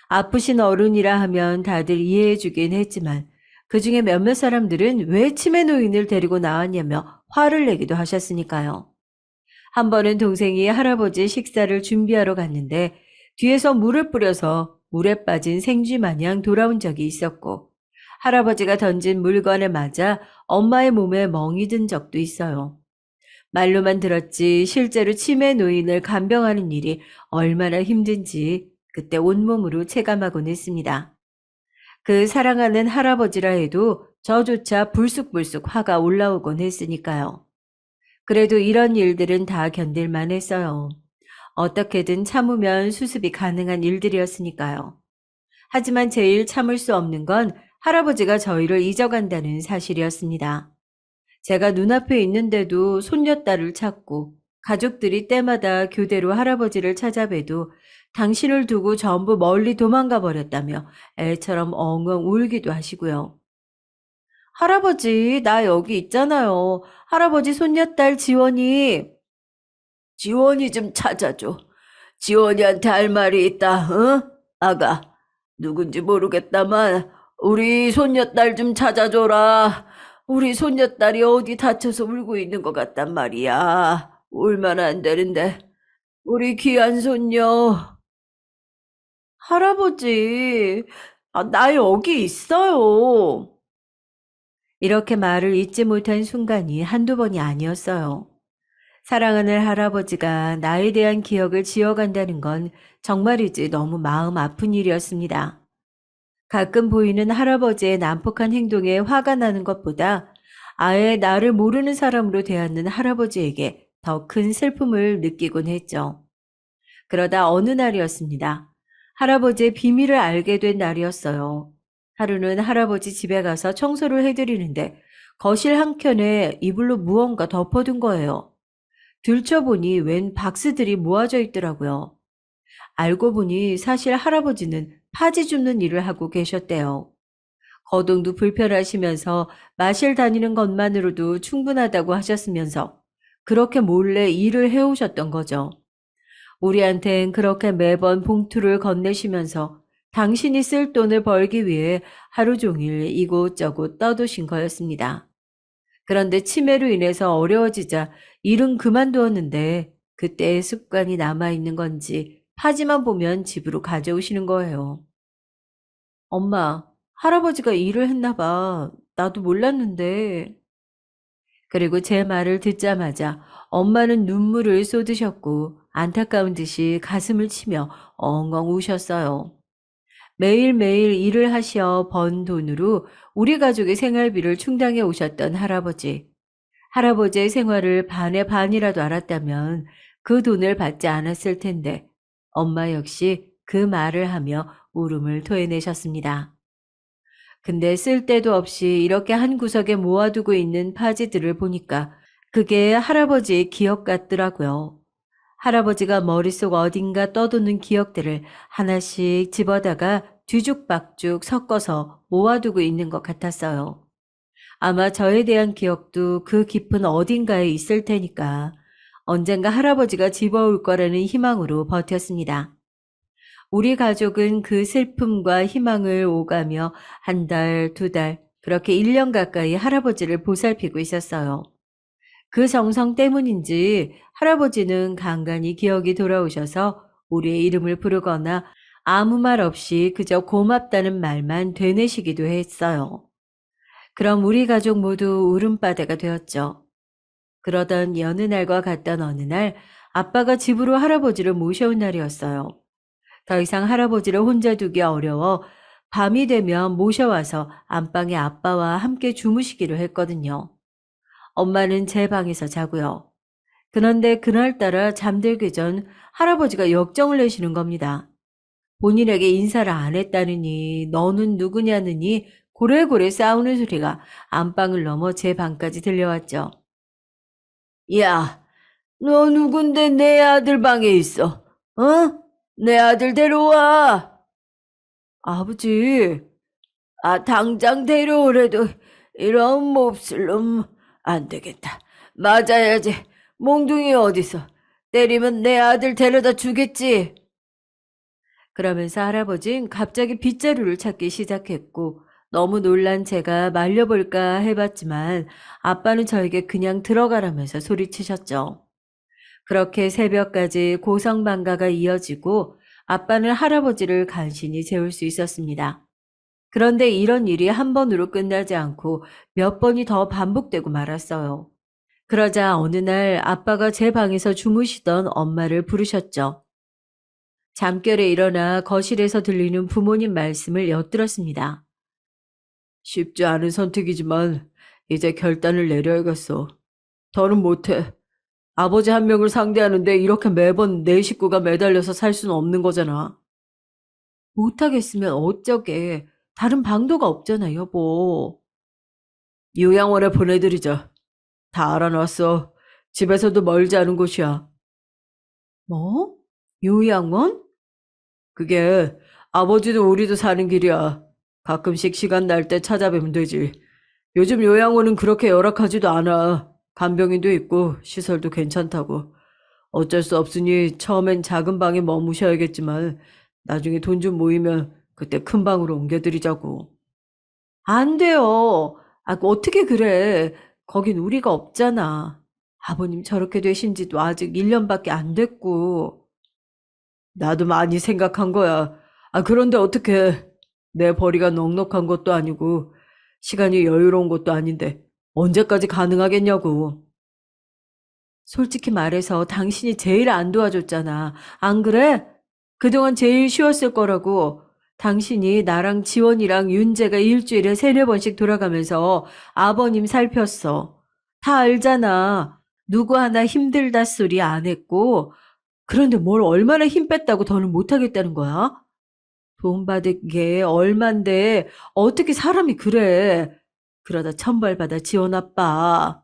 아프신 어른이라 하면 다들 이해해주긴 했지만 그중에 몇몇 사람들은 왜 치매 노인을 데리고 나왔냐며 화를 내기도 하셨으니까요. 한 번은 동생이 할아버지 식사를 준비하러 갔는데 뒤에서 물을 뿌려서 물에 빠진 생쥐 마냥 돌아온 적이 있었고 할아버지가 던진 물건에 맞아 엄마의 몸에 멍이 든 적도 있어요. 말로만 들었지 실제로 치매 노인을 간병하는 일이 얼마나 힘든지 그때 온몸으로 체감하곤 했습니다. 그 사랑하는 할아버지라 해도 저조차 불쑥불쑥 화가 올라오곤 했으니까요. 그래도 이런 일들은 다 견딜만 했어요. 어떻게든 참으면 수습이 가능한 일들이었으니까요. 하지만 제일 참을 수 없는 건 할아버지가 저희를 잊어간다는 사실이었습니다. 제가 눈앞에 있는데도 손녀딸을 찾고 가족들이 때마다 교대로 할아버지를 찾아뵈도 당신을 두고 전부 멀리 도망가 버렸다며 애처럼 엉엉 울기도 하시고요. 할아버지, 나 여기 있잖아요. 할아버지 손녀딸 지원이 좀 찾아줘. 지원이한테 할 말이 있다, 응? 아가, 누군지 모르겠다만, 우리 손녀딸 좀 찾아줘라. 우리 손녀딸이 어디 다쳐서 울고 있는 것 같단 말이야. 울면 안 되는데, 우리 귀한 손녀. 할아버지, 나 여기 있어요. 이렇게 말을 잊지 못한 순간이 한두 번이 아니었어요. 사랑하는 할아버지가 나에 대한 기억을 지워간다는 건 정말이지 너무 마음 아픈 일이었습니다. 가끔 보이는 할아버지의 난폭한 행동에 화가 나는 것보다 아예 나를 모르는 사람으로 대하는 할아버지에게 더 큰 슬픔을 느끼곤 했죠. 그러다 어느 날이었습니다. 할아버지의 비밀을 알게 된 날이었어요. 하루는 할아버지 집에 가서 청소를 해드리는데 거실 한켠에 이불로 무언가 덮어둔 거예요. 들춰보니 웬 박스들이 모아져 있더라고요. 알고 보니 사실 할아버지는 파지 줍는 일을 하고 계셨대요. 거동도 불편하시면서 마실 다니는 것만으로도 충분하다고 하셨으면서 그렇게 몰래 일을 해오셨던 거죠. 우리한텐 그렇게 매번 봉투를 건네시면서 당신이 쓸 돈을 벌기 위해 하루 종일 이곳저곳 떠도신 거였습니다. 그런데 치매로 인해서 어려워지자 일은 그만두었는데 그때의 습관이 남아있는 건지 파지만 보면 집으로 가져오시는 거예요. 엄마, 할아버지가 일을 했나 봐. 나도 몰랐는데. 그리고 제 말을 듣자마자 엄마는 눈물을 쏟으셨고 안타까운 듯이 가슴을 치며 엉엉 우셨어요. 매일매일 일을 하시어 번 돈으로 우리 가족의 생활비를 충당해 오셨던 할아버지. 할아버지의 생활을 반의 반이라도 알았다면 그 돈을 받지 않았을 텐데 엄마 역시 그 말을 하며 울음을 토해내셨습니다. 근데 쓸 데도 없이 이렇게 한 구석에 모아두고 있는 파지들을 보니까 그게 할아버지의 기억 같더라고요. 할아버지가 머릿속 어딘가 떠도는 기억들을 하나씩 집어다가 뒤죽박죽 섞어서 모아두고 있는 것 같았어요. 아마 저에 대한 기억도 그 깊은 어딘가에 있을 테니까 언젠가 할아버지가 집어올 거라는 희망으로 버텼습니다. 우리 가족은 그 슬픔과 희망을 오가며 한 달, 두 달, 그렇게 1년 가까이 할아버지를 보살피고 있었어요. 그 정성 때문인지 할아버지는 간간히 기억이 돌아오셔서 우리의 이름을 부르거나 아무 말 없이 그저 고맙다는 말만 되뇌시기도 했어요. 그럼 우리 가족 모두 울음바다가 되었죠. 그러던 여느 날과 같던 어느 날 아빠가 집으로 할아버지를 모셔온 날이었어요. 더 이상 할아버지를 혼자 두기 어려워 밤이 되면 모셔와서 안방에 아빠와 함께 주무시기로 했거든요. 엄마는 제 방에서 자고요. 그런데 그날따라 잠들기 전 할아버지가 역정을 내시는 겁니다. 본인에게 인사를 안 했다느니 너는 누구냐느니 고래고래 싸우는 소리가 안방을 넘어 제 방까지 들려왔죠. 야, 너 누군데 내 아들 방에 있어? 어? 내 아들 데려와. 아버지, 당장 데려오래도 이런 몹쓸 놈 안 되겠다. 맞아야지. 몽둥이 어디서? 때리면 내 아들 데려다 주겠지. 그러면서 할아버진 갑자기 빗자루를 찾기 시작했고 너무 놀란 제가 말려볼까 해봤지만 아빠는 저에게 그냥 들어가라면서 소리치셨죠. 그렇게 새벽까지 고성방가가 이어지고 아빠는 할아버지를 간신히 재울 수 있었습니다. 그런데 이런 일이 한 번으로 끝나지 않고 몇 번이 더 반복되고 말았어요. 그러자 어느 날 아빠가 제 방에서 주무시던 엄마를 부르셨죠. 잠결에 일어나 거실에서 들리는 부모님 말씀을 엿들었습니다. 쉽지 않은 선택이지만 이제 결단을 내려야겠어. 더는 못해. 아버지 한 명을 상대하는데 이렇게 매번 내 식구가 매달려서 살 수는 없는 거잖아. 못하겠으면 어쩌게. 다른 방도가 없잖아, 여보. 요양원에 보내드리자. 다 알아놨어. 집에서도 멀지 않은 곳이야. 뭐? 요양원? 그게 아버지도 우리도 사는 길이야. 가끔씩 시간 날 때 찾아뵈면 되지. 요즘 요양원은 그렇게 열악하지도 않아. 간병인도 있고 시설도 괜찮다고. 어쩔 수 없으니 처음엔 작은 방에 머무셔야겠지만 나중에 돈 좀 모이면 그때 큰 방으로 옮겨드리자고. 안 돼요. 어떻게 그래. 거긴 우리가 없잖아. 아버님 저렇게 되신 지도 아직 1년밖에 안 됐고. 나도 많이 생각한 거야. 그런데 어떻게 내 벌이가 넉넉한 것도 아니고 시간이 여유로운 것도 아닌데 언제까지 가능하겠냐고. 솔직히 말해서 당신이 제일 안 도와줬잖아. 안 그래? 그동안 제일 쉬웠을 거라고. 당신이 나랑 지원이랑 윤재가 일주일에 3-4번씩 돌아가면서 아버님 살폈어. 다 알잖아. 누구 하나 힘들다 소리 안 했고. 그런데 뭘 얼마나 힘 뺐다고 더는 못하겠다는 거야? 돈 받은 게 얼만데 어떻게 사람이 그래. 그러다 천벌받아 지원 아빠.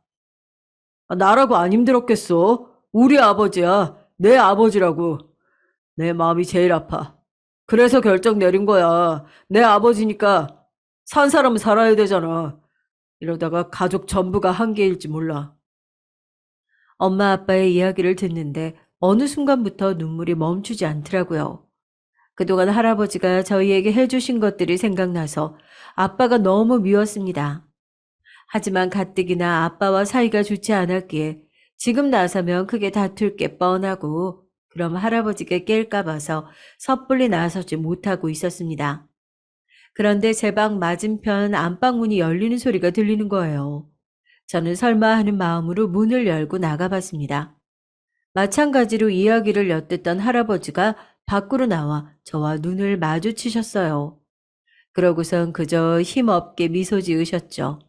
나라고 안 힘들었겠어? 우리 아버지야. 내 아버지라고. 내 마음이 제일 아파. 그래서 결정 내린 거야. 내 아버지니까 산 사람은 살아야 되잖아. 이러다가 가족 전부가 한계일지 몰라. 엄마 아빠의 이야기를 듣는데 어느 순간부터 눈물이 멈추지 않더라고요. 그동안 할아버지가 저희에게 해주신 것들이 생각나서 아빠가 너무 미웠습니다. 하지만 가뜩이나 아빠와 사이가 좋지 않았기에 지금 나서면 크게 다툴 게 뻔하고 그럼 할아버지가 깰까 봐서 섣불리 나서지 못하고 있었습니다. 그런데 제 방 맞은편 안방문이 열리는 소리가 들리는 거예요. 저는 설마 하는 마음으로 문을 열고 나가봤습니다. 마찬가지로 이야기를 엿듣던 할아버지가 밖으로 나와 저와 눈을 마주치셨어요. 그러고선 그저 힘없게 미소 지으셨죠.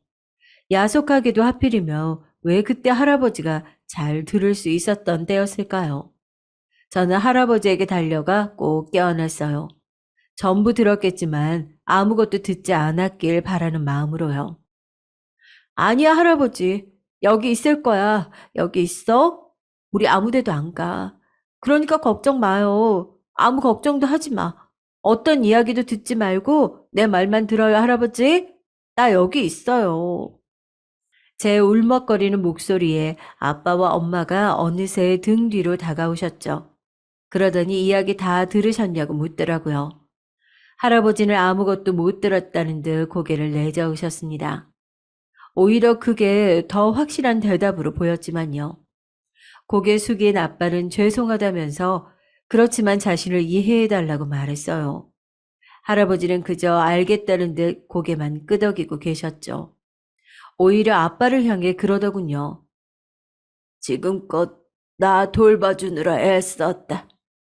야속하게도 하필이며 왜 그때 할아버지가 잘 들을 수 있었던 때였을까요? 저는 할아버지에게 달려가 꼭 껴안았어요. 전부 들었겠지만 아무것도 듣지 않았길 바라는 마음으로요. 아니야, 할아버지. 여기 있을 거야. 여기 있어? 우리 아무 데도 안 가. 그러니까 걱정 마요. 아무 걱정도 하지 마. 어떤 이야기도 듣지 말고 내 말만 들어요, 할아버지. 나 여기 있어요. 제 울먹거리는 목소리에 아빠와 엄마가 어느새 등 뒤로 다가오셨죠. 그러더니 이야기 다 들으셨냐고 묻더라고요. 할아버지는 아무것도 못 들었다는 듯 고개를 내저으셨습니다. 오히려 그게 더 확실한 대답으로 보였지만요. 고개 숙인 아빠는 죄송하다면서 그렇지만 자신을 이해해달라고 말했어요. 할아버지는 그저 알겠다는 듯 고개만 끄덕이고 계셨죠. 오히려 아빠를 향해 그러더군요. 지금껏 나 돌봐주느라 애썼다.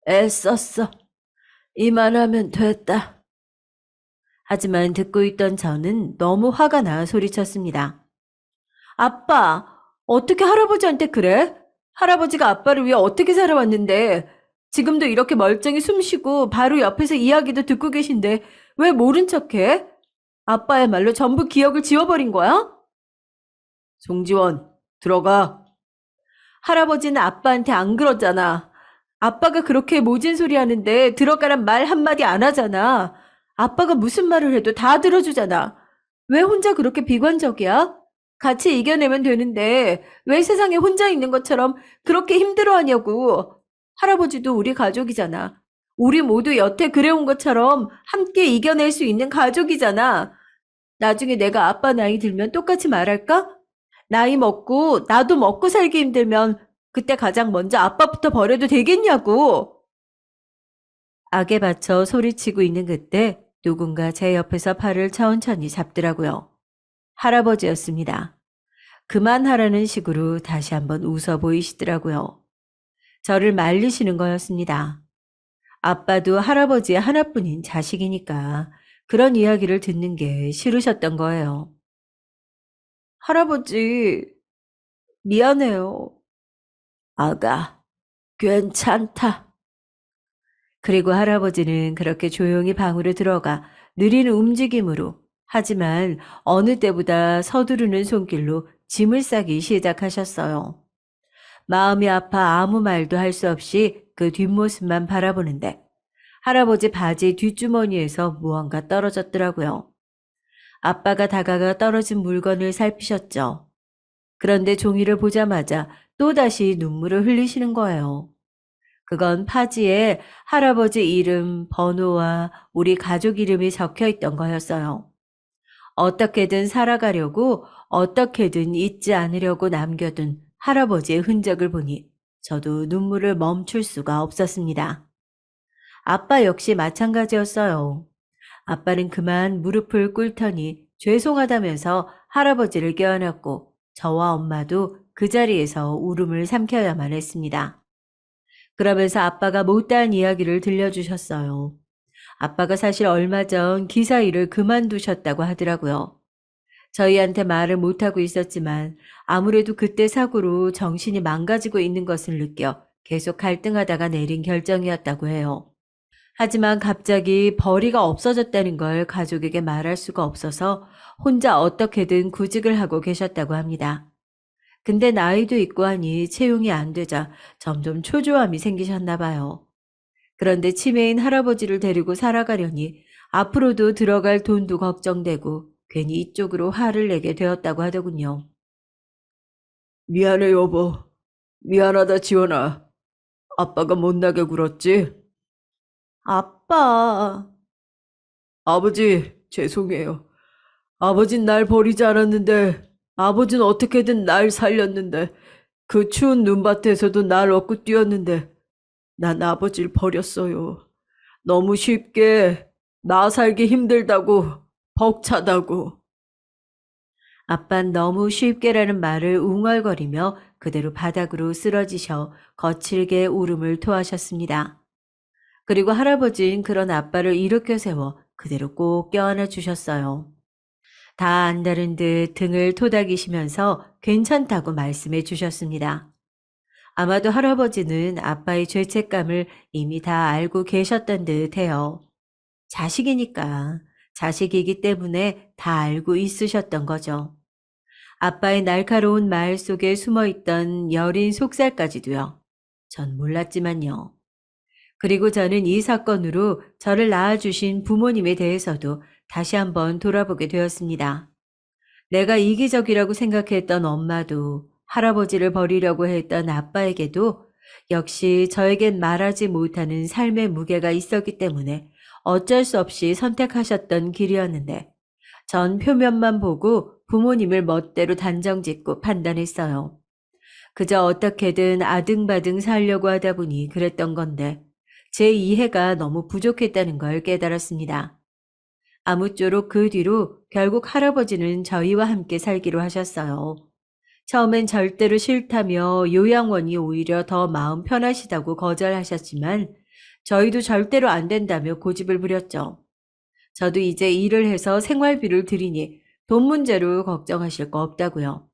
애썼어. 이만하면 됐다. 하지만 듣고 있던 저는 너무 화가 나 소리쳤습니다. 아빠, 어떻게 할아버지한테 그래? 할아버지가 아빠를 위해 어떻게 살아왔는데, 지금도 이렇게 멀쩡히 숨쉬고 바로 옆에서 이야기도 듣고 계신데 왜 모른 척해? 아빠야말로 전부 기억을 지워버린 거야? 송지원, 들어가. 할아버지는 아빠한테 안 그러잖아. 아빠가 그렇게 모진 소리 하는데 들어가란 말 한마디 안 하잖아. 아빠가 무슨 말을 해도 다 들어주잖아. 왜 혼자 그렇게 비관적이야? 같이 이겨내면 되는데 왜 세상에 혼자 있는 것처럼 그렇게 힘들어하냐고. 할아버지도 우리 가족이잖아. 우리 모두 여태 그래온 것처럼 함께 이겨낼 수 있는 가족이잖아. 나중에 내가 아빠 나이 들면 똑같이 말할까? 나이 먹고 나도 먹고 살기 힘들면 그때 가장 먼저 아빠부터 버려도 되겠냐고. 악에 받쳐 소리치고 있는 그때 누군가 제 옆에서 팔을 천천히 잡더라고요. 할아버지였습니다. 그만하라는 식으로 다시 한번 웃어 보이시더라고요. 저를 말리시는 거였습니다. 아빠도 할아버지의 하나뿐인 자식이니까 그런 이야기를 듣는 게 싫으셨던 거예요. 할아버지, 미안해요. 아가, 괜찮다. 그리고 할아버지는 그렇게 조용히 방으로 들어가 느린 움직임으로, 하지만 어느 때보다 서두르는 손길로 짐을 싸기 시작하셨어요. 마음이 아파 아무 말도 할 수 없이 그 뒷모습만 바라보는데 할아버지 바지 뒷주머니에서 무언가 떨어졌더라고요. 아빠가 다가가 떨어진 물건을 살피셨죠. 그런데 종이를 보자마자 또다시 눈물을 흘리시는 거예요. 그건 파지에 할아버지 이름, 번호와 우리 가족 이름이 적혀 있던 거였어요. 어떻게든 살아가려고, 어떻게든 잊지 않으려고 남겨둔 할아버지의 흔적을 보니 저도 눈물을 멈출 수가 없었습니다. 아빠 역시 마찬가지였어요. 아빠는 그만 무릎을 꿇더니 죄송하다면서 할아버지를 껴안았고 저와 엄마도 그 자리에서 울음을 삼켜야만 했습니다. 그러면서 아빠가 못다한 이야기를 들려주셨어요. 아빠가 사실 얼마 전 기사 일을 그만두셨다고 하더라고요. 저희한테 말을 못하고 있었지만 아무래도 그때 사고로 정신이 망가지고 있는 것을 느껴 계속 갈등하다가 내린 결정이었다고 해요. 하지만 갑자기 벌이가 없어졌다는 걸 가족에게 말할 수가 없어서 혼자 어떻게든 구직을 하고 계셨다고 합니다. 근데 나이도 있고 하니 채용이 안 되자 점점 초조함이 생기셨나 봐요. 그런데 치매인 할아버지를 데리고 살아가려니 앞으로도 들어갈 돈도 걱정되고 괜히 이쪽으로 화를 내게 되었다고 하더군요. 미안해, 여보. 미안하다, 지원아. 아빠가 못나게 굴었지? 아빠, 아버지, 죄송해요. 아버진 날 버리지 않았는데, 아버진 어떻게든 날 살렸는데, 그 추운 눈밭에서도 날 얻고 뛰었는데, 난 아버지를 버렸어요. 너무 쉽게, 나 살기 힘들다고, 벅차다고. 아빤 너무 쉽게라는 말을 웅얼거리며 그대로 바닥으로 쓰러지셔 거칠게 울음을 토하셨습니다. 그리고 할아버지는 그런 아빠를 일으켜 세워 그대로 꼭 껴안아 주셨어요. 다 안다는 듯 등을 토닥이시면서 괜찮다고 말씀해 주셨습니다. 아마도 할아버지는 아빠의 죄책감을 이미 다 알고 계셨던 듯 해요. 자식이니까, 자식이기 때문에 다 알고 있으셨던 거죠. 아빠의 날카로운 말 속에 숨어 있던 여린 속살까지도요. 전 몰랐지만요. 그리고 저는 이 사건으로 저를 낳아주신 부모님에 대해서도 다시 한번 돌아보게 되었습니다. 내가 이기적이라고 생각했던 엄마도 할아버지를 버리려고 했던 아빠에게도 역시 저에겐 말하지 못하는 삶의 무게가 있었기 때문에 어쩔 수 없이 선택하셨던 길이었는데 전 표면만 보고 부모님을 멋대로 단정짓고 판단했어요. 그저 어떻게든 아등바등 살려고 하다 보니 그랬던 건데 제 이해가 너무 부족했다는 걸 깨달았습니다. 아무쪼록 그 뒤로 결국 할아버지는 저희와 함께 살기로 하셨어요. 처음엔 절대로 싫다며 요양원이 오히려 더 마음 편하시다고 거절하셨지만 저희도 절대로 안 된다며 고집을 부렸죠. 저도 이제 일을 해서 생활비를 드리니 돈 문제로 걱정하실 거 없다고요.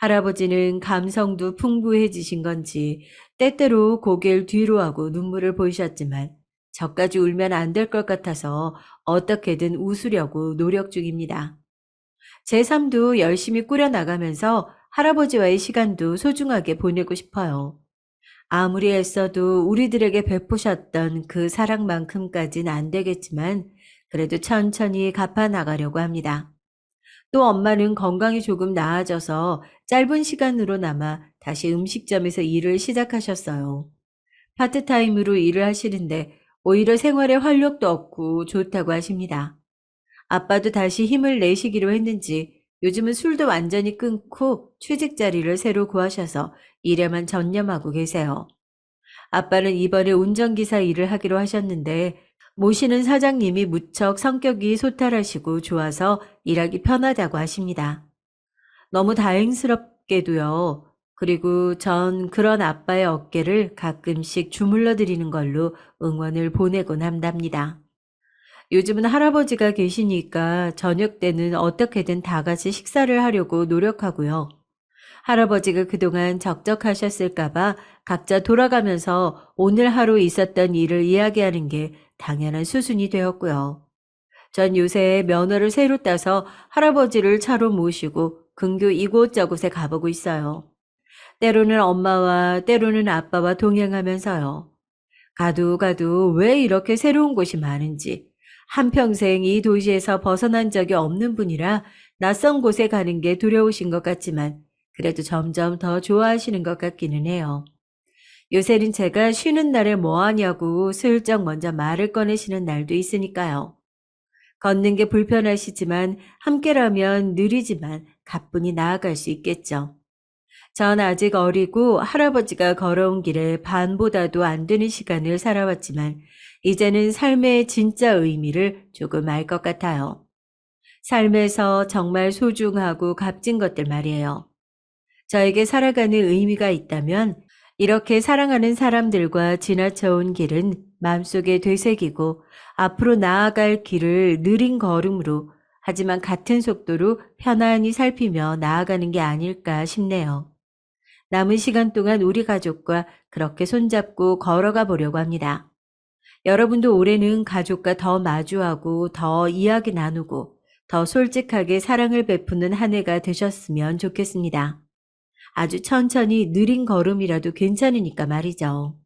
할아버지는 감성도 풍부해지신 건지 때때로 고개를 뒤로 하고 눈물을 보이셨지만 저까지 울면 안 될 것 같아서 어떻게든 웃으려고 노력 중입니다. 제 삶도 열심히 꾸려나가면서 할아버지와의 시간도 소중하게 보내고 싶어요. 아무리 애써도 우리들에게 베푸셨던 그 사랑만큼까진 안 되겠지만 그래도 천천히 갚아나가려고 합니다. 또 엄마는 건강이 조금 나아져서 짧은 시간으로나마 다시 음식점에서 일을 시작하셨어요. 파트타임으로 일을 하시는데 오히려 생활에 활력도 없고 좋다고 하십니다. 아빠도 다시 힘을 내시기로 했는지 요즘은 술도 완전히 끊고 취직 자리를 새로 구하셔서 일에만 전념하고 계세요. 아빠는 이번에 운전기사 일을 하기로 하셨는데 모시는 사장님이 무척 성격이 소탈하시고 좋아서 일하기 편하다고 하십니다. 너무 다행스럽게도요. 그리고 전 그런 아빠의 어깨를 가끔씩 주물러 드리는 걸로 응원을 보내곤 한답니다. 요즘은 할아버지가 계시니까 저녁 때는 어떻게든 다 같이 식사를 하려고 노력하고요. 할아버지가 그동안 적적하셨을까봐 각자 돌아가면서 오늘 하루 있었던 일을 이야기하는 게 당연한 수순이 되었고요. 전 요새 면허를 새로 따서 할아버지를 차로 모시고 근교 이곳저곳에 가보고 있어요. 때로는 엄마와 때로는 아빠와 동행하면서요. 가도 가도 왜 이렇게 새로운 곳이 많은지, 한평생 이 도시에서 벗어난 적이 없는 분이라 낯선 곳에 가는 게 두려우신 것 같지만 그래도 점점 더 좋아하시는 것 같기는 해요. 요새는 제가 쉬는 날에 뭐 하냐고 슬쩍 먼저 말을 꺼내시는 날도 있으니까요. 걷는 게 불편하시지만 함께라면 느리지만 가뿐히 나아갈 수 있겠죠. 전 아직 어리고 할아버지가 걸어온 길에 반보다도 안 되는 시간을 살아왔지만 이제는 삶의 진짜 의미를 조금 알 것 같아요. 삶에서 정말 소중하고 값진 것들 말이에요. 저에게 살아가는 의미가 있다면 이렇게 사랑하는 사람들과 지나쳐온 길은 마음속에 되새기고 앞으로 나아갈 길을 느린 걸음으로 하지만 같은 속도로 편안히 살피며 나아가는 게 아닐까 싶네요. 남은 시간 동안 우리 가족과 그렇게 손잡고 걸어가 보려고 합니다. 여러분도 올해는 가족과 더 마주하고 더 이야기 나누고 더 솔직하게 사랑을 베푸는 한 해가 되셨으면 좋겠습니다. 아주 천천히 느린 걸음이라도 괜찮으니까 말이죠.